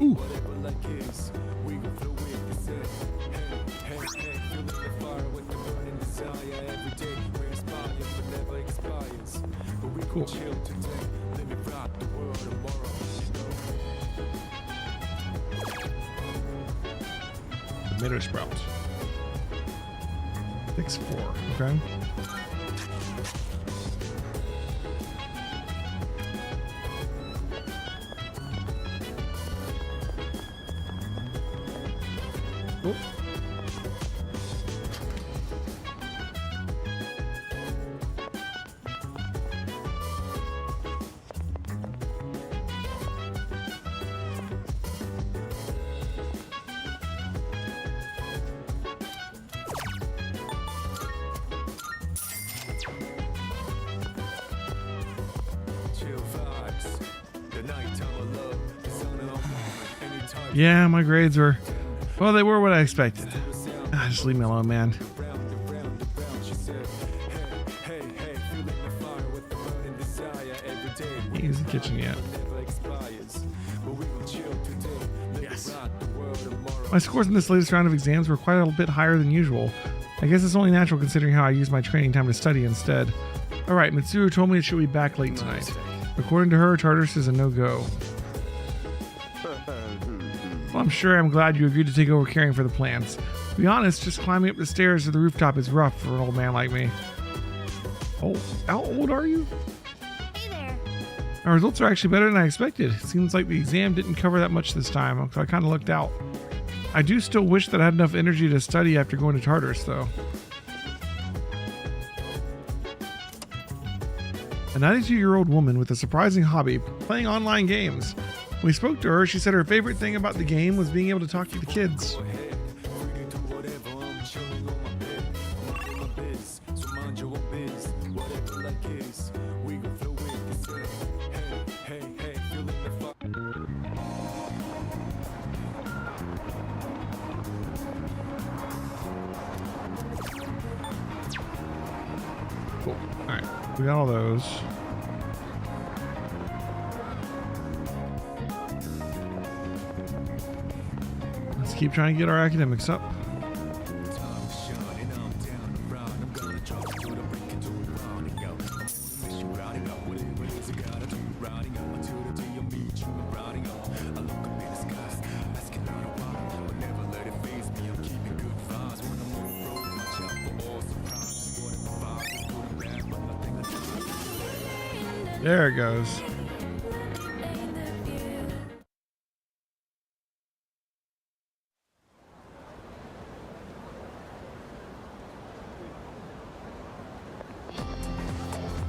Ooh. Cool. Tomato sprout. Fix 4. Okay. Oh. Yeah, my grades were, well, they were what I expected. Just leave me alone, man. Can't use the kitchen yet. Yes. My scores in this latest round of exams were quite a bit higher than usual. I guess it's only natural considering how I used my training time to study instead. Alright, Mitsuru told me she'll be back late tonight. According to her, Tartarus is a no-go. Well, I'm sure I'm glad you agreed to take over caring for the plants. To be honest, just climbing up the stairs to the rooftop is rough for an old man like me. Oh, how old are you? Hey there. Our results are actually better than I expected. It seems like the exam didn't cover that much this time, so I kind of lucked out. I do still wish that I had enough energy to study after going to Tartarus, though. A 92-year-old woman with a surprising hobby, playing online games. When we spoke to her, she said her favorite thing about the game was being able to talk to the kids. Cool. All right, we got all those. Let's keep trying to get our academics up. There it goes.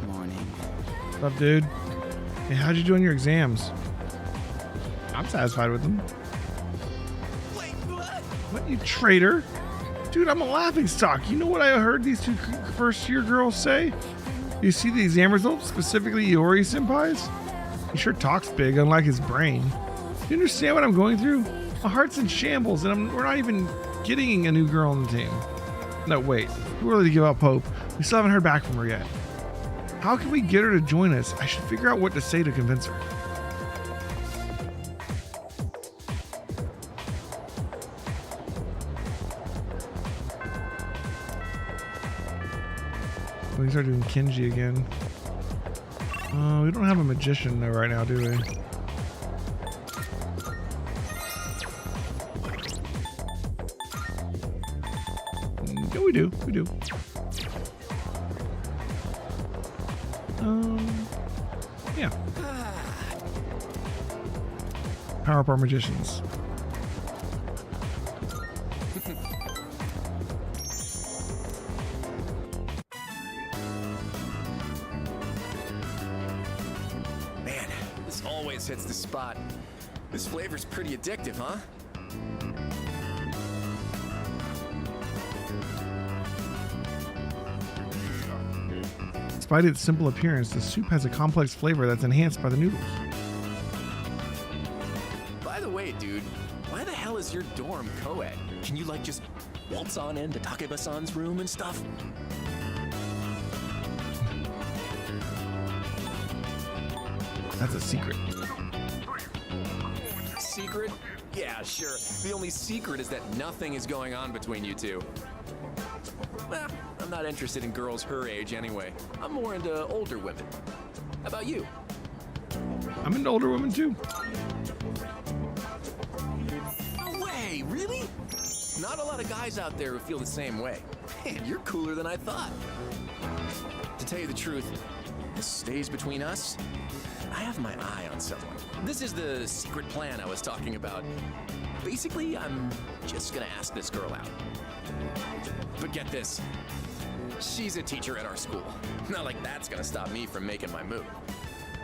Morning. What's up, dude? Hey, how'd you do on your exams? I'm satisfied with them. What, you traitor? Dude, I'm a laughingstock. You know what I heard these two first-year girls say? You see the exam results, specifically Iori-senpai's? He sure talks big, unlike his brain. Do you understand what I'm going through? My heart's in shambles, and we're not even getting a new girl on the team. No, wait. We're ready to give up hope. We still haven't heard back from her yet. How can we get her to join us? I should figure out what to say to convince her. We start doing Kenji again. We don't have a magician though right now, do we? Yeah, we do. We do. Yeah. Power up our magicians. Man, this always hits the spot. This flavor's pretty addictive, huh? Despite its simple appearance, the soup has a complex flavor that's enhanced by the noodles. By the way, dude, why the hell is your dorm co-ed? Can you, like, just waltz on into Takeba-san's room and stuff? That's a secret. Secret? Yeah, sure. The only secret is that nothing is going on between you two. Well, I'm not interested in girls her age anyway. I'm more into older women. How about you? I'm into older women too. No way, really? Not a lot of guys out there who feel the same way. Man, you're cooler than I thought. To tell you the truth, this stays between us. I have my eye on someone. This is the secret plan I was talking about. Basically, I'm just gonna ask this girl out. But get this, she's a teacher at our school. Not like that's gonna stop me from making my move.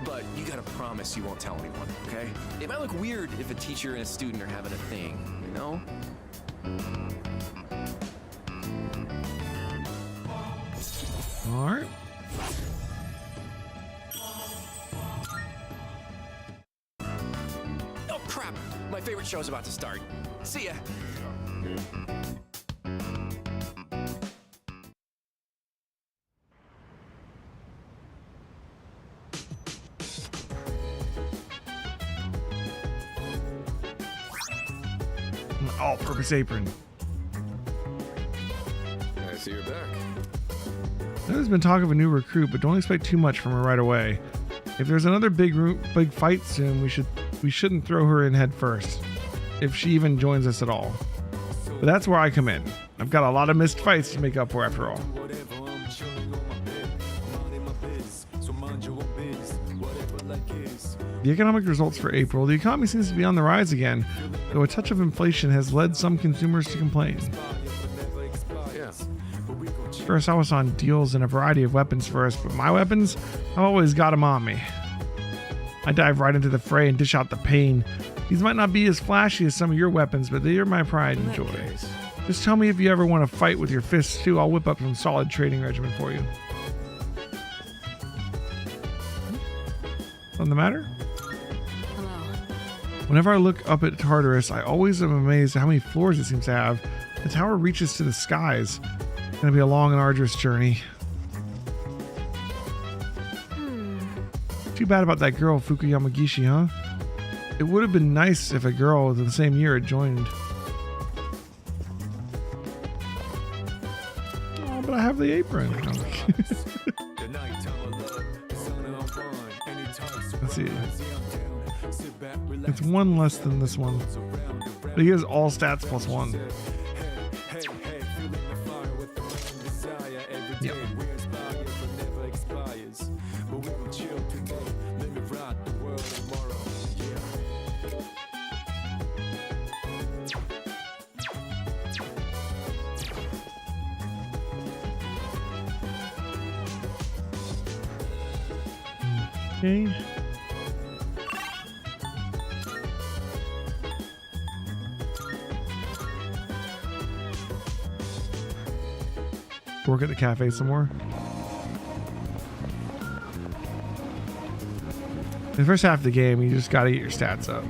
But you gotta promise you won't tell anyone, okay? It might look weird if a teacher and a student are having a thing, you know? All right. Oh crap! My favorite show's about to start. See ya! All-purpose apron. I see you're back. There's been talk of a new recruit, but don't expect too much from her right away. If there's another big fight soon, we shouldn't throw her in head first, if she even joins us at all. But that's where I come in. I've got a lot of missed fights to make up for after all. The economic results for April. The economy seems to be on the rise again, though a touch of inflation has led some consumers to complain. Yeah. First, I was on deals in a variety of weapons first, but my weapons, I've always got them on me. I dive right into the fray and dish out the pain. These might not be as flashy as some of your weapons, but they are my pride and joy. Just tell me if you ever want to fight with your fists too. I'll whip up some solid training regimen for you. Something the matter? Hello. Whenever I look up at Tartarus, I always am amazed at how many floors it seems to have. The tower reaches to the skies. It's gonna be a long and arduous journey. Too bad about that girl, Fukuyama Gishi, huh? It would have been nice if a girl within the same year had joined. Oh, but I have the apron. Let's see. It's one less than this one. But he has all stats plus one. Yep. Okay. Work at the cafe some more. The first half of the game, you just gotta get your stats up.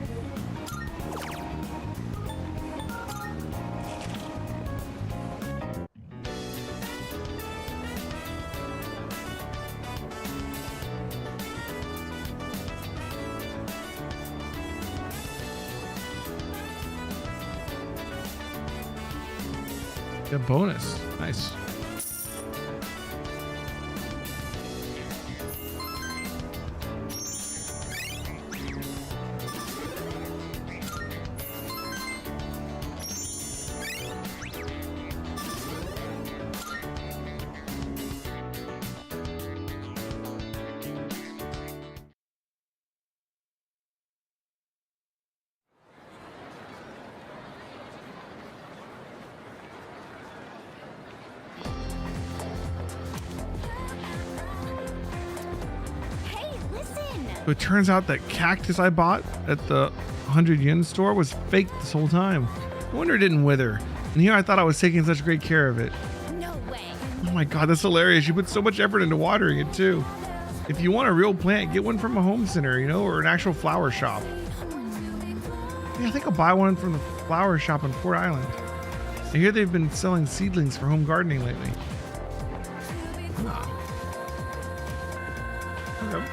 A bonus. Nice. Hey, listen! But it turns out that cactus I bought at the 100 yen store was fake this whole time. No wonder it didn't wither. And here I thought I was taking such great care of it. No way. Oh my god, that's hilarious. You put so much effort into watering it too. If you want a real plant, get one from a home center, you know, or an actual flower shop. Yeah, I think I'll buy one from the flower shop in Port Island. I hear they've been selling seedlings for home gardening lately. Okay.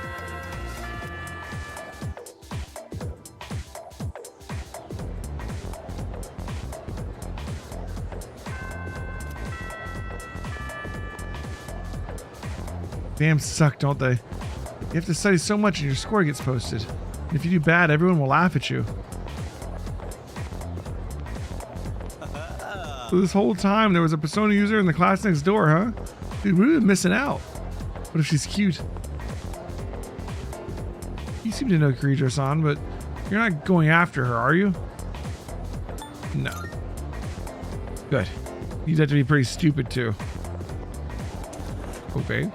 Exams suck, don't they? You have to study so much and your score gets posted. And if you do bad, everyone will laugh at you. So this whole time there was a Persona user in the class next door, huh? Dude, we're really missing out. What if she's cute? You seem to know Kirijo-san, but you're not going after her, are you? No. Good. You'd have to be pretty stupid too. Okay.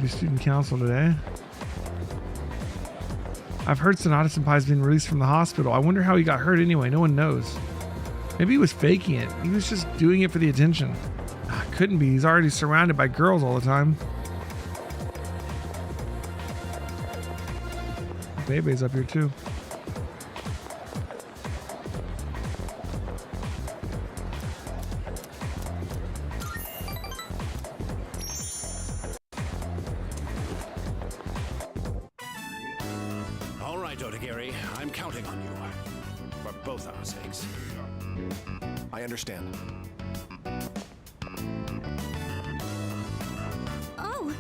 Do student council today. I've heard Sonata-senpai's been released from the hospital. I wonder how he got hurt anyway. No one knows. Maybe he was faking it. He was just doing it for the attention. Couldn't be. He's already surrounded by girls all the time. Bebe's up here too. All right, Otagiri, I'm counting on you. For both our sakes. I understand. Oh,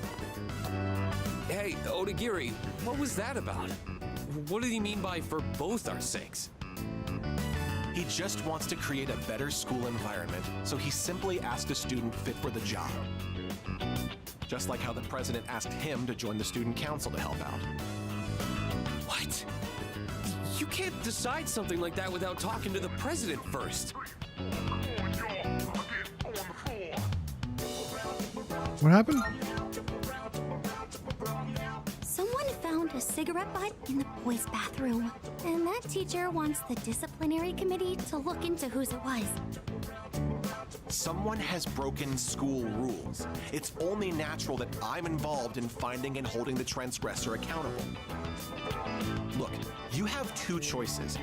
Hey, Otagiri, what was that about? What did he mean by for both our sakes? He just wants to create a better school environment, so he simply asked a student fit for the job. Just like how the president asked him to join the student council to help out. What? You can't decide something like that without talking to the president first. What happened? someone found a cigarette butt in the boys' bathroom. And that teacher wants the disciplinary committee to look into whose it was. Someone has broken school rules. It's only natural that I'm involved in finding and holding the transgressor accountable. Look, you have two choices.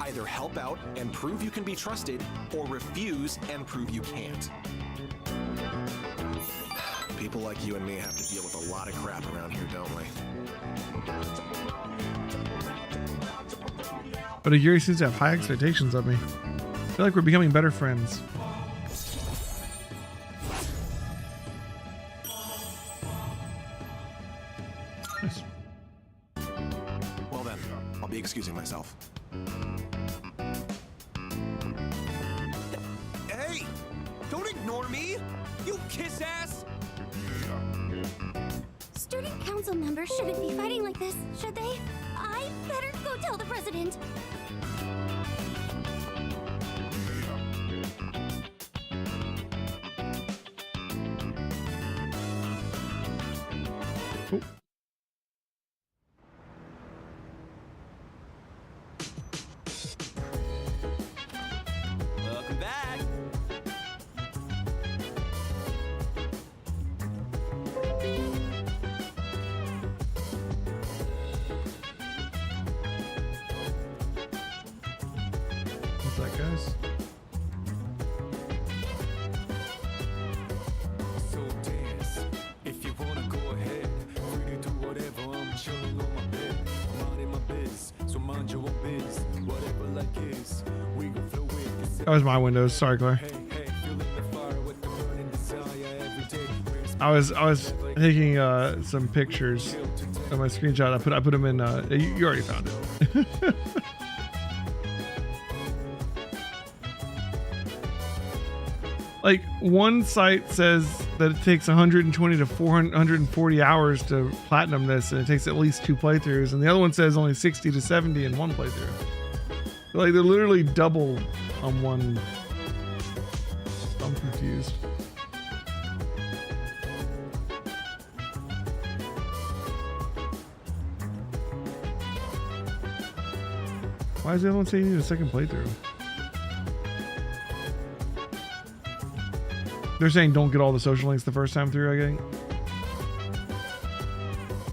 Either help out and prove you can be trusted, or refuse and prove you can't. People like you and me have to deal with a lot of crap around here, don't we? But Aguri seems to have high expectations of me. I feel like we're becoming better friends. Nice. Well then, I'll be excusing myself. Hey! Don't ignore me! You kiss ass! Student council members shouldn't be fighting like this, should they? I better go tell the president. Oh. Welcome back. What's that, guys? So dance if you wanna go ahead. Free to do whatever. I'm chilling on my bed. Minding That was my Windows. Sorry, Claire. I was taking some pictures of my screenshot. I put them in. You already found it. Like one site says that it takes 120 to 440 hours to platinum this, and it takes at least 2 playthroughs, and the other one says only 60 to 70 in 1 playthrough. Like they're literally double on one. I'm confused. Why does the other one say you need a second playthrough? They're saying don't get all the social links the first time through, I think.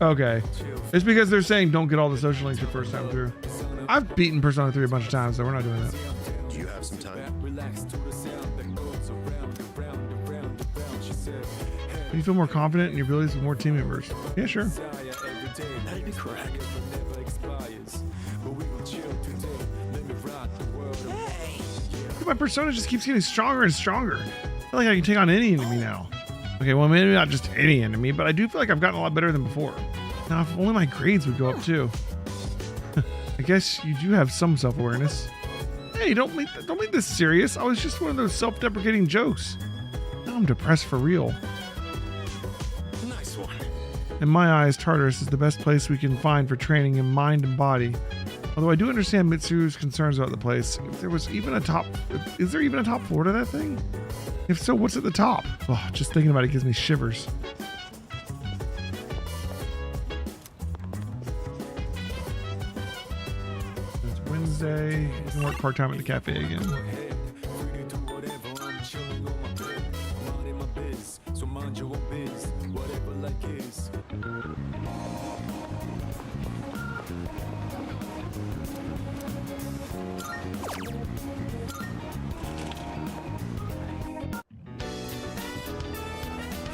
Okay. It's because they're saying don't get all the social links the first time through. I've beaten Persona 3 a bunch of times, so we're not doing that. Do you have some time? Do you feel more confident in your abilities with more team members? Yeah, sure. That'd be correct. My Persona just keeps getting stronger and stronger. I feel like I can take on any enemy now. Okay, well, maybe not just any enemy, but I do feel like I've gotten a lot better than before. Now, if only my grades would go up too. I guess you do have some self-awareness. Hey, don't make this serious. I was just one of those self-deprecating jokes. Now I'm depressed for real. Nice one. In my eyes, Tartarus is the best place we can find for training in mind and body. Although I do understand Mitsuru's concerns about the place. If there was even a top... Is there even a top floor to that thing? If so, what's at the top? Oh, just thinking about it gives me shivers. It's Wednesday. You can work part-time at the cafe again.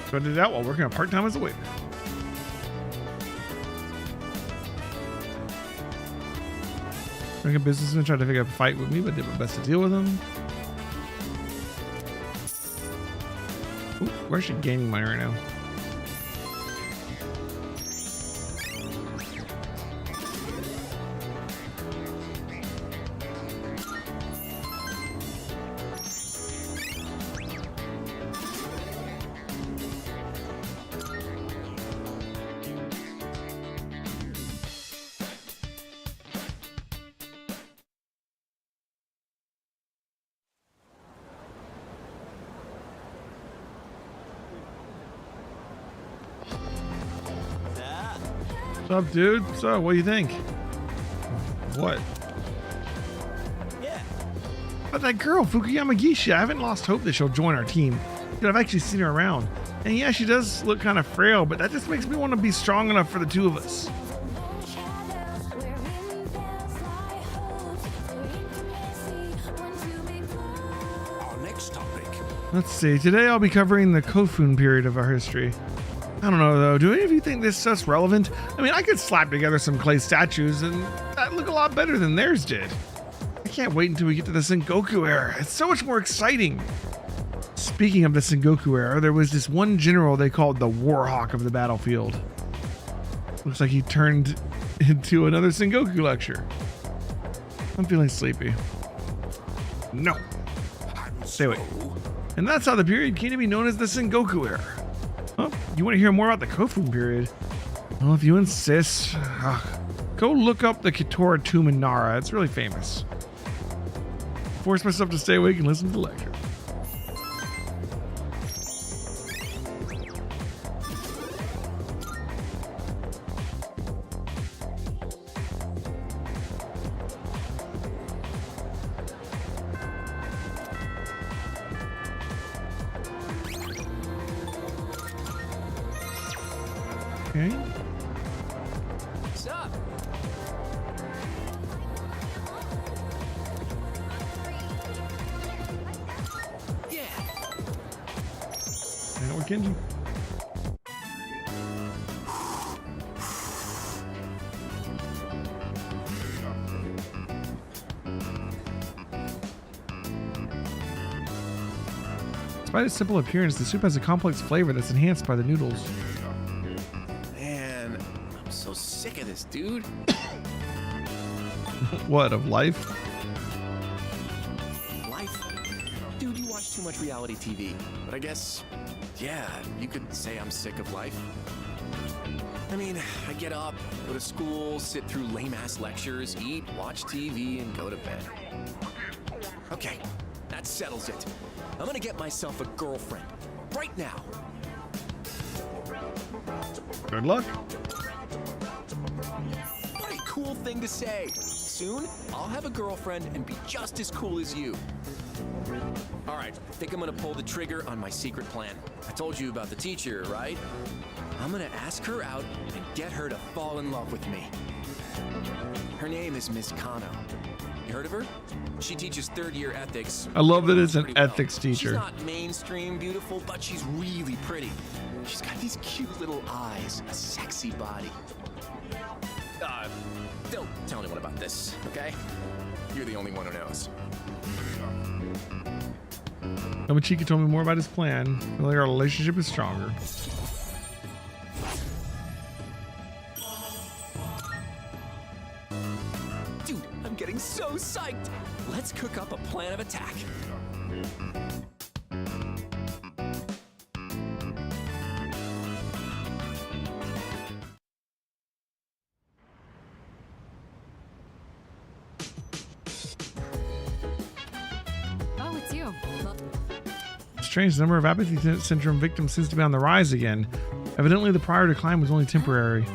So I did that while working on part-time as a waiter. Making businessmen tried to pick up a fight with me, but did my best to deal with them. Ooh, we're actually gaining money right now. What's up, dude? So, what do you think? What? Yeah. But that girl, Fukuyama Geisha, I haven't lost hope that she'll join our team. Dude, I've actually seen her around. And yeah, she does look kind of frail, but that just makes me want to be strong enough for the two of us. Our next topic. Let's see. Today I'll be covering the Kofun period of our history. I don't know, though. Do any of you think this stuff's relevant? I mean, I could slap together some clay statues, and that look a lot better than theirs did. I can't wait until we get to the Sengoku era. It's so much more exciting. Speaking of the Sengoku era, there was this one general they called the Warhawk of the battlefield. Looks like he turned into another Sengoku lecture. I'm feeling sleepy. No. Stay away. And that's how the period came to be known as the Sengoku era. Oh, you want to hear more about the Kofun period? Well, if you insist, go look up the Kitora tomb in Nara. It's really famous. Force myself to stay awake and listen to the lecture. Okay. What's up? Yeah. And we're Kenji. Despite its simple appearance, the soup has a complex flavor that's enhanced by the noodles. Man, I'm so sick of this, dude. What, of life? Life? Dude, you watch too much reality TV. But I guess, yeah, you could say I'm sick of life. I mean, I get up, go to school, sit through lame-ass lectures, eat, watch TV, and go to bed. Okay, that settles it. I'm gonna get myself a girlfriend. Right now. Good luck. What a cool thing to say. Soon, I'll have a girlfriend and be just as cool as you. All right, I think I'm gonna pull the trigger on my secret plan. I told you about the teacher, right? I'm gonna ask her out and get her to fall in love with me. Her name is Miss Kano. You heard of her? She teaches third-year ethics. I love that it's an Pretty well. ethics teacher. She's not mainstream beautiful, but she's really pretty. She's got these cute little eyes, a sexy body. Don't tell anyone about this, okay? You're the only one who knows. Yamachika told me more about his plan. I feel like our relationship is stronger. Dude, I'm getting so psyched. Let's cook up a plan of attack. Oh, it's you. Well, Strange, the number of apathy syndrome victims seems to be on the rise again. Evidently, the prior decline was only temporary.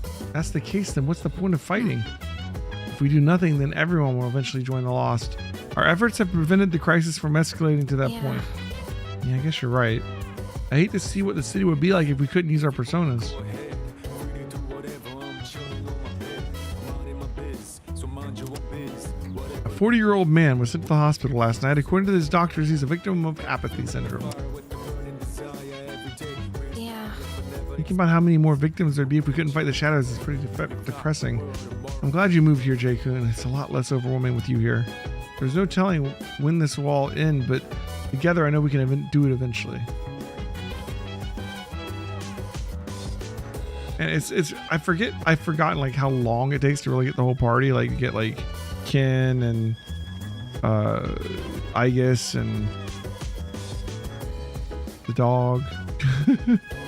If that's the case, then what's the point of fighting? If we do nothing, then everyone will eventually join the Lost. Our efforts have prevented the crisis from escalating to that point. Yeah, I guess you're right. I hate to see what the city would be like if we couldn't use our personas. A 40-year-old man was sent to the hospital last night. According to his doctors, he's a victim of apathy syndrome. Yeah. Thinking about how many more victims there'd be if we couldn't fight the shadows is pretty depressing. I'm glad you moved here, Jay-kun. It's a lot less overwhelming with you here. There's no telling when this will all end, but together I know we can do it eventually. And I've forgotten like how long it takes to really get the whole party. Like you get like Ken and Igus and the dog.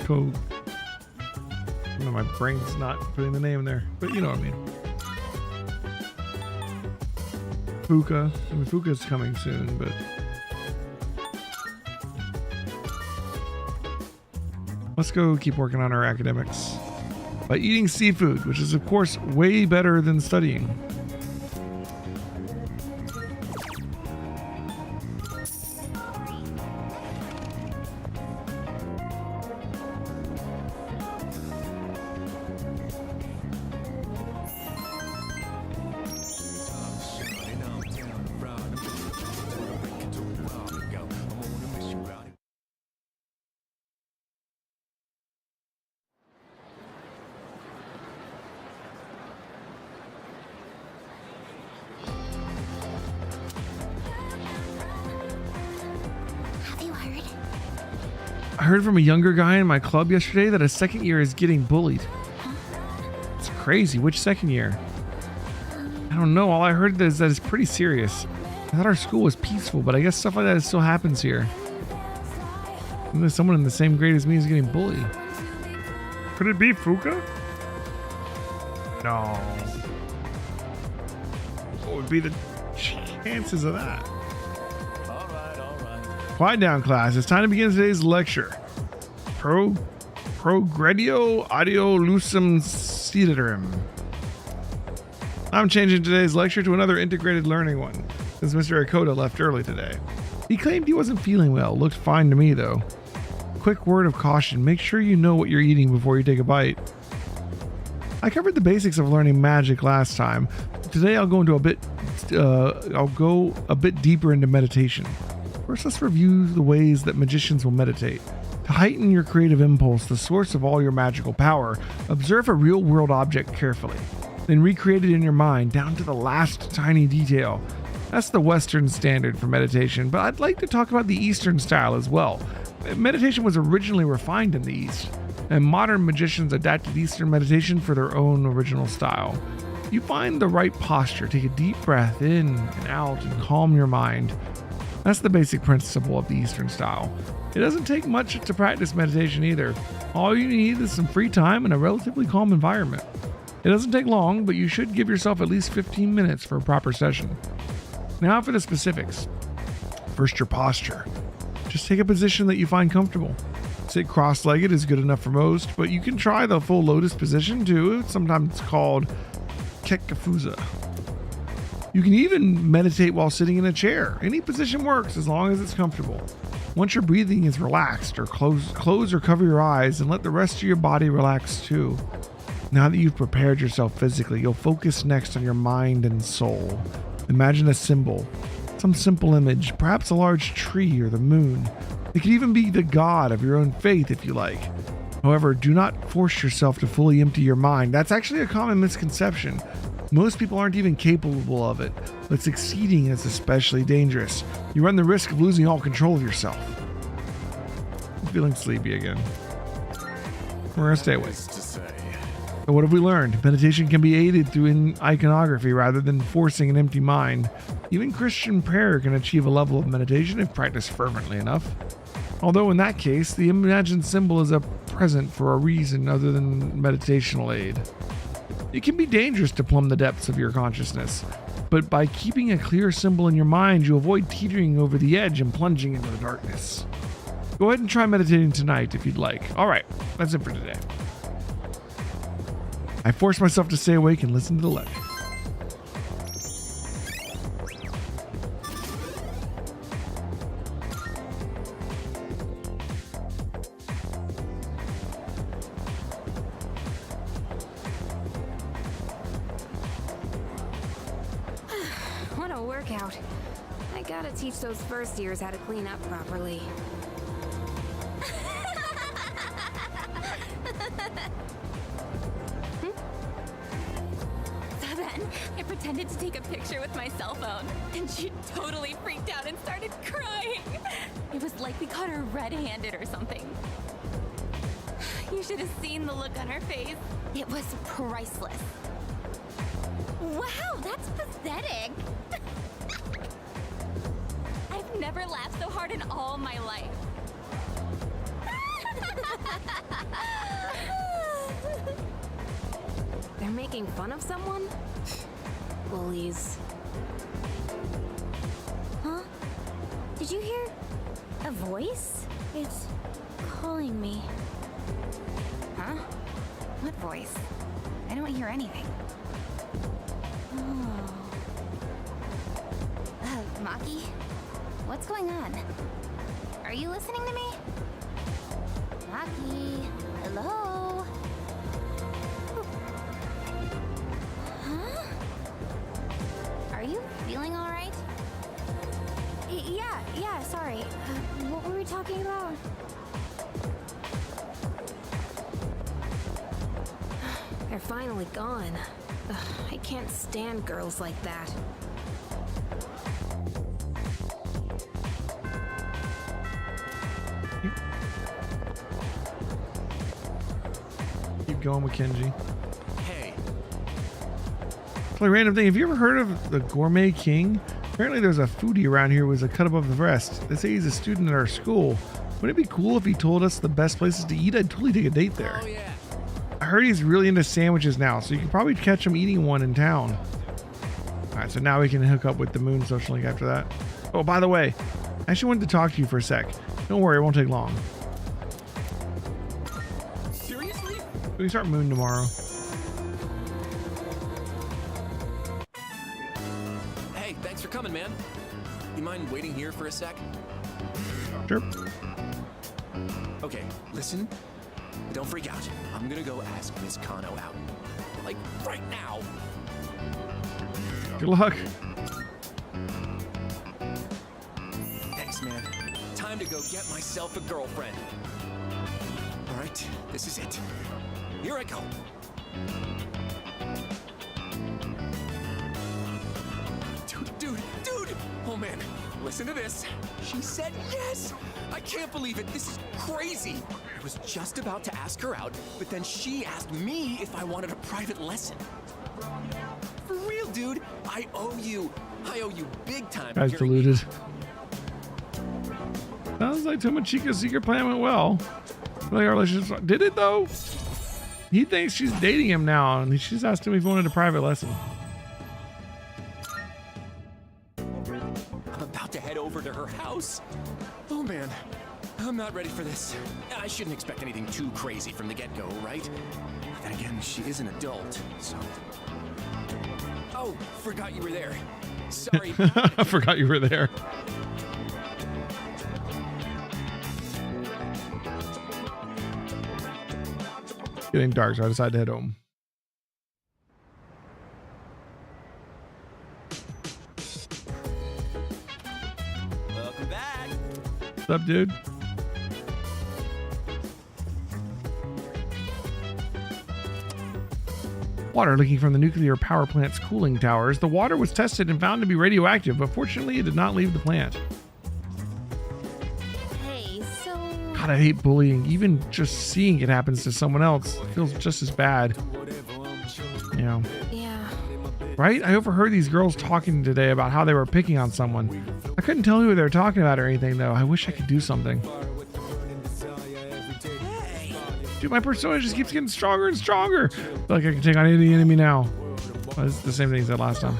Cool. No, my brain's not putting the name there, but you know what I mean. Fuka. I mean, Fuka's coming soon, but let's go keep working on our academics by eating seafood, which is of course way better than studying. Have you heard? I heard from a younger guy in my club yesterday that a second year is getting bullied. It's crazy. Which second year? I don't know. All I heard is that it's pretty serious. I thought our school was peaceful, but I guess stuff like that still happens here. And there's someone in the same grade as me is getting bullied. Could it be Fuka? No. What would be the chances of that? Quiet down, class. It's time to begin today's lecture. Progredio audio lucem ceterum. I'm changing today's lecture to another integrated learning one, since Mr. Akoda left early today. He claimed he wasn't feeling well. Looked fine to me, though. Quick word of caution. Make sure you know what you're eating before you take a bite. I covered the basics of learning magic last time. Today I'll go a bit deeper into meditation. First, let's review the ways that magicians will meditate. To heighten your creative impulse, the source of all your magical power, observe a real-world object carefully. Then recreate it in your mind down to the last tiny detail. That's the Western standard for meditation, but I'd like to talk about the Eastern style as well. Meditation was originally refined in the East, and modern magicians adapted Eastern meditation for their own original style. You find the right posture, take a deep breath in and out, and calm your mind. That's the basic principle of the Eastern style. It doesn't take much to practice meditation either. All you need is some free time and a relatively calm environment. It doesn't take long, but you should give yourself at least 15 minutes for a proper session. Now for the specifics. First, your posture. Just take a position that you find comfortable. Sit cross-legged is good enough for most, but you can try the full lotus position too. Sometimes it's called kekafusa. You can even meditate while sitting in a chair. Any position works as long as it's comfortable. Once your breathing is relaxed, or close or cover your eyes and let the rest of your body relax too. Now that you've prepared yourself physically, you'll focus next on your mind and soul. Imagine a symbol, some simple image, perhaps a large tree or the moon. It could even be the god of your own faith if you like. However, do not force yourself to fully empty your mind. That's actually a common misconception. Most people aren't even capable of it, but succeeding is especially dangerous. You run the risk of losing all control of yourself. I'm feeling sleepy again. We're gonna stay awake. So what have we learned? Meditation can be aided through iconography rather than forcing an empty mind. Even Christian prayer can achieve a level of meditation if practiced fervently enough. Although in that case, the imagined symbol is a present for a reason other than meditational aid. It can be dangerous to plumb the depths of your consciousness, but by keeping a clear symbol in your mind, you avoid teetering over the edge and plunging into the darkness. Go ahead and try meditating tonight if you'd like. Alright, that's it for today. I forced myself to stay awake and listen to the lecture. What a workout. I gotta teach those first years how to clean up properly. So then, I pretended to take a picture with my cell phone, and she totally freaked out and started crying. It was like we caught her red-handed or something. You should have seen the look on her face. It was priceless. Wow, that's pathetic. I've never laughed so hard in all my life. They're making fun of someone? Bullies. Huh? Did you hear a voice? It's calling me. Huh? What voice? I don't hear anything. Oh. Maki? What's going on? Are you listening to me? Maki? Hello? Huh? Are you feeling alright? Yeah, sorry. What were we talking about? They're finally gone. Ugh, I can't stand girls like that. Keep going with Kenji. Hey. Play random thing. Have you ever heard of the Gourmet King? Apparently there's a foodie around here who was a cut above the rest. They say he's a student at our school. Wouldn't it be cool if he told us the best places to eat? I'd totally take a date there. Oh, yeah. I heard he's really into sandwiches now, so you can probably catch him eating one in town. Alright, so now we can hook up with the Moon social link after that. Oh, by the way, I actually wanted to talk to you for a sec. Don't worry, it won't take long. Seriously? We can start Moon tomorrow. Hey, thanks for coming, man. You mind waiting here for a sec? Sure. Okay, listen. Don't freak out. I'm gonna go ask Miss Kano out. Like, right now. Good luck. Thanks, man. Time to go get myself a girlfriend. All right, this is it. Here I go. Dude, listen to this. She said yes. I can't believe it. This is crazy. I was just about to ask her out, but then she asked me if I wanted a private lesson. For real, dude. I owe you big time. Guy's for hearing me deluded. Sounds like Tomochika's secret plan went well. Like our relationship did it though? He thinks she's dating him now, and she's asked him if he wanted a private lesson. I'm about to head over to her house. Oh man, I'm not ready for this. I shouldn't expect anything too crazy from the get-go, right? Then again, she is an adult, so... Oh, forgot you were there. Sorry. I forgot you were there. Getting dark, so I decided to head home. Welcome back. What's up, dude? Water leaking from the nuclear power plant's cooling towers. The water was tested and found to be radioactive, but fortunately it did not leave the plant. Hey, so... God, I hate bullying. Even just seeing it happens to someone else feels just as bad. You know. Yeah. Right? I overheard these girls talking today about how they were picking on someone. I couldn't tell who they were talking about or anything, though. I wish I could do something. Dude, my persona just keeps getting stronger and stronger. I feel like I can take on any enemy now. Well, it's the same thing he said last time.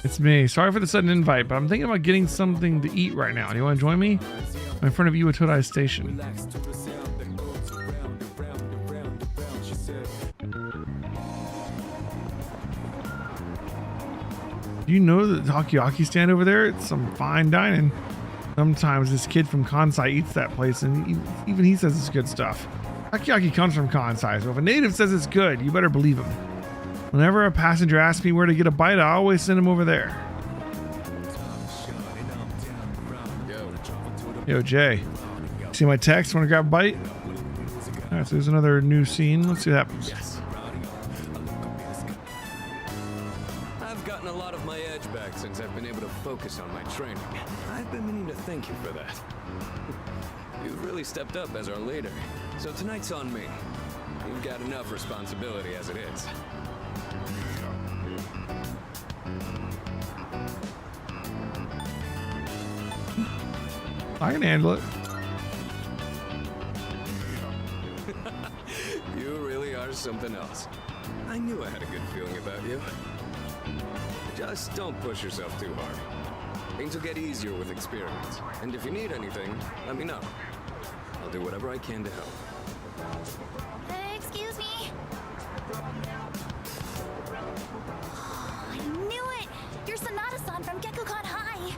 It's me. Sorry for the sudden invite, but I'm thinking about getting something to eat right now. Do you want to join me? I'm in front of Iwatodai Station. Do you know the takoyaki stand over there? It's some fine dining. Sometimes this kid from Kansai eats that place, and even he says it's good stuff. Takoyaki comes from Kansai, so if a native says it's good, you better believe him. Whenever a passenger asks me where to get a bite, I always send him over there. Yo, Jay. See my text? Want to grab a bite? Alright, so there's another new scene. Let's see what happens. Yes. I've gotten a lot of my edge back since I've been able to focus on my training. I've been meaning to thank you for that. You've really stepped up as our leader, so tonight's on me. You've got enough responsibility as it is. I can handle it. You really are something else. I knew I had a good feeling about you. Just don't push yourself too hard. Things will get easier with experience. And if you need anything, let me know. I'll do whatever I can to help. Excuse me. I knew it! You're Sanada-san from Gekukan High.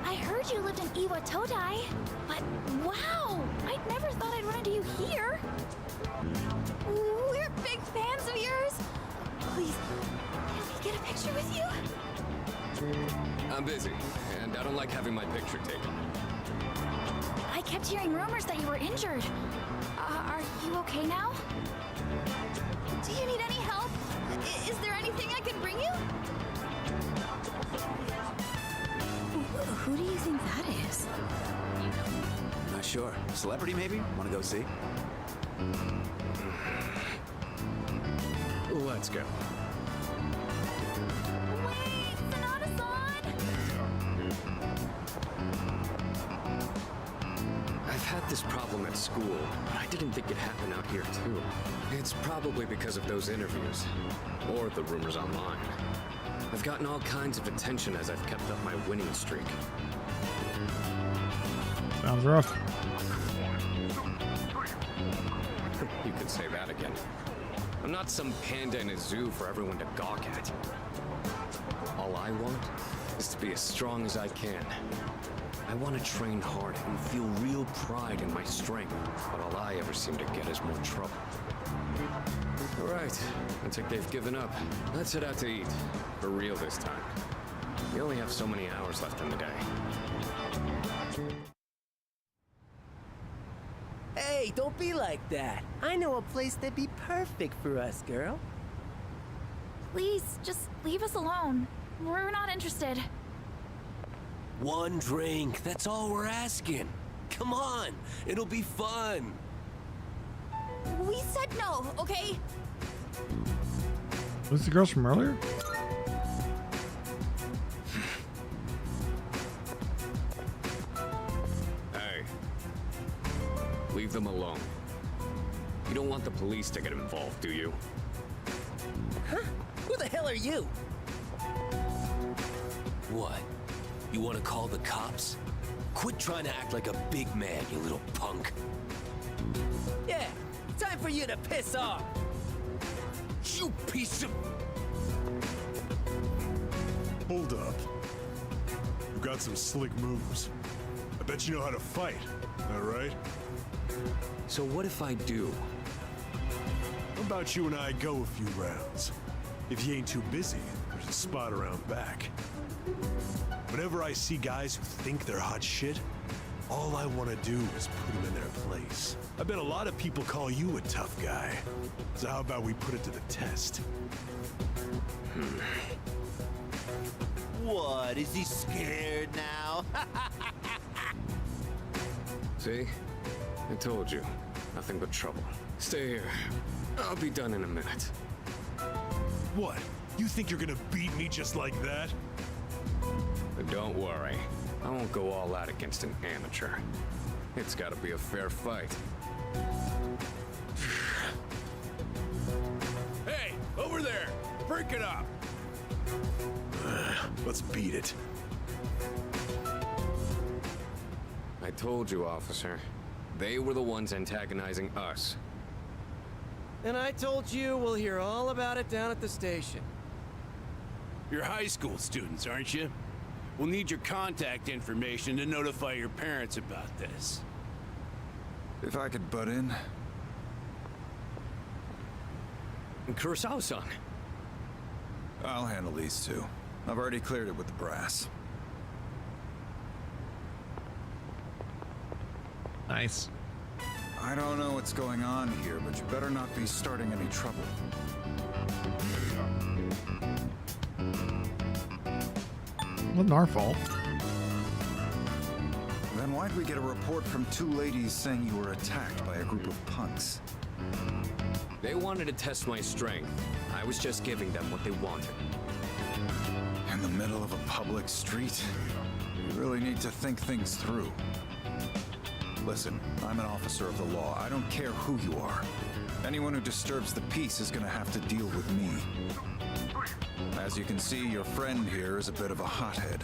I heard you lived in Iwatodai, but wow! I never thought I'd run into you here. We're big fans of yours. Please, can we get a picture with you? I'm busy, and I don't like having my picture taken. I kept hearing rumors that you were injured. Are you okay now? Do you need any help? Is there anything I can bring you? Who do you think that is? Not sure. Celebrity, maybe? Want to go see? Let's go. Wait, Sanada-san! I've had this problem at school, but I didn't think it'd happen out here too. It's probably because of those interviews, or the rumors online. I've gotten all kinds of attention as I've kept up my winning streak. Sounds rough. You could say that again. I'm not some panda in a zoo for everyone to gawk at. All I want is to be as strong as I can. I want to train hard and feel real pride in my strength, but all I ever seem to get is more trouble. All right, looks like they've given up. Let's head out to eat. For real this time. We only have so many hours left in the day. Hey, don't be like that. I know a place that'd be perfect for us, girl. Please, just leave us alone. We're not interested. One drink, that's all we're asking. Come on, it'll be fun. We said no, okay? Was the girls from earlier? Hey. Leave them alone. You don't want the police to get involved, do you? Huh? Who the hell are you? What? You want to call the cops? Quit trying to act like a big man, you little punk. Yeah, time for you to piss off. You piece of... Hold up. You got some slick moves. I bet you know how to fight, all right? So what if I do? How about you and I go a few rounds? If you ain't too busy, there's a spot around back. Whenever I see guys who think they're hot shit, all I want to do is put them in their place. I bet a lot of people call you a tough guy. So how about we put it to the test? What? Is he scared now? See? I told you. Nothing but trouble. Stay here. I'll be done in a minute. What? You think you're gonna beat me just like that? But don't worry. I won't go all out against an amateur. It's gotta be a fair fight. Hey, over there! Break it up! Let's beat it. I told you, officer. They were the ones antagonizing us. And I told you we'll hear all about it down at the station. You're high school students, aren't you? We'll need your contact information to notify your parents about this. If I could butt in. Kurosawa-san. I'll handle these two. I've already cleared it with the brass. Nice. I don't know what's going on here, but you better not be starting any trouble. Wasn't our fault. Then why'd we get a report from two ladies saying you were attacked by a group of punks? They wanted to test my strength. I was just giving them what they wanted. In the middle of a public street? You really need to think things through. Listen, I'm an officer of the law. I don't care who you are. Anyone who disturbs the peace is gonna have to deal with me. As you can see, your friend here is a bit of a hothead.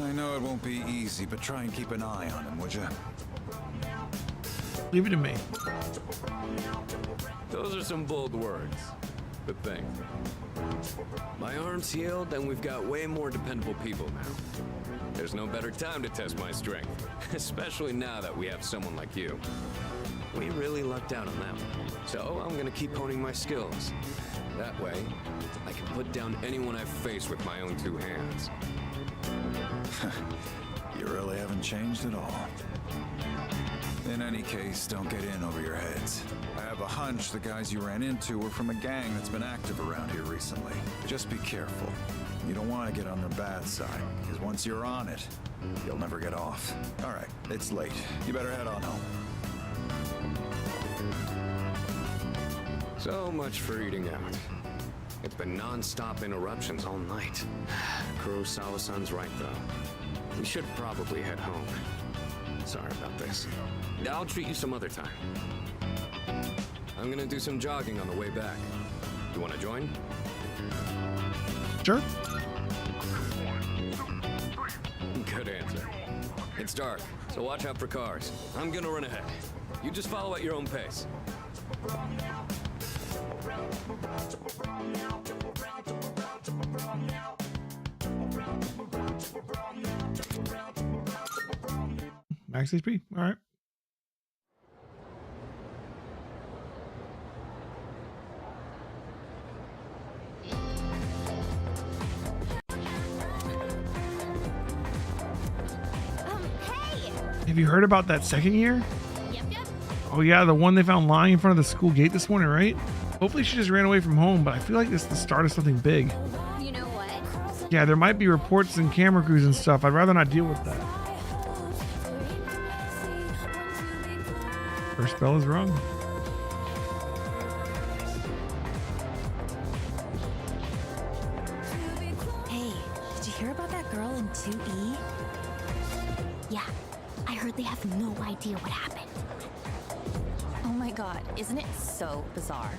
I know it won't be easy, but try and keep an eye on him, would you? Leave it to me. Those are some bold words. But thanks. My arm's healed, and we've got way more dependable people now. There's no better time to test my strength, especially now that we have someone like you. We really lucked out on that one. So I'm gonna keep honing my skills. That way, I can put down anyone I face with my own two hands. You really haven't changed at all. In any case, don't get in over your heads. I have a hunch the guys you ran into were from a gang that's been active around here recently. Just be careful. You don't want to get on their bad side, because once you're on it, you'll never get off. All right, it's late. You better head on home. So much for eating out. It's been non-stop interruptions all night. Kurosawa-san's right, though. We should probably head home. Sorry about this. I'll treat you some other time. I'm gonna do some jogging on the way back. You wanna join? Sure. Good answer. It's dark, so watch out for cars. I'm gonna run ahead. You just follow at your own pace. Max HP. All right. Hey! Have you heard about that second year? Yep, yep. Oh yeah, the one they found lying in front of the school gate this morning, right? Hopefully she just ran away from home, but I feel like this is the start of something big. You know what? Yeah, there might be reports and camera crews and stuff. I'd rather not deal with that. Her spell is wrong. Hey, did you hear about that girl in 2E? Yeah, I heard they have no idea what happened. Oh my god, isn't it so bizarre?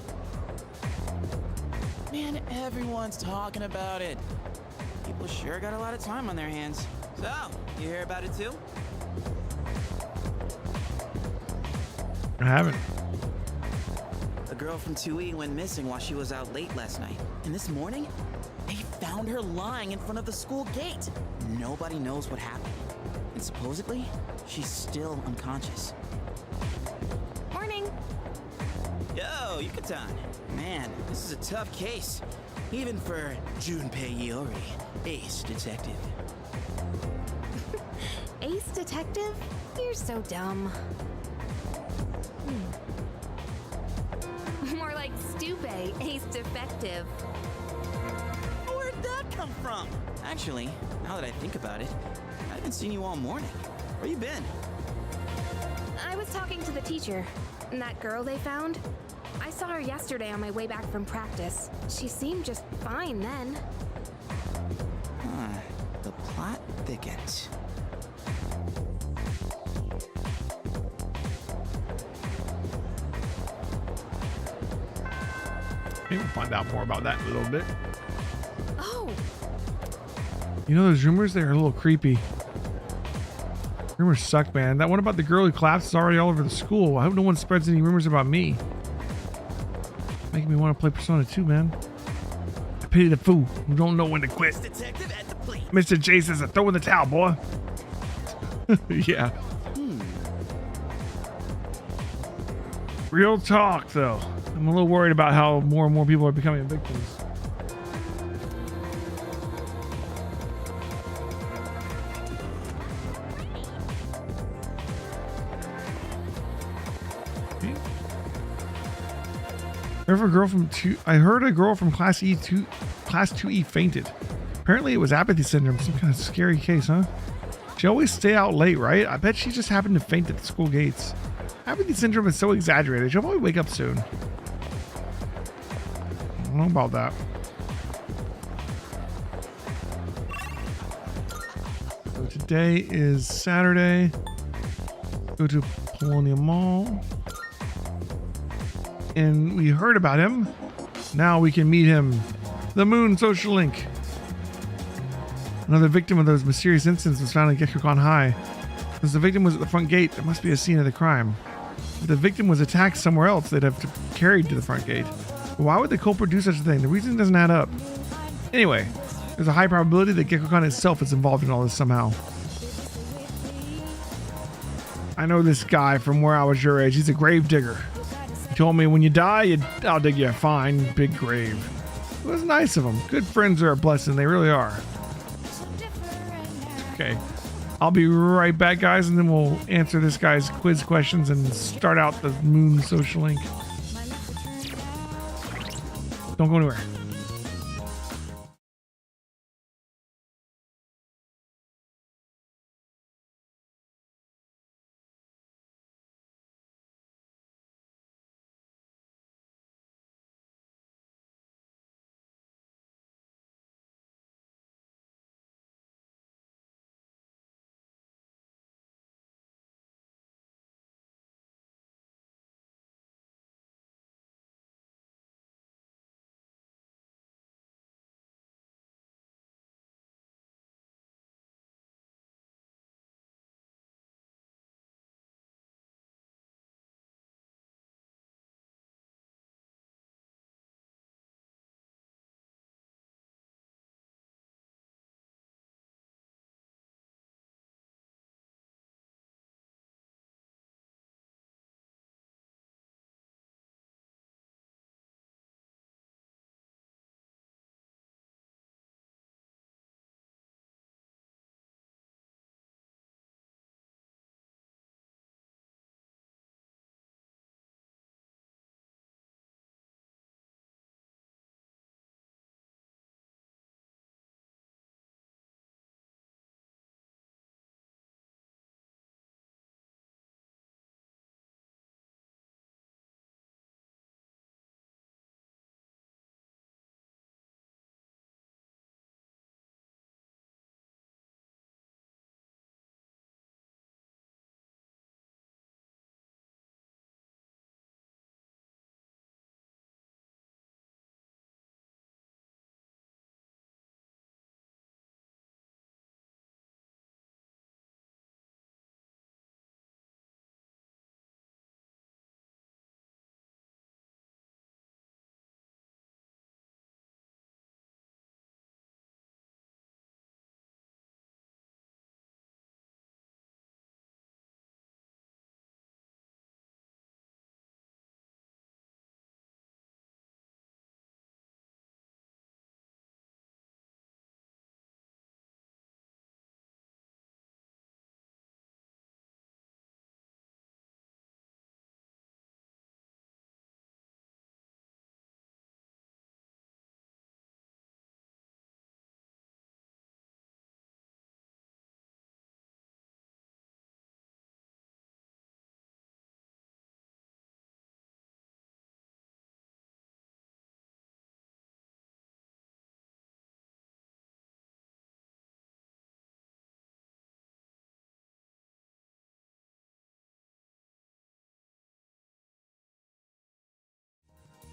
Man, everyone's talking about it. People sure got a lot of time on their hands. So, you hear about it too? I haven't. A girl from 2E went missing while she was out late last night. And this morning, they found her lying in front of the school gate. Nobody knows what happened. And supposedly, she's still unconscious. Morning. Yo, Yucatan. Man, this is a tough case. Even for Junpei Iori, ace detective. Ace detective? You're so dumb. More like Stupe, ace defective. Where'd that come from? Actually, now that I think about it, I haven't seen you all morning. Where you been? I was talking to the teacher. And that girl they found? I saw her yesterday on my way back from practice. She seemed just fine then. Huh. The plot thickens. Maybe we'll find out more about that in a little bit. Oh, You know those rumors? They're a little creepy. Rumors suck, man. That one about the girl who collapsed is already all over the school. I hope no one spreads any rumors about me. Making me want to play Persona 2, man. I pity the fool who don't know when to quit. Detective at the plate. Mr. J says, throw in the towel, boy. Yeah. Real talk, though. I'm a little worried about how more and more people are becoming victims. I heard a girl from class 2E fainted. Apparently it was apathy syndrome, some kind of scary case, huh? She always stay out late, right? I bet she just happened to faint at the school gates. Apathy syndrome is so exaggerated. She'll probably wake up soon. I don't know about that. So today is Saturday. Go to Polonia Mall. And we heard about him. Now we can meet him. The Moon Social Link. Another victim of those mysterious incidents was found at Gekukan High. Since the victim was at the front gate, there must be a scene of the crime. If the victim was attacked somewhere else, they'd have to carried to the front gate. But why would the culprit do such a thing? The reason doesn't add up. Anyway, there's a high probability that Gekukan itself is involved in all this somehow. I know this guy from where I was your age. He's a grave digger. He told me when you die, I'll dig you a fine, big grave. It was nice of him. Good friends are a blessing. They really are. Okay. I'll be right back, guys, and then we'll answer this guy's quiz questions and start out the Moon Social Link. Don't go anywhere.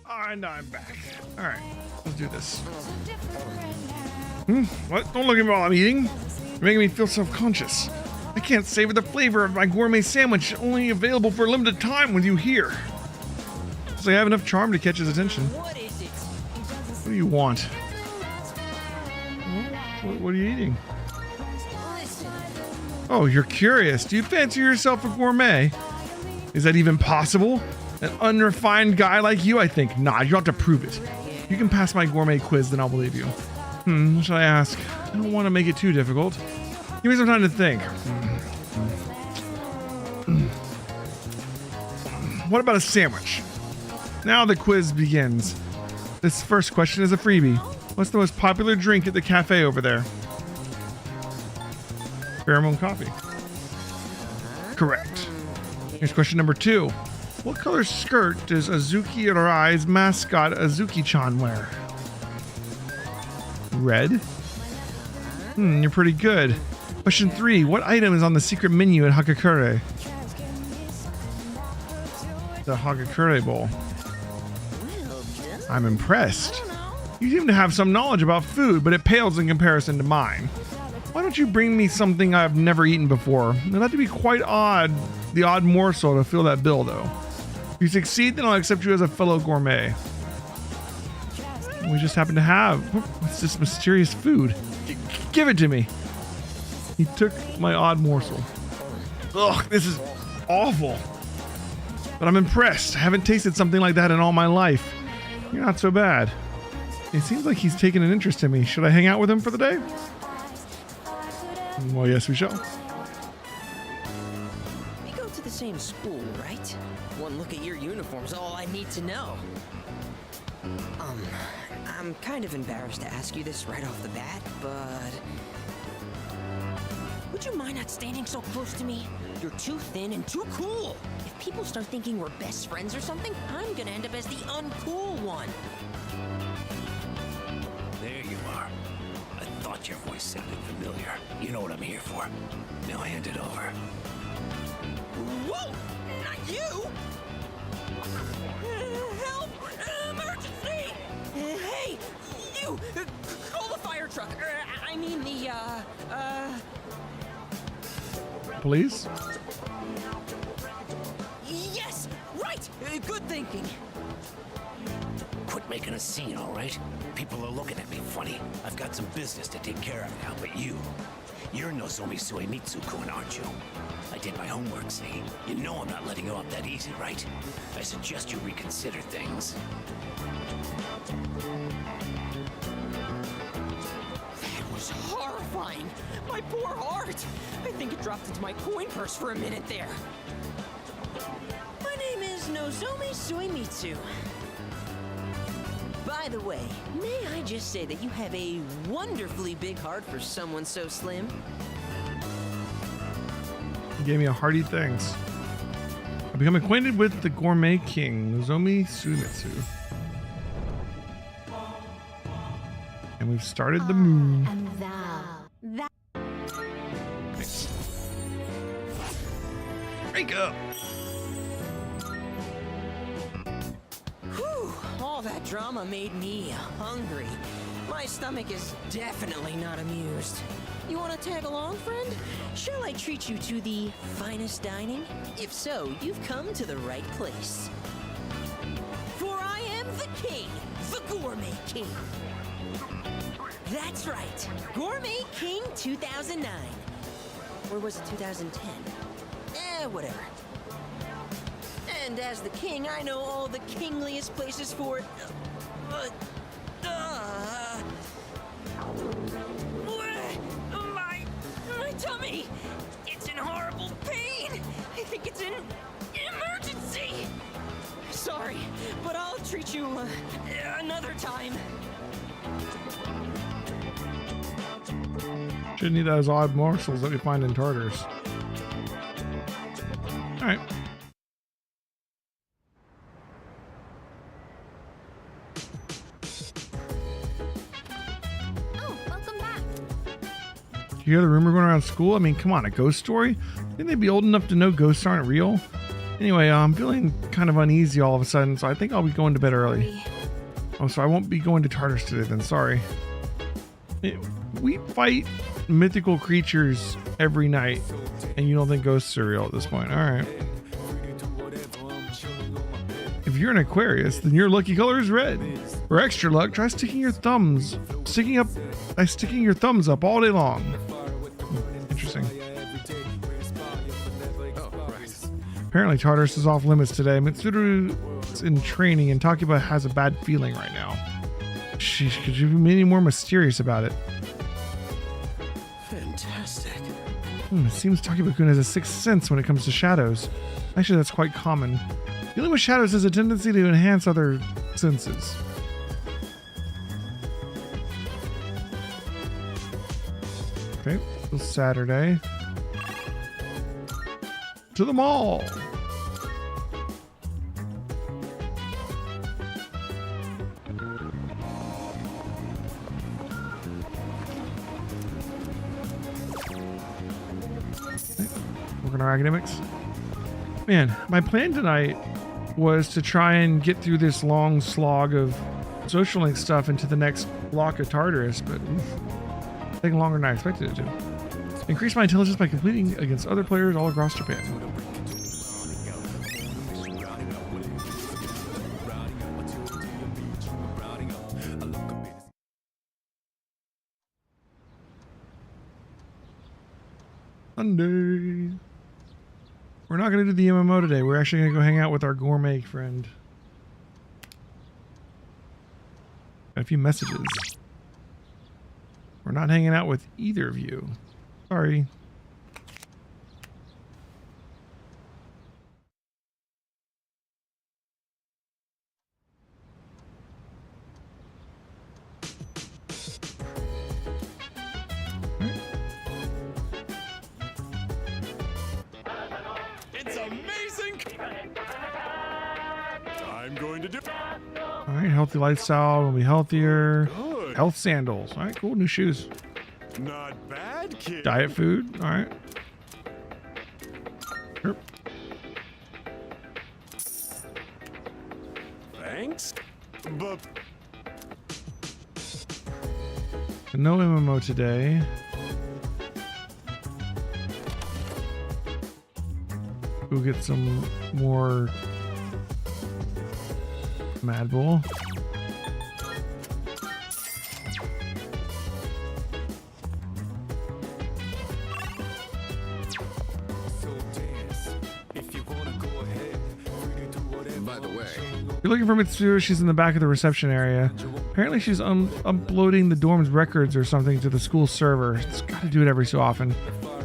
And I'm back. All right, let's do this. What? Don't look at me while I'm eating. You're making me feel self-conscious. I can't savor the flavor of my gourmet sandwich, only available for a limited time with you here. So I have enough charm to catch his attention. What is it? What do you want? What are you eating? Oh, you're curious. Do you fancy yourself a gourmet? Is that even possible? An unrefined guy like you, I think. Nah, you have to prove it. You can pass my gourmet quiz, then I'll believe you. What should I ask? I don't want to make it too difficult. Give me some time to think. What about a sandwich? Now the quiz begins. This first question is a freebie. What's the most popular drink at the cafe over there? Pheromone coffee. Correct. Here's question number 2. What color skirt does Azuki Arai's mascot Azuki-chan wear? Red? You're pretty good. Question 3. What item is on the secret menu at Hagakure? The Hagakure Bowl. I'm impressed. You seem to have some knowledge about food, but it pales in comparison to mine. Why don't you bring me something I've never eaten before? It'll have to be quite odd, the odd morsel to fill that bill, though. If you succeed, then I'll accept you as a fellow gourmet. We just happen to have... What's this mysterious food? Give it to me. He took my odd morsel. Ugh, this is awful. But I'm impressed. I haven't tasted something like that in all my life. You're not so bad. It seems like he's taken an interest in me. Should I hang out with him for the day? Well, yes, we shall. We go to the same school, right? One look at your uniform's all I need to know. I'm kind of embarrassed to ask you this right off the bat, but... Would you mind not standing so close to me? You're too thin and too cool. If people start thinking we're best friends or something, I'm gonna end up as the uncool one. There you are. I thought your voice sounded familiar. You know what I'm here for. Now hand it over. Whoa! Not you! Help! Emergency! Hey! You! Call the fire truck! I mean the, Please? Yes! Right! Good thinking. Quit making a scene, all right? People are looking at me funny. I've got some business to take care of now, but you're Nozomi Suemitsu-kun, aren't you? I did my homework, see? You know I'm not letting you off that easy, right? I suggest you reconsider things. That was horrifying! My poor heart! I think it dropped into my coin purse for a minute there. My name is Nozomi Suemitsu. By the way, may I just say that you have a wonderfully big heart for someone so slim? He gave me a hearty thanks. I become acquainted with the gourmet king, Nozomi Suemitsu. And we've started the moon. And thou. That. Nice. Break up. Whew, all that drama made me hungry. My stomach is definitely not amused. You want to tag along, friend? Shall I treat you to the finest dining? If so, you've come to the right place. For I am the king, the Gourmet King. That's right, Gourmet King 2009. Or was it 2010? Whatever. And as the king, I know all the kingliest places for it. My tummy! It's in horrible pain! I think it's an emergency! Sorry, but I'll treat you another time. Shouldn't eat those odd morsels that we find in Tartars. Alright. Oh, welcome back. You hear the rumor going around school? I mean, come on, a ghost story? Think they'd be old enough to know ghosts aren't real? Anyway, I'm feeling kind of uneasy all of a sudden, so I think I'll be going to bed early. Oh, so I won't be going to Tartarus today then, sorry. We fight mythical creatures every night, and you don't think ghosts are real at this point. Alright. If you're an Aquarius, then your lucky color is red. For extra luck, try sticking your thumbs up all day long. Interesting. Apparently Tartarus is off limits today. Mitsuru's in training and Takiba has a bad feeling right now. Sheesh, could you be any more mysterious about it? Fantastic. It seems Takiba-kun has a sixth sense when it comes to shadows. Actually, that's quite common. Dealing with shadows has a tendency to enhance other senses. Okay, so Saturday. To the mall! Working our academics. Man, my plan tonight was to try and get through this long slog of social link stuff into the next block of Tartarus, but it's taking longer than I expected it to. Increase my intelligence by competing against other players all across Japan. Sunday. We're not going to do the MMO today. We're actually going to go hang out with our gourmet friend. Got a few messages. We're not hanging out with either of you. Sorry. It's amazing. I'm going to do. All right, healthy lifestyle. We'll be healthier. Good. Health sandals. All right, cool. New shoes. Not bad, kid. Diet food. All right. Sure. Thanks. But No MMO today. We'll get some more Mad Bull. By the way, You're looking for Mitsuru. She's in the back of the reception area. Apparently she's uploading the dorm's records or something to the school server. It's got to do it every so often.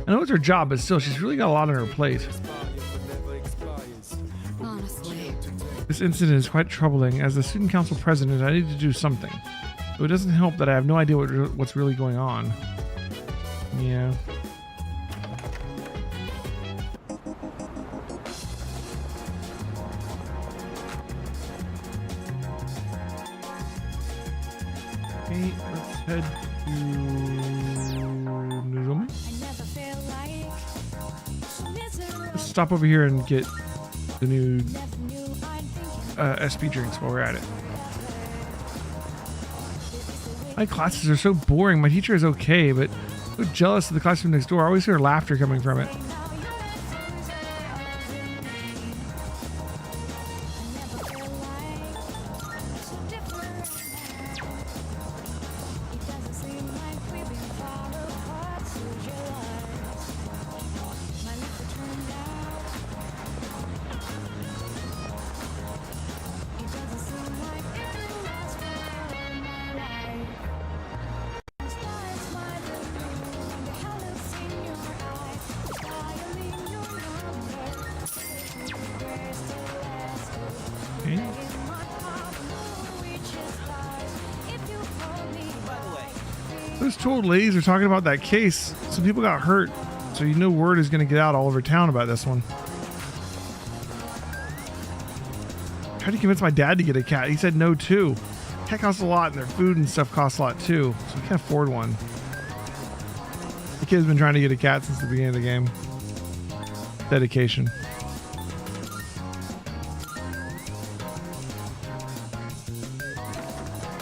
I know it's her job, but still, she's really got a lot on her plate. Honestly. This incident is quite troubling. As the student council president, I need to do something. Though it doesn't help that I have no idea what's really going on. Yeah. Okay, let's head to Nozomi. Let's stop over here and get the new SP drinks while we're at it. My classes are so boring. My teacher is okay, but I'm so jealous of the classroom next door. I always hear laughter coming from it. Those two old ladies are talking about that case. Some people got hurt, so you know word is going to get out all over town about this one. Tried to convince my dad to get a cat. He said no too. Cat costs a lot, and their food and stuff costs a lot too, so we can't afford one. The kid's been trying to get a cat since the beginning of the game. Dedication.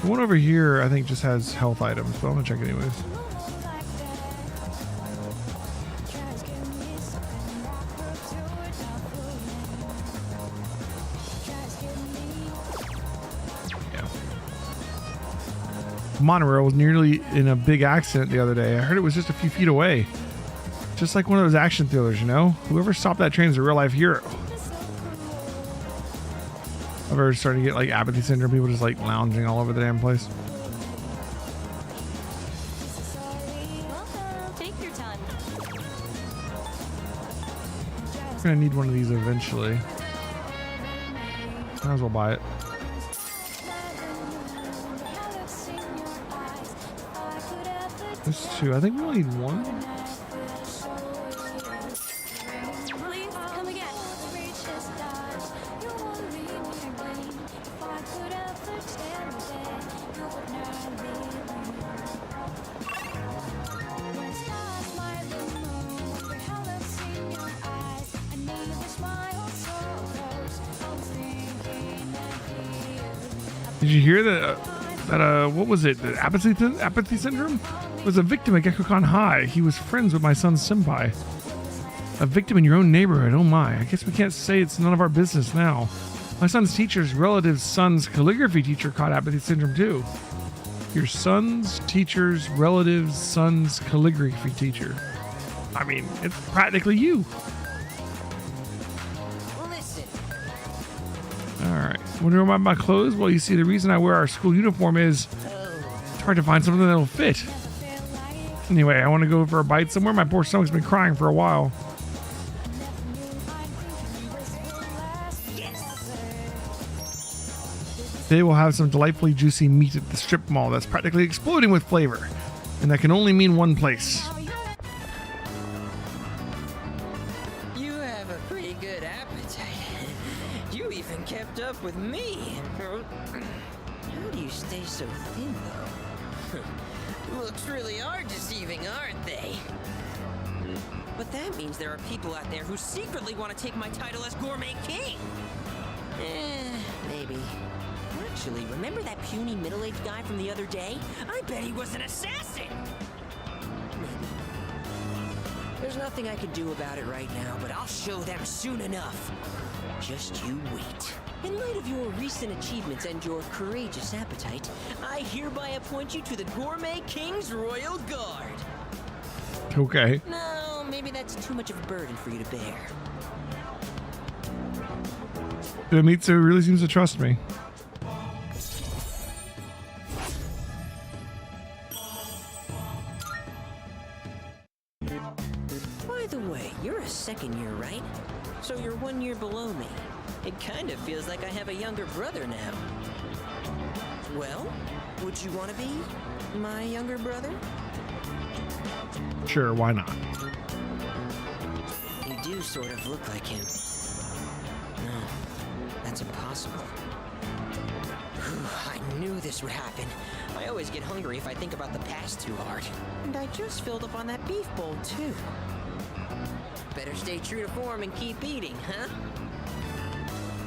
The one over here, I think, just has health items, but I'm gonna check anyways. Monorail was nearly in a big accident the other day. I heard it was just a few feet away. Just like one of those action thrillers, you know? Whoever stopped that train is a real life hero. I've ever started to get like apathy syndrome, people just like lounging all over the damn place. Take your time. I'm gonna need one of these eventually. Might as well buy it. There's two. I think we only need one. Please come again. Did you hear that? What was it? The apathy syndrome was a victim at GeckoCon High. He was friends with my son's senpai. A victim in your own neighborhood. Oh my! I guess we can't say it's none of our business now. My son's teacher's relative's son's calligraphy teacher caught apathy syndrome too. Your son's teacher's relative's son's calligraphy teacher. I mean, it's practically you. Alright. Wondering about my clothes? Well, you see, the reason I wear our school uniform is it's hard to find something that'll fit. Anyway, I want to go for a bite somewhere. My poor stomach's been crying for a while. Today we'll have some delightfully juicy meat at the strip mall that's practically exploding with flavor. And that can only mean one place. You have a pretty good appetite. You even kept up with me. How do you stay so thin, though? Looks really are deceiving, aren't they? But that means there are people out there who secretly want to take my title as Gourmet King. Maybe. Actually, remember that puny middle-aged guy from the other day? I bet he was an assassin! Maybe. There's nothing I can do about it right now, but I'll show them soon enough. Just you wait. In light of your recent achievements and your courageous appetite, I hereby appoint you to the Gourmet King's Royal Guard. Okay. No, maybe that's too much of a burden for you to bear. Mitsu really seems to trust me. By the way, you're a second year, right? So you're 1 year below me. It kind of feels like I have a younger brother now. Well, would you want to be my younger brother? Sure, why not? You do sort of look like him. No, that's impossible. Whew, I knew this would happen. I always get hungry if I think about the past too hard. And I just filled up on that beef bowl, too. Better stay true to form and keep eating, huh?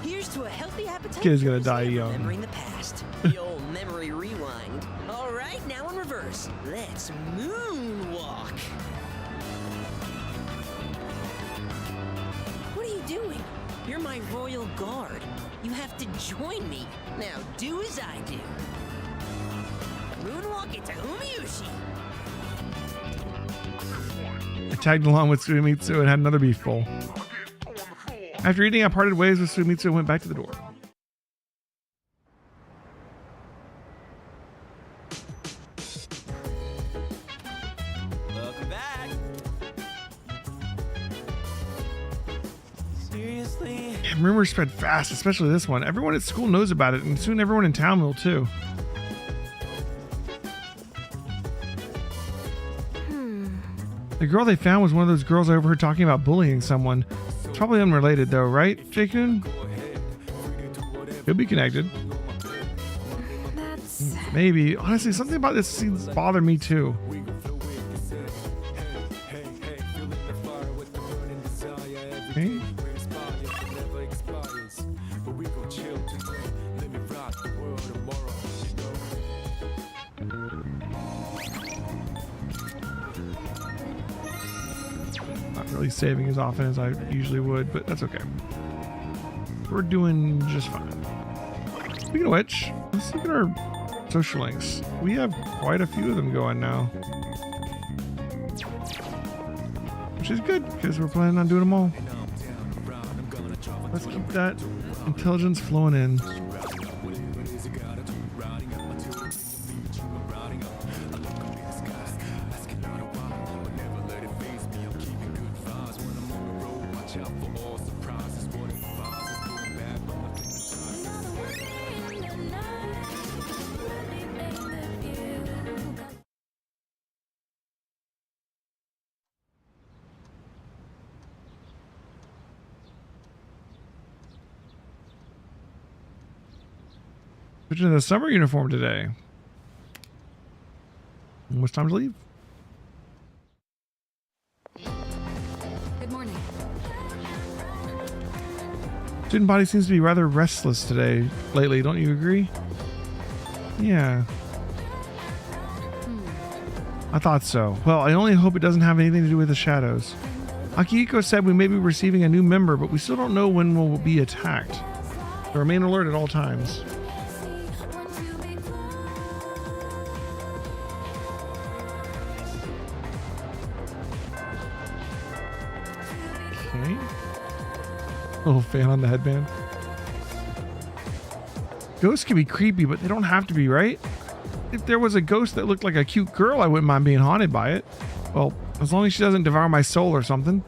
Here's to a healthy appetite. Kid's gonna die young. Remembering the past. The old memory rewind. All right, now in reverse. Let's moonwalk. What are you doing? You're my royal guard. You have to join me. Now do as I do. Moonwalk into Umiushi. I tagged along with Suemitsu and had another beef bowl. After eating, I parted ways with Suemitsu and went back to the door. Welcome back. Seriously? Yeah, rumors spread fast, especially this one. Everyone at school knows about it, and soon everyone in town will too. The girl they found was one of those girls I overheard talking about bullying someone. It's probably unrelated though, right, Jake-kun? Could be connected. Maybe. Honestly, something about this seems to bother me too. Okay. really saving as often as I usually would, but that's okay. We're doing just fine. Speaking of which, let's look at our social links. We have quite a few of them going now, which is good because we're planning on doing them all. Let's keep that intelligence flowing in. Switching to the summer uniform today. Almost time to leave. Good morning. Student body seems to be rather restless today, lately. Don't you agree? Yeah. I thought so. Well, I only hope it doesn't have anything to do with the shadows. Akihiko said we may be receiving a new member, but we still don't know when we'll be attacked. So remain alert at all times. Okay. Little fan on the headband. Ghosts can be creepy, but they don't have to be, right? If there was a ghost that looked like a cute girl, I wouldn't mind being haunted by it. Well, as long as she doesn't devour my soul or something.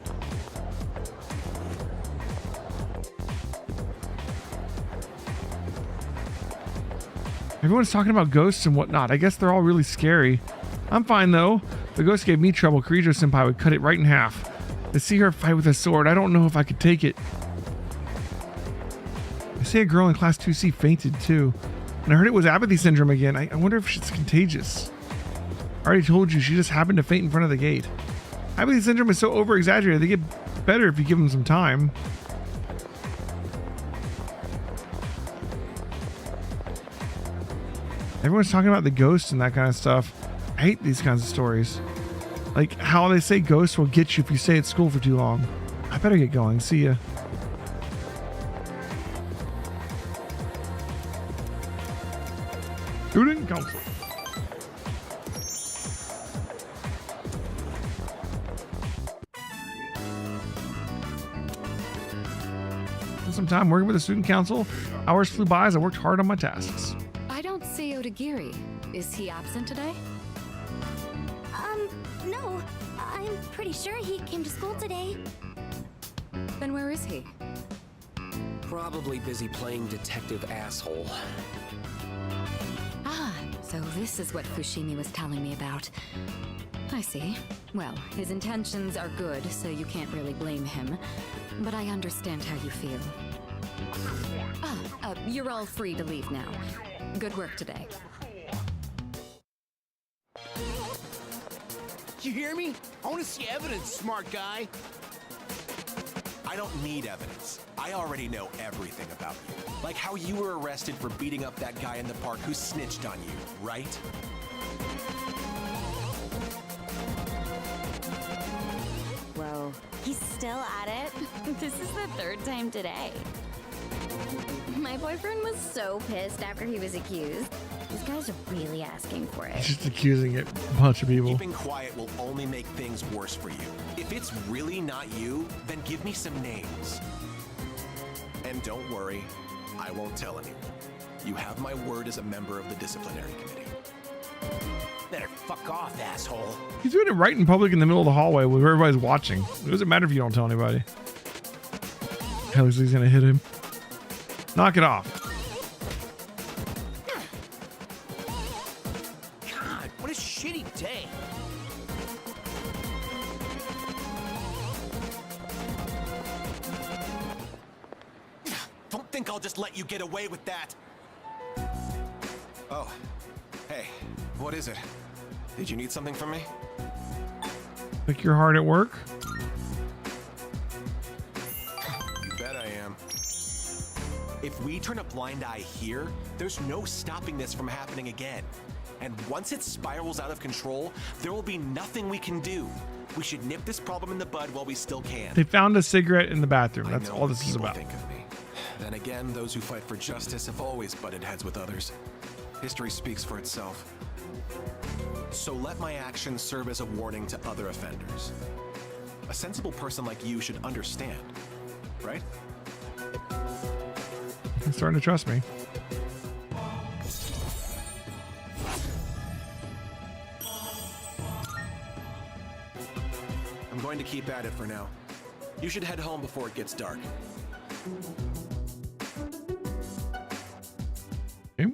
Everyone's talking about ghosts and whatnot. I guess they're all really scary. I'm fine though. If the ghost gave me trouble, Kirijo-senpai would cut it right in half. To see her fight with a sword, I don't know if I could take it. They say a girl in class 2C fainted too. And I heard it was apathy syndrome again. I wonder if it's contagious. I already told you, she just happened to faint in front of the gate. Apathy syndrome is so over-exaggerated. They get better if you give them some time. Everyone's talking about the ghosts and that kind of stuff. I hate these kinds of stories. Like how they say ghosts will get you if you stay at school for too long. I better get going. See ya. Student council. Some time working with the student council. Hours flew by as I worked hard on my tasks. I don't see Odagiri. Is he absent today? No. I'm pretty sure he came to school today. Then where is he? Probably busy playing detective asshole. Ah, so this is what Fushimi was telling me about. I see. Well, his intentions are good, so you can't really blame him. But I understand how you feel. You're all free to leave now. Good work today. You hear me? I want to see evidence, smart guy. I don't need evidence. I already know everything about you. Like how you were arrested for beating up that guy in the park who snitched on you, right? Whoa, he's still at it? This is the third time today. My boyfriend was so pissed after he was accused. These guys are really asking for it. Just accusing a bunch of people. Keeping quiet will only make things worse for you. If it's really not you, then give me some names. And don't worry, I won't tell anyone. You have my word as a member of the disciplinary committee. Better fuck off, asshole. He's doing it right in public in the middle of the hallway where everybody's watching. It doesn't matter if you don't tell anybody. Hell, he's gonna hit him. Knock it off. God, what a shitty day. Don't think I'll just let you get away with that. Oh, hey, what is it? Did you need something from me? Like you're hard at work? You bet I am. If we turn a blind eye here, there's no stopping this from happening again. And once it spirals out of control, there will be nothing we can do. We should nip this problem in the bud while we still can. They found a cigarette in the bathroom. I That's know all what this is people about. think of me. Then again, those who fight for justice have always butted heads with others. History speaks for itself. So let my actions serve as a warning to other offenders. A sensible person like you should understand, right? You're starting to trust me. I'm going to keep at it for now. You should head home before it gets dark. Okay.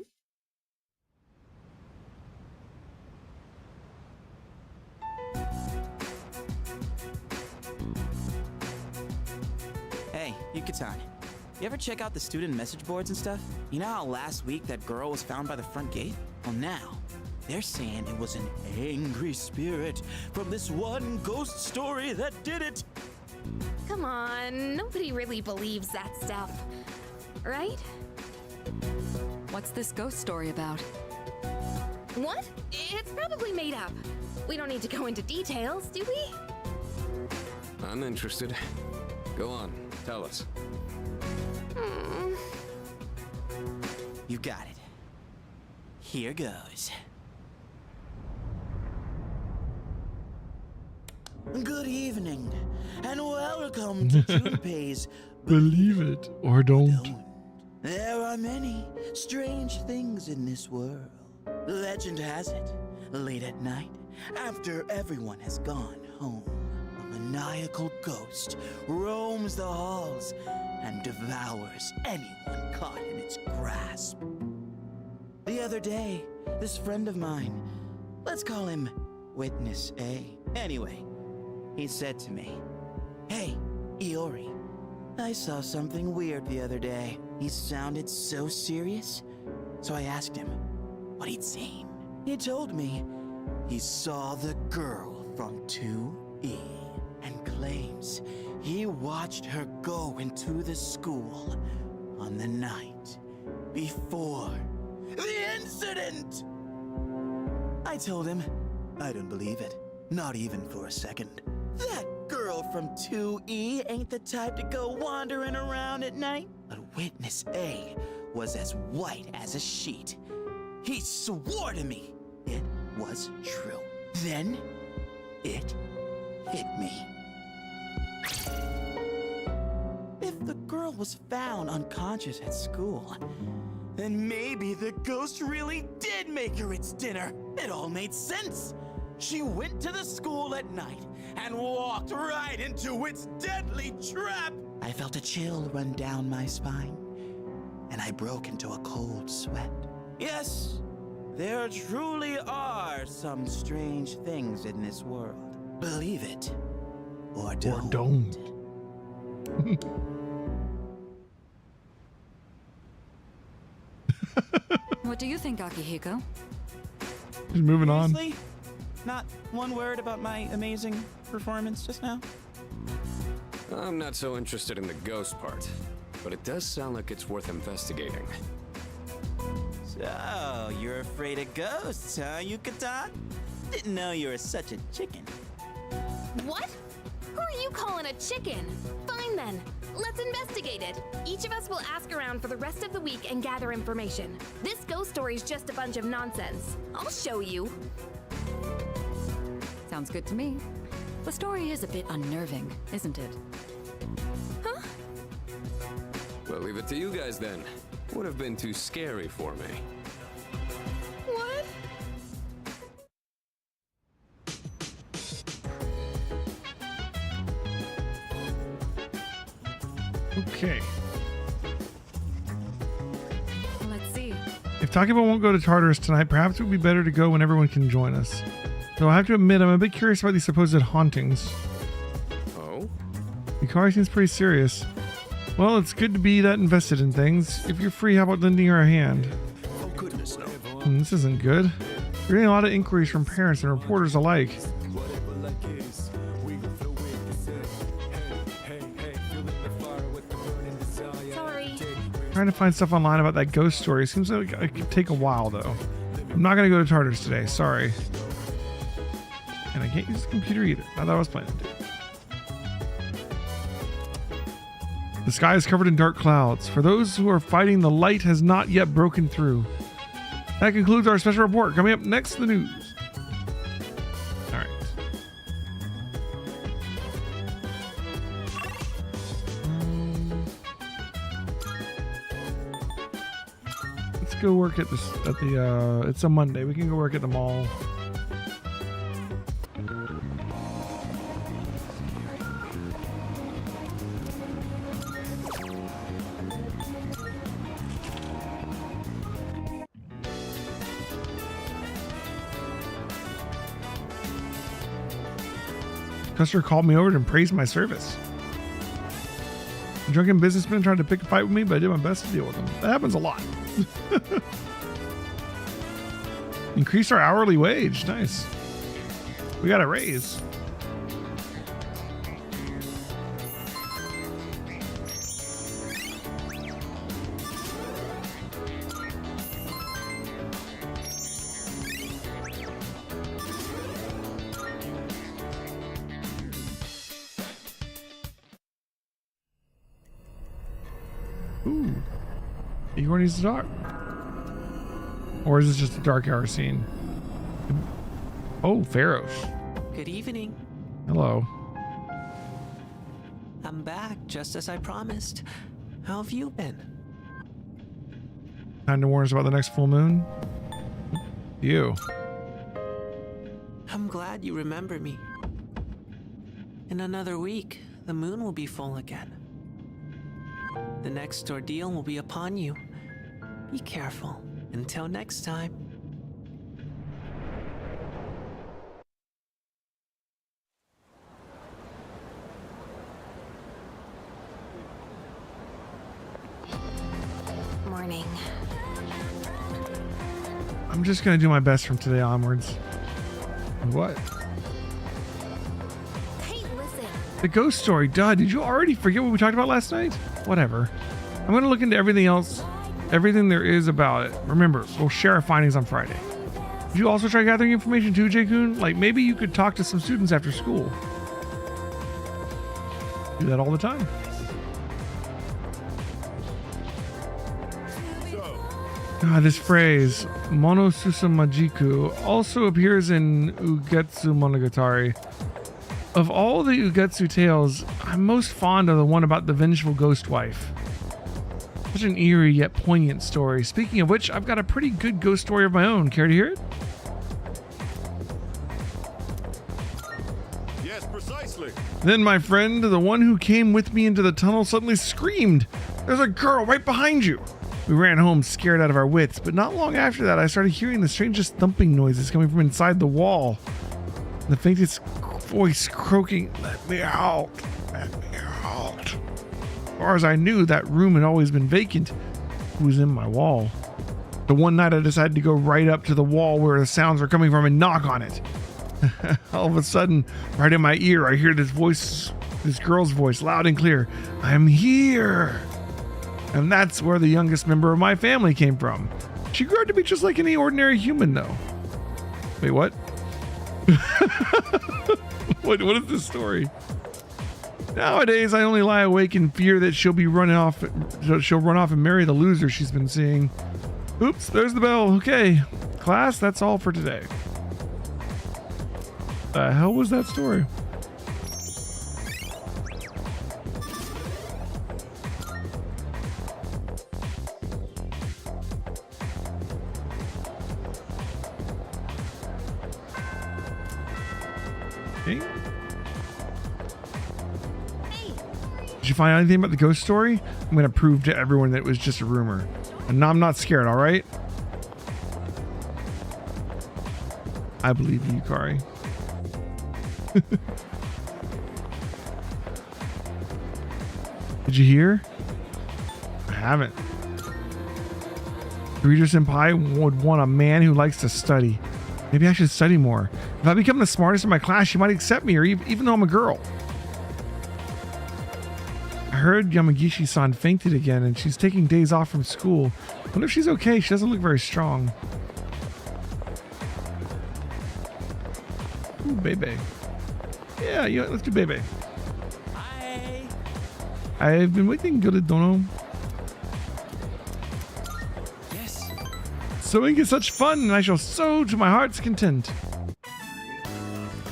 Hey, Yucatan. You ever check out the student message boards and stuff? You know how last week that girl was found by the front gate? Well, now, they're saying it was an angry spirit from this one ghost story that did it. Come on, nobody really believes that stuff, right? What's this ghost story about? What? It's probably made up. We don't need to go into details, do we? I'm interested. Go on, tell us. You got it. Here goes. Good evening, and welcome to Junpei's Believe it or don't. There are many strange things in this world. Legend has it, late at night, after everyone has gone home, a maniacal ghost roams the halls and devours anyone caught in its grasp. The other day, this friend of mine, let's call him Witness A. Anyway, he said to me, "Hey, Iori, I saw something weird the other day." He sounded so serious, so I asked him what he'd seen. He told me he saw the girl from 2E and claims he watched her go into the school on the night before the incident. I told him I don't believe it, not even for a second. That girl from 2E ain't the type to go wandering around at night. But Witness A was as white as a sheet. He swore to me it was true. Then it hit me. If the girl was found unconscious at school, then maybe the ghost really did make her its dinner. It all made sense. She went to the school at night and walked right into its deadly trap. I felt a chill run down my spine, and I broke into a cold sweat. Yes, there truly are some strange things in this world. Believe it or don't. Or don't. What do you think, Akihiko? Just moving on. Seriously? Not one word about my amazing performance just now? I'm not so interested in the ghost part, but it does sound like it's worth investigating. So, you're afraid of ghosts, huh, Yucatan? Didn't know you were such a chicken. What? Who are you calling a chicken? Fine then. Let's investigate it. Each of us will ask around for the rest of the week and gather information. This ghost story's just a bunch of nonsense. I'll show you. Sounds good to me. The story is a bit unnerving, isn't it? Huh? Well, leave it to you guys then. Would have been too scary for me. What? Okay. Let's see. If Takiba won't go to Tartarus tonight, perhaps it would be better to go when everyone can join us. Though I have to admit, I'm a bit curious about these supposed hauntings. Oh? Yukari seems pretty serious. Well, it's good to be that invested in things. If you're free, how about lending her a hand? Oh, goodness, no. This isn't good. We're getting a lot of inquiries from parents and reporters alike. Sorry. Trying to find stuff online about that ghost story. Seems like it could take a while, though. I'm not going to go to Tartarus today. Sorry. And and I can't use the computer either. Not that I was planning to. The sky is covered in dark clouds. For those who are fighting, the light has not yet broken through. That concludes our special report. Coming up next, the news. All right. Let's go work at this at the it's a Monday. We can go work at the mall. Customer called me over and praised my service. A drunken businessman tried to pick a fight with me, but I did my best to deal with him. That happens a lot. Increased our hourly wage. Nice. We got a raise. Ooh. Igor needs to talk. Or is this just a dark hour scene? Oh, Pharaohs. Good evening. Hello. I'm back, just as I promised. How have you been? Time to warn us about the next full moon? You. I'm glad you remember me. In another week, the moon will be full again. The next ordeal will be upon you. Be careful. Until next time. Morning. I'm just gonna do my best from today onwards. What? Hey, listen. The ghost story. Duh, did you already forget what we talked about last night? Whatever. I'm gonna look into everything else. Everything there is about it. Remember, we'll share our findings on Friday. Did you also try gathering information too, J-Kun? Like, maybe you could talk to some students after school. Do that all the time. God, this phrase, Mono Susamajiku, also appears in Ugetsu Monogatari. Of all the Ugetsu tales, I'm most fond of the one about the vengeful ghost wife. Such an eerie yet poignant story. Speaking of which, I've got a pretty good ghost story of my own. Care to hear it? Yes, precisely. Then my friend, the one who came with me into the tunnel, suddenly screamed, "There's a girl right behind you!" We ran home scared out of our wits, but not long after that I started hearing the strangest thumping noises coming from inside the wall. The faintest voice croaking, "Let me out! Let me out!" As far as I knew, that room had always been vacant. Who was in my wall? The one night I decided to go right up to the wall where the sounds were coming from and knock on it. All of a sudden, right in my ear, I hear this voice, this girl's voice, loud and clear. "I'm here!" And that's where the youngest member of my family came from. She grew up to be just like any ordinary human, though. Wait, what? What is this story? Nowadays, I only lie awake in fear that she'll run off and marry the loser she's been seeing. Oops, there's the bell. Okay, class, that's all for today. The hell was that story? Okay. Did you find out anything about the ghost story? I'm going to prove to everyone that it was just a rumor. And now I'm not scared, all right? I believe you, Kari. Did you hear? I haven't. Kirito-senpai would want a man who likes to study. Maybe I should study more. If I become the smartest in my class, she might accept me, or even though I'm a girl. I heard Yamagishi-san fainted again, and she's taking days off from school. I wonder if she's okay. She doesn't look very strong. Ooh, Bebe. Yeah, let's do Bebe. Hi. I've been waiting, good Dono. Yes. Sewing is such fun, and I shall sew to my heart's content.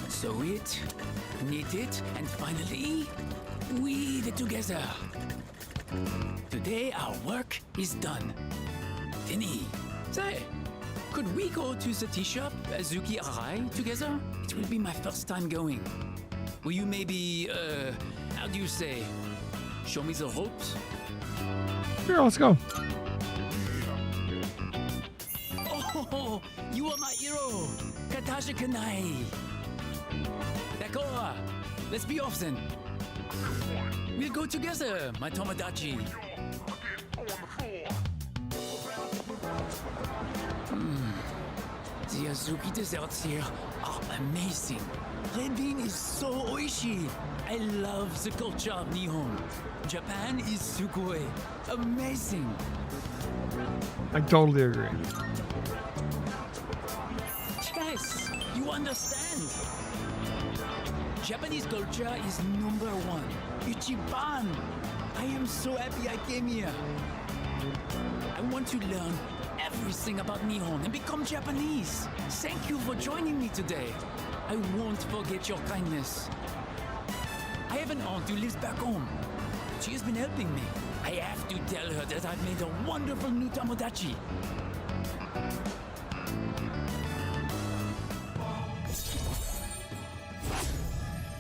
Sew it, knit it, and finally, weave it together. Today our work is done. Denny, say, could we go to the tea shop, Azuki Arai, together? It will be my first time going. Will you maybe, how do you say, show me the ropes? Sure, let's go. Oh, you are my hero, Katasha Kanai. D'accord, let's be off then. We'll go together, my Tomodachi. The Azuki desserts here are amazing. Red bean is so oishi. I love the culture of Nihon. Japan is sugoi. Amazing. I totally agree. Yes, you understand. Japanese culture is number one. Ichiban. I am so happy I came here. I want to learn everything about Nihon and become Japanese. Thank you for joining me today. I won't forget your kindness. I have an aunt who lives back home. She has been helping me. I have to tell her that I've made a wonderful new Tomodachi.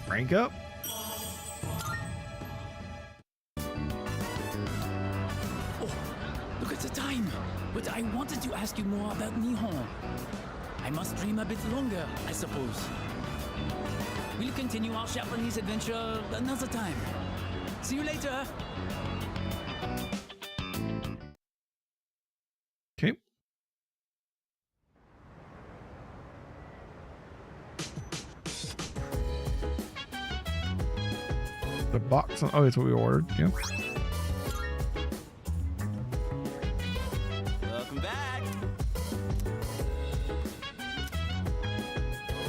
Rank up. Look at the time. But I wanted to ask you more about Nihon. I must dream a bit longer, I suppose. We'll continue our Japanese adventure another time. See you later. Okay. The box on, oh, it's what we ordered. Yeah. Welcome back.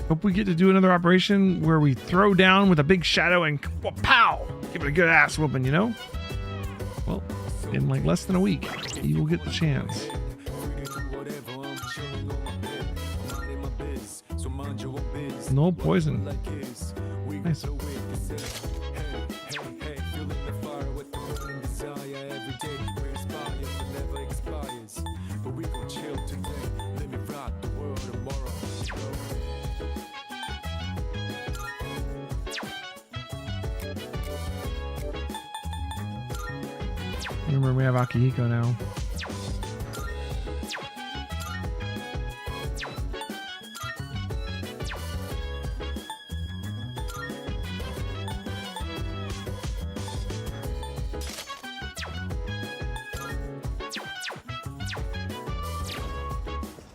Hope we get to do another operation where we throw down with a big shadow and pow! Give it a good ass whooping, you know? Well, in like less than a week, you will get the chance. No poison. Nice. Remember, we have Akihiko now.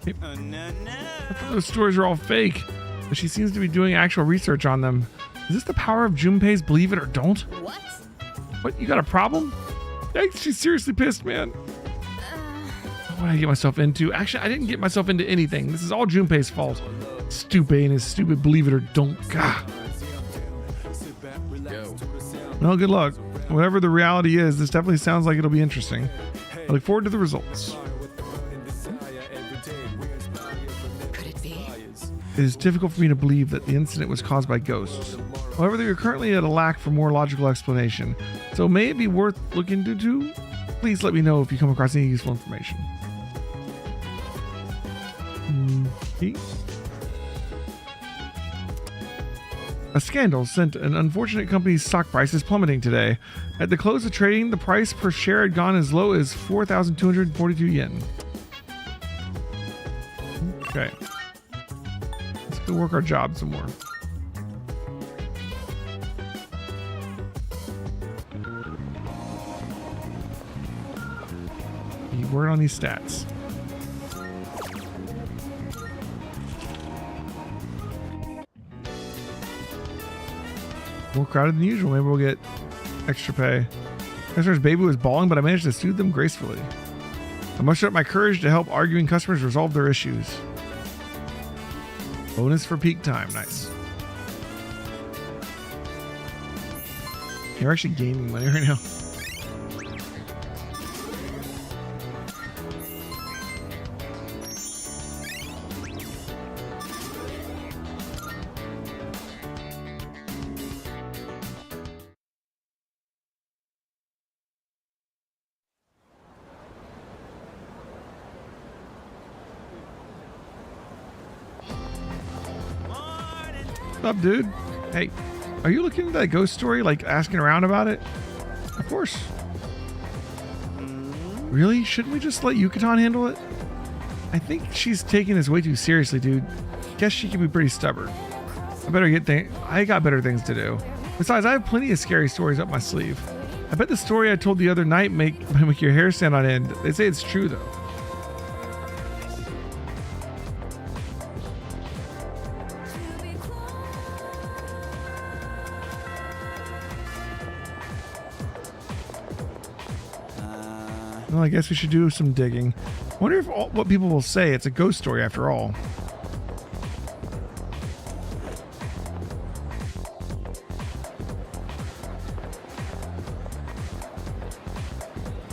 I thought those stories are all fake, but she seems to be doing actual research on them. Is this the power of Junpei's Believe It or Don't? What? What? You got a problem? Thanks, she's seriously pissed, man. What did I get myself into? Actually, I didn't get myself into anything. This is all Junpei's fault. Stupid and his stupid Believe It or Don't. God. Well, good luck. Whatever the reality is, this definitely sounds like it'll be interesting. I look forward to the results. It is difficult for me to believe that the incident was caused by ghosts. However, they are currently at a lack for more logical explanation, so may it be worth looking into? Please let me know if you come across any useful information. Okay. A scandal sent an unfortunate company's stock price is plummeting today. At the close of trading, the price per share had gone as low as 4,242 yen. Okay. Let's go work our job some more. You work on these stats. More crowded than usual. Maybe we'll get extra pay. Customer's baby was bawling, but I managed to soothe them gracefully. I mustered up my courage to help arguing customers resolve their issues. Bonus for peak time. Nice. We're actually gaining money right now. What's up, dude? Hey, are you looking at that ghost story, like asking around about it? Of course. Really? Shouldn't we just let Yucatan handle it? I think she's taking this way too seriously, dude. Guess she can be pretty stubborn. I got better things to do. Besides, I have plenty of scary stories up my sleeve. I bet the story I told the other night make your hair stand on end. They say it's true though. Well, I guess we should do some digging. I wonder if what people will say. It's a ghost story after all.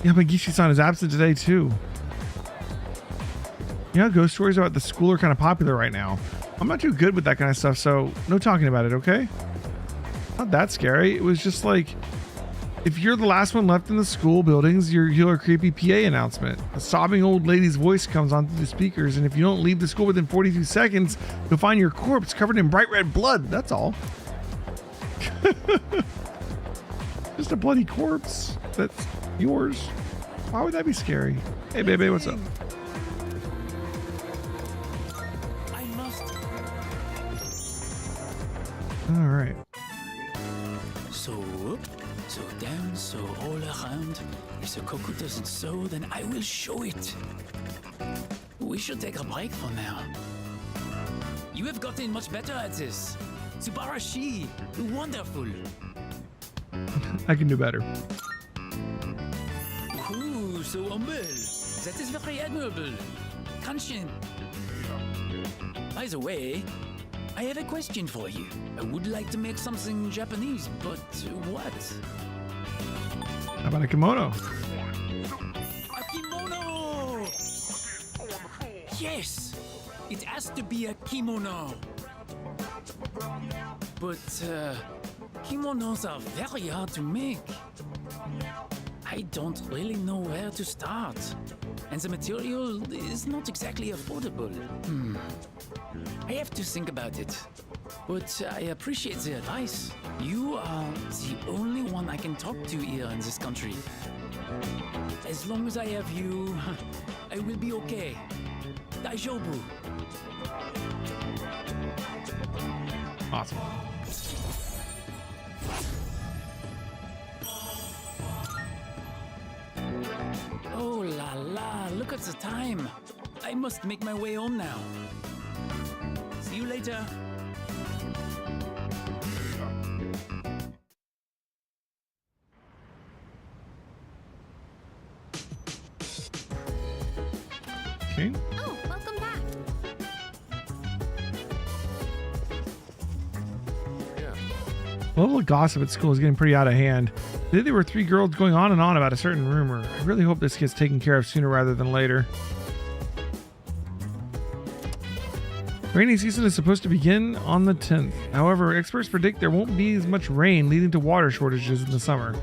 Yeah, but Gishi-san is absent today too. You know, ghost stories about the school are kind of popular right now. I'm not too good with that kind of stuff, so no talking about it, okay? Not that scary. It was just like, if you're the last one left in the school buildings, you hear a creepy PA announcement. A sobbing old lady's voice comes on through the speakers, and if you don't leave the school within 42 seconds, you'll find your corpse covered in bright red blood. That's all. Just a bloody corpse that's yours. Why would that be scary? Hey, baby, what's up? I must. All right. So up, so down, so all around. If the cuckoo doesn't sow, then I will show it. We should take a break for now. You have gotten much better at this. Subarashi, wonderful. I can do better. Ooh, so humble. That is very admirable. Kanshin. By the way, I have a question for you. I would like to make something Japanese, but what? How about a kimono? A kimono! Yes! It has to be a kimono. But, kimonos are very hard to make. I don't really know where to start. And the material is not exactly affordable. I have to think about it. But I appreciate the advice. You are the only one I can talk to here in this country. As long as I have you, I will be okay. Daijoubu. Awesome. Oh la la, look at the time. I must make my way home now. See you later. Okay. Oh, welcome back. The level of gossip at school is getting pretty out of hand. Today there were 3 girls going on and on about a certain rumor. I really hope this gets taken care of sooner rather than later. Rainy season is supposed to begin on the 10th. However, experts predict there won't be as much rain, leading to water shortages in the summer.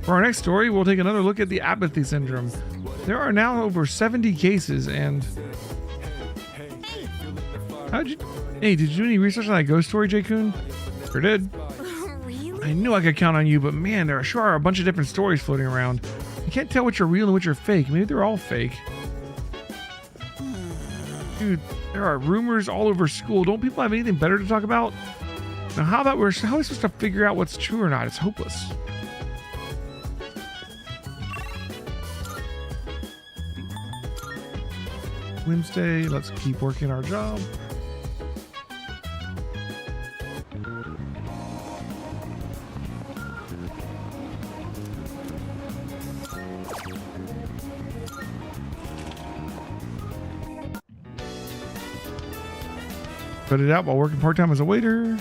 For our next story, we'll take another look at the apathy syndrome. There are now over 70 cases, and... Hey, did you do any research on that ghost story, J-Kun? Sure did. I knew I could count on you, but man, there sure are a bunch of different stories floating around. You can't tell which are real and which are fake. Maybe they're all fake. Dude, there are rumors all over school. Don't people have anything better to talk about? Now, how are we supposed to figure out what's true or not? It's hopeless. Wednesday, let's keep working our job. Put it out while working part-time as a waiter.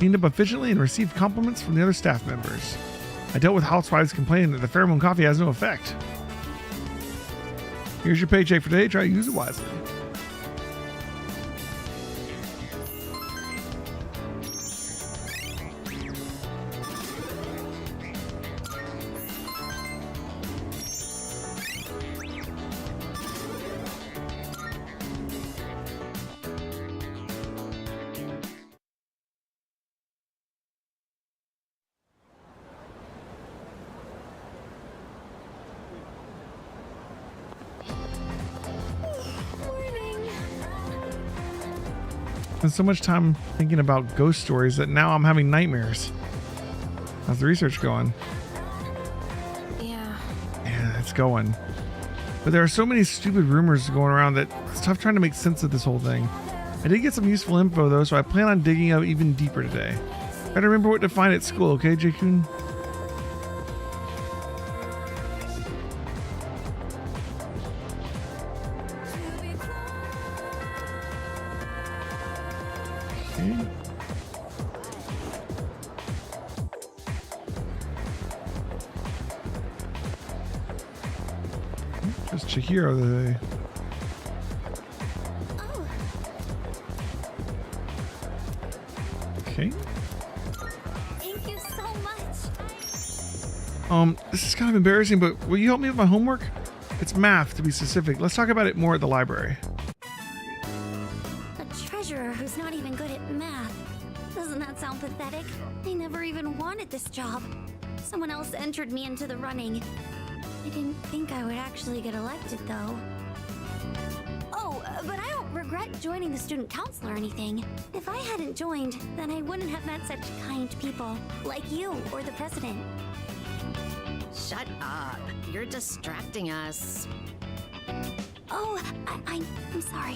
cleaned up efficiently, and received compliments from the other staff members. I dealt with housewives complaining that the pheromone coffee has no effect. Here's your paycheck for today. Try to use it wisely. Spent so much time thinking about ghost stories that now I'm having nightmares. How's the research going? Yeah. Yeah, it's going. But there are so many stupid rumors going around that it's tough trying to make sense of this whole thing. I did get some useful info though, so I plan on digging out even deeper today. Try to remember what to find at school, okay, J-Kun? Okay. Just Chihiro today. Okay. Thank you so much. This is kind of embarrassing, but will you help me with my homework? It's math, to be specific. Let's talk about it more at the library. A treasurer who's not even good at math. Doesn't that sound pathetic? I never even wanted this job. Someone else entered me into the running. I didn't think I would actually get elected, though. Oh, but I don't regret joining the student council or anything. If I hadn't joined, then I wouldn't have met such kind people, like you or the president. Shut up. You're distracting us. Oh, I'm sorry.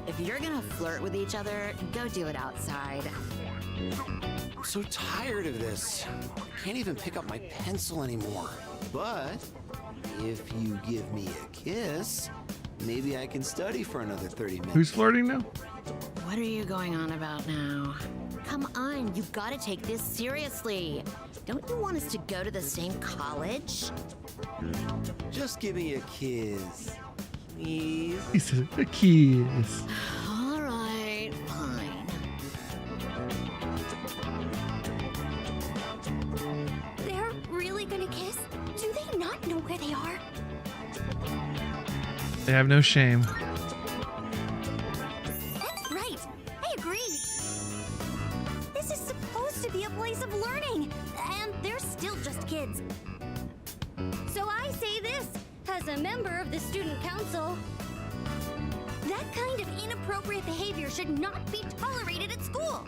If you're gonna flirt with each other, go do it outside. I'm so tired of this. I can't even pick up my pencil anymore. But if you give me a kiss, maybe I can study for another 30 minutes. Who's flirting now? What are you going on about now? Come on, you've got to take this seriously. Don't you want us to go to the same college? Just give me a kiss, please. He said a kiss. All right, fine. They're really gonna kiss? Do they not know where they are? They have no shame. That's right. I agree. This is supposed to be a place of learning, and they're still just kids. So I say this, as a member of the student council. That kind of inappropriate behavior should not be tolerated at school.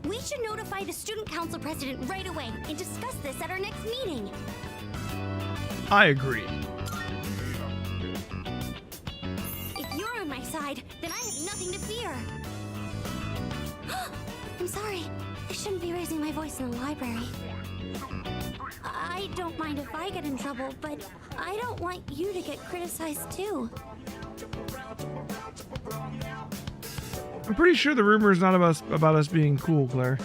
We should notify the student council president right away and discuss this at our next meeting. I agree. If you're on my side, then I have nothing to fear. I'm sorry. I shouldn't be raising my voice in the library. I don't mind if I get in trouble, but I don't want you to get criticized too. I'm pretty sure the rumor is not about us being cool, Claire.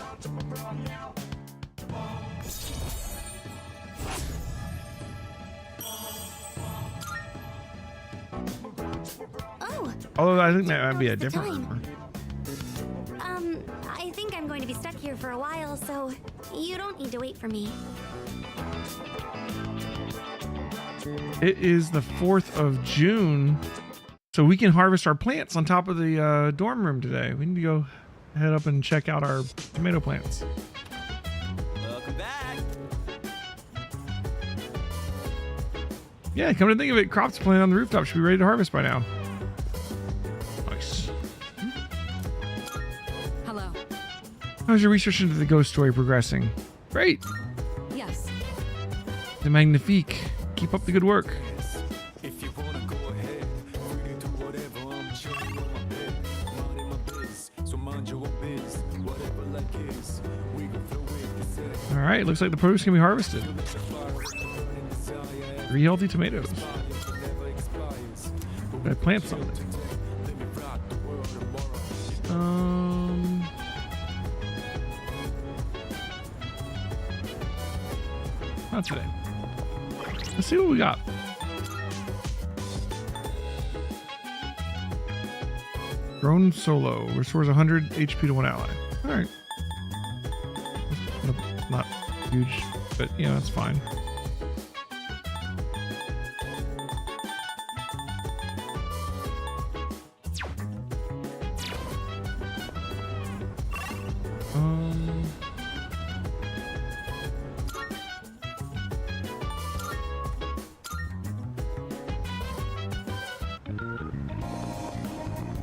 Oh. Although I think that might be a different rumor. I think I'm going to be stuck here for a while, so you don't need to wait for me. It is the 4th of June, so we can harvest our plants on top of the dorm room today. We need to go head up and check out our tomato plants. Welcome back. Yeah, come to think of it, crops planted on the rooftop should be ready to harvest by now. Nice. Hello. How's your research into the ghost story progressing? Great. Yes. The magnifique. Keep up the good work. If you wanna go ahead, free to do whatever. I'm chilling on my bed, minding my biz. So mind your own biz, whatever like is. We can flow with the set. All right, looks like the produce can be harvested. 3 healthy tomatoes. Gotta plant something. Not today. Let's see what we got. Drone solo restores 100 HP to one ally. All right. Not huge, but yeah, that's fine.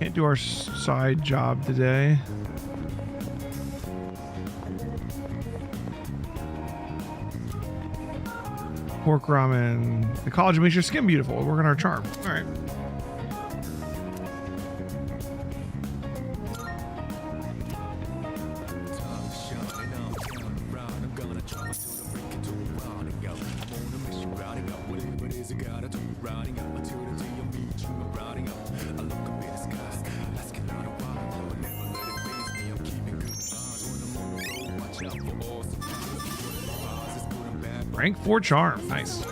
Can't do our side job today. Pork ramen. The collagen makes your skin beautiful. We're working our charm. All right. Rank 4 charm. Nice.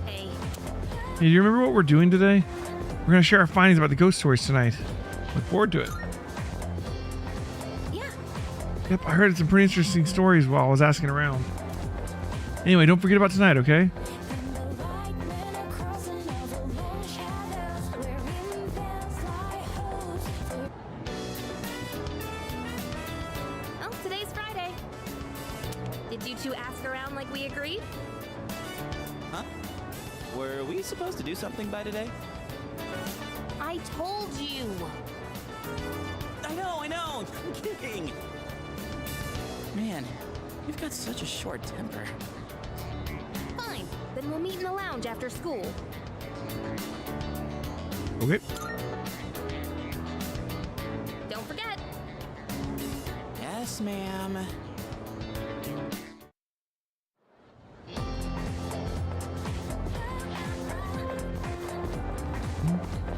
Hey, do you remember what we're doing today? We're going to share our findings about the ghost stories tonight. Look forward to it. Yeah. Yep, I heard some pretty interesting stories while I was asking around. Anyway, don't forget about tonight, okay? Oh, today's Friday. Did you two ask around like we agreed? Huh? Were we supposed to do something by today? I told you. I know. I'm kidding. Man, you've got such a short temper. Fine. Then we'll meet in the lounge after school. Okay. Don't forget. Yes, ma'am.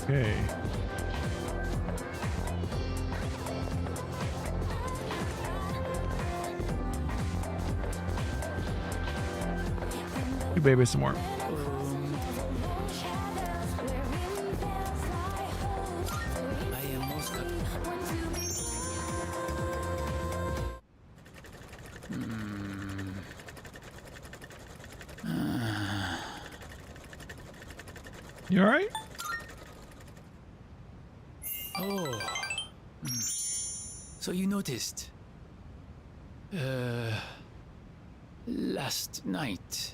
Okay. You baby some more. You all right? Oh. So you noticed. Last night,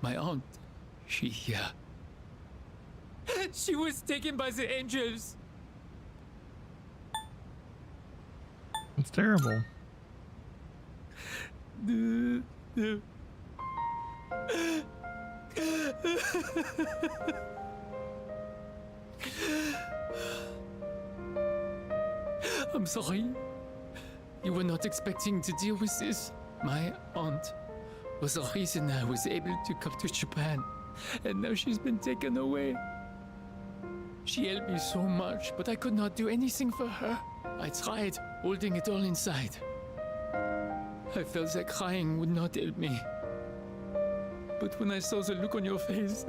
my aunt, she was taken by the angels. It's terrible. I'm sorry. You were not expecting to deal with this. My aunt was the reason I was able to come to Japan, and now she's been taken away. She helped me so much, but I could not do anything for her. I tried holding it all inside. I felt that crying would not help me. But when I saw the look on your face,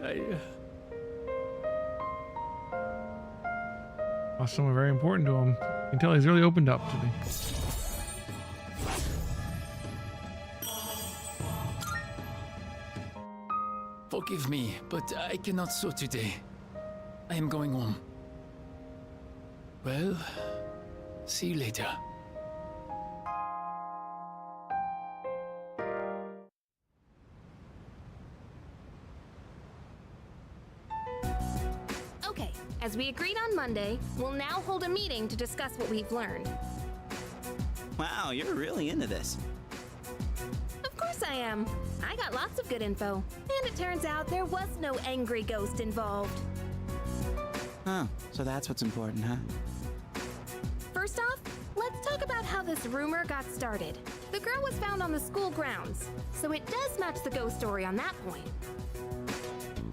Lost someone very important to him. You can tell he's really opened up to me. Forgive me, but I cannot sew today. I am going home. Well, see you later. Okay, as we agreed on Monday, we'll now hold a meeting to discuss what we've learned. Wow, you're really into this. Of course I am. I got lots of good info. And it turns out there was no angry ghost involved. Huh, so that's what's important, huh? First off, let's talk about how this rumor got started. The girl was found on the school grounds, so it does match the ghost story on that point.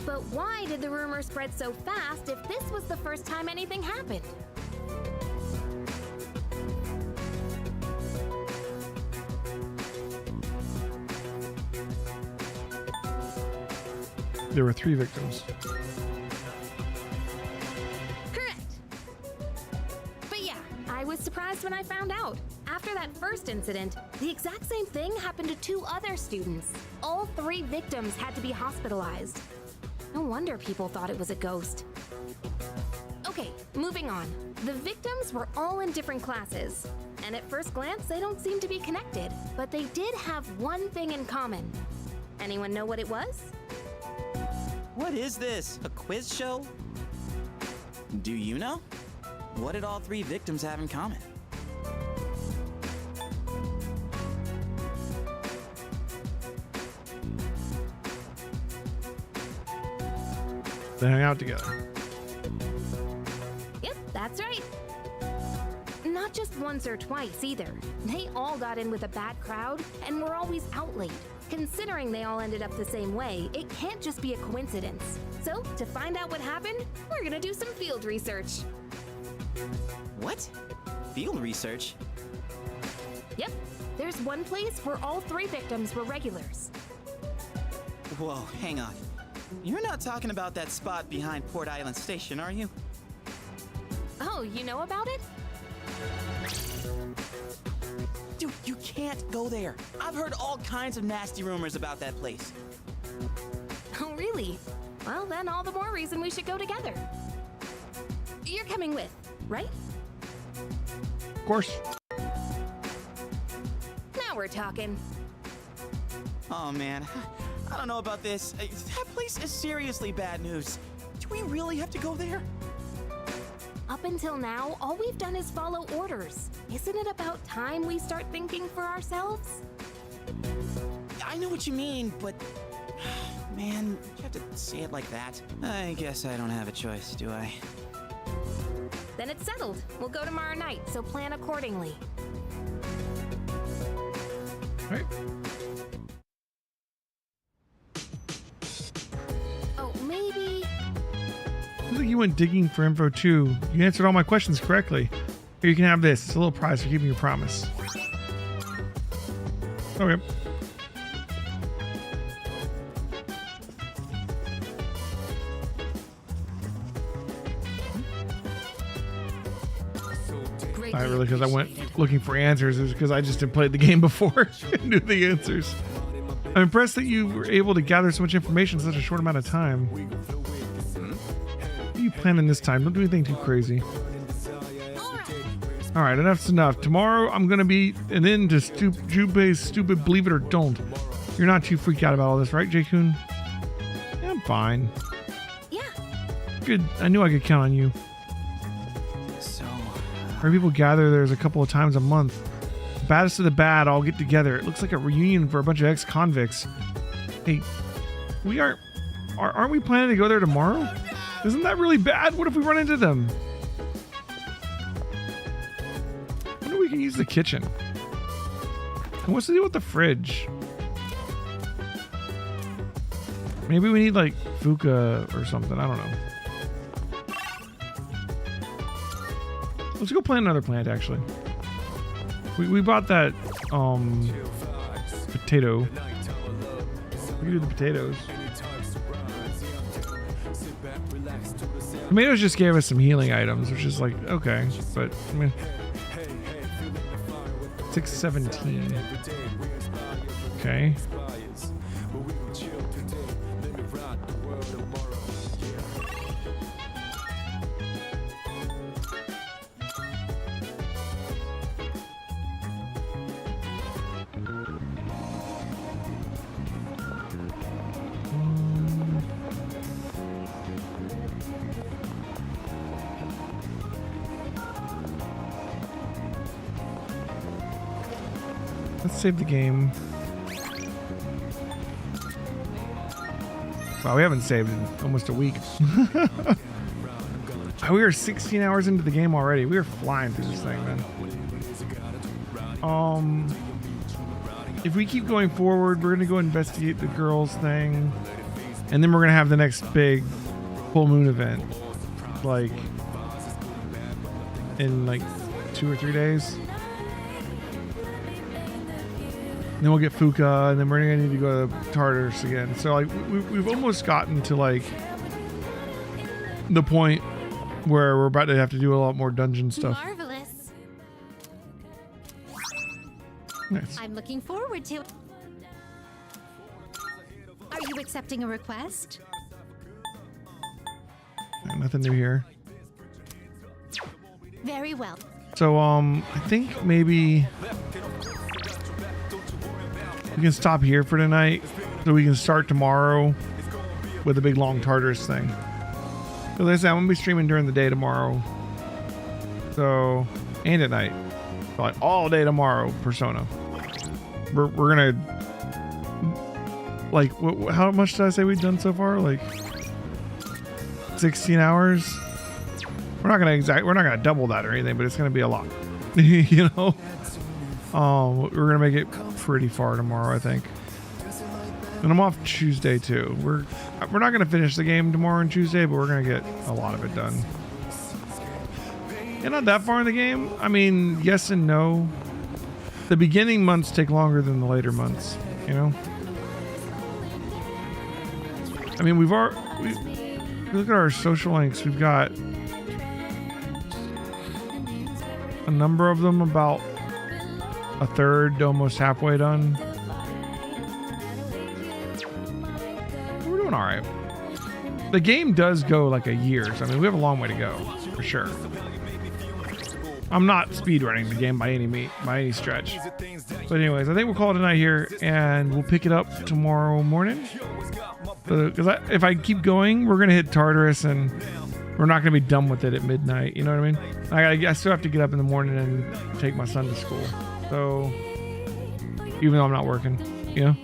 But why did the rumor spread so fast if this was the first time anything happened? There were 3 victims. Correct. But yeah, I was surprised when I found out. After that first incident, the exact same thing happened to 2 other students. All 3 victims had to be hospitalized. No wonder people thought it was a ghost. Okay, moving on. The victims were all in different classes, and at first glance, they don't seem to be connected, but they did have one thing in common. Anyone know what it was? What is this? A quiz show? Do you know? What did all 3 victims have in common? They hang out together. Yep, that's right. Not just once or twice either. They all got in with a bad crowd and were always out late. Considering they all ended up the same way, it can't just be a coincidence. So, to find out what happened, we're gonna do some field research. What? Field research? Yep, there's one place where all 3 victims were regulars. Whoa, hang on. You're not talking about that spot behind Port Island Station, are you? Oh, you know about it? Dude, you can't go there. I've heard all kinds of nasty rumors about that place. Oh, really? Well, then all the more reason we should go together. You're coming with, right? Of course. Now we're talking. Oh man, I don't know about this. That place is seriously bad news. Do we really have to go there? Up until now, all we've done is follow orders. Isn't it about time we start thinking for ourselves? I know what you mean, but man, you have to say it like that. I guess I don't have a choice, do I? Then it's settled. We'll go tomorrow night, so plan accordingly. Right. Oh, maybe... Looks like you went digging for info too. You answered all my questions correctly. Here, you can have this. It's a little prize for keeping your promise. Okay. I really, because I went looking for answers, is because I just had played the game before and knew the answers. I'm impressed that you were able to gather so much information in such a short amount of time. What are you planning this time? Don't do anything too crazy. Alright, enough's enough. Tomorrow I'm going to be an end to Junpei's stupid believe it or don't. You're not too freaked out about all this, right, J-Kun? Yeah, I'm fine. Yeah. Good. I knew I could count on you. Where people gather, there's a couple of times a month. The baddest of the bad all get together. It looks like a reunion for a bunch of ex-convicts. Hey, we aren't we planning to go there tomorrow? Isn't that really bad? What if we run into them? I wonder if we can use the kitchen. And what's the deal with the fridge? Maybe we need like Fuka or something. I don't know. Let's go plant another plant, actually. We bought that potato. We can do the potatoes. Tomatoes just gave us some healing items, which is like, okay, but I mean 617. Okay. Let's save the game. Wow, we haven't saved in almost a week. We are 16 hours into the game already. We are flying through this thing, man. If we keep going forward, we're gonna go investigate the girls thing. And then we're gonna have the next big full moon event, like in like 2 or 3 days. And then we'll get Fuka, and then we're gonna need to go to Tartarus again. So like we've almost gotten to like the point where we're about to have to do a lot more dungeon stuff. Marvelous. Nice. I'm looking forward to it. Are you accepting a request? Nothing new here. Very well. So I think maybe we can stop here for tonight so we can start tomorrow with a big long Tartarus thing. So like I said, I'm gonna be streaming during the day tomorrow. So, and at night. So like all day tomorrow, Persona. We're gonna, like, how much did I say we've done so far? Like 16 hours. We're not gonna double that or anything, but it's gonna be a lot. You know? We're gonna make it pretty far tomorrow, I think. And I'm off Tuesday too. We're not gonna finish the game tomorrow and Tuesday, but we're gonna get a lot of it done. You're not that far in the game. I mean, yes and no. The beginning months take longer than the later months, you know? I mean, look at our social links. We've got a number of them, about a third to almost halfway done. We're doing all right. The game does go like a year, so I mean, we have a long way to go for sure. I'm not speedrunning the game by any stretch. But anyways, I think we'll call it a night here, and we'll pick it up tomorrow morning. Because if I keep going, we're gonna hit Tartarus, and we're not gonna be done with it at midnight. You know what I mean? I still have to get up in the morning and take my son to school. So even though I'm not working, you know.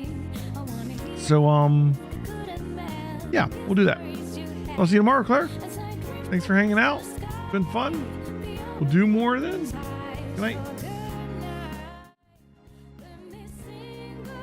So yeah, we'll do that. I'll see you tomorrow, Claire. Thanks for hanging out. It's been fun. We'll do more then. Good night.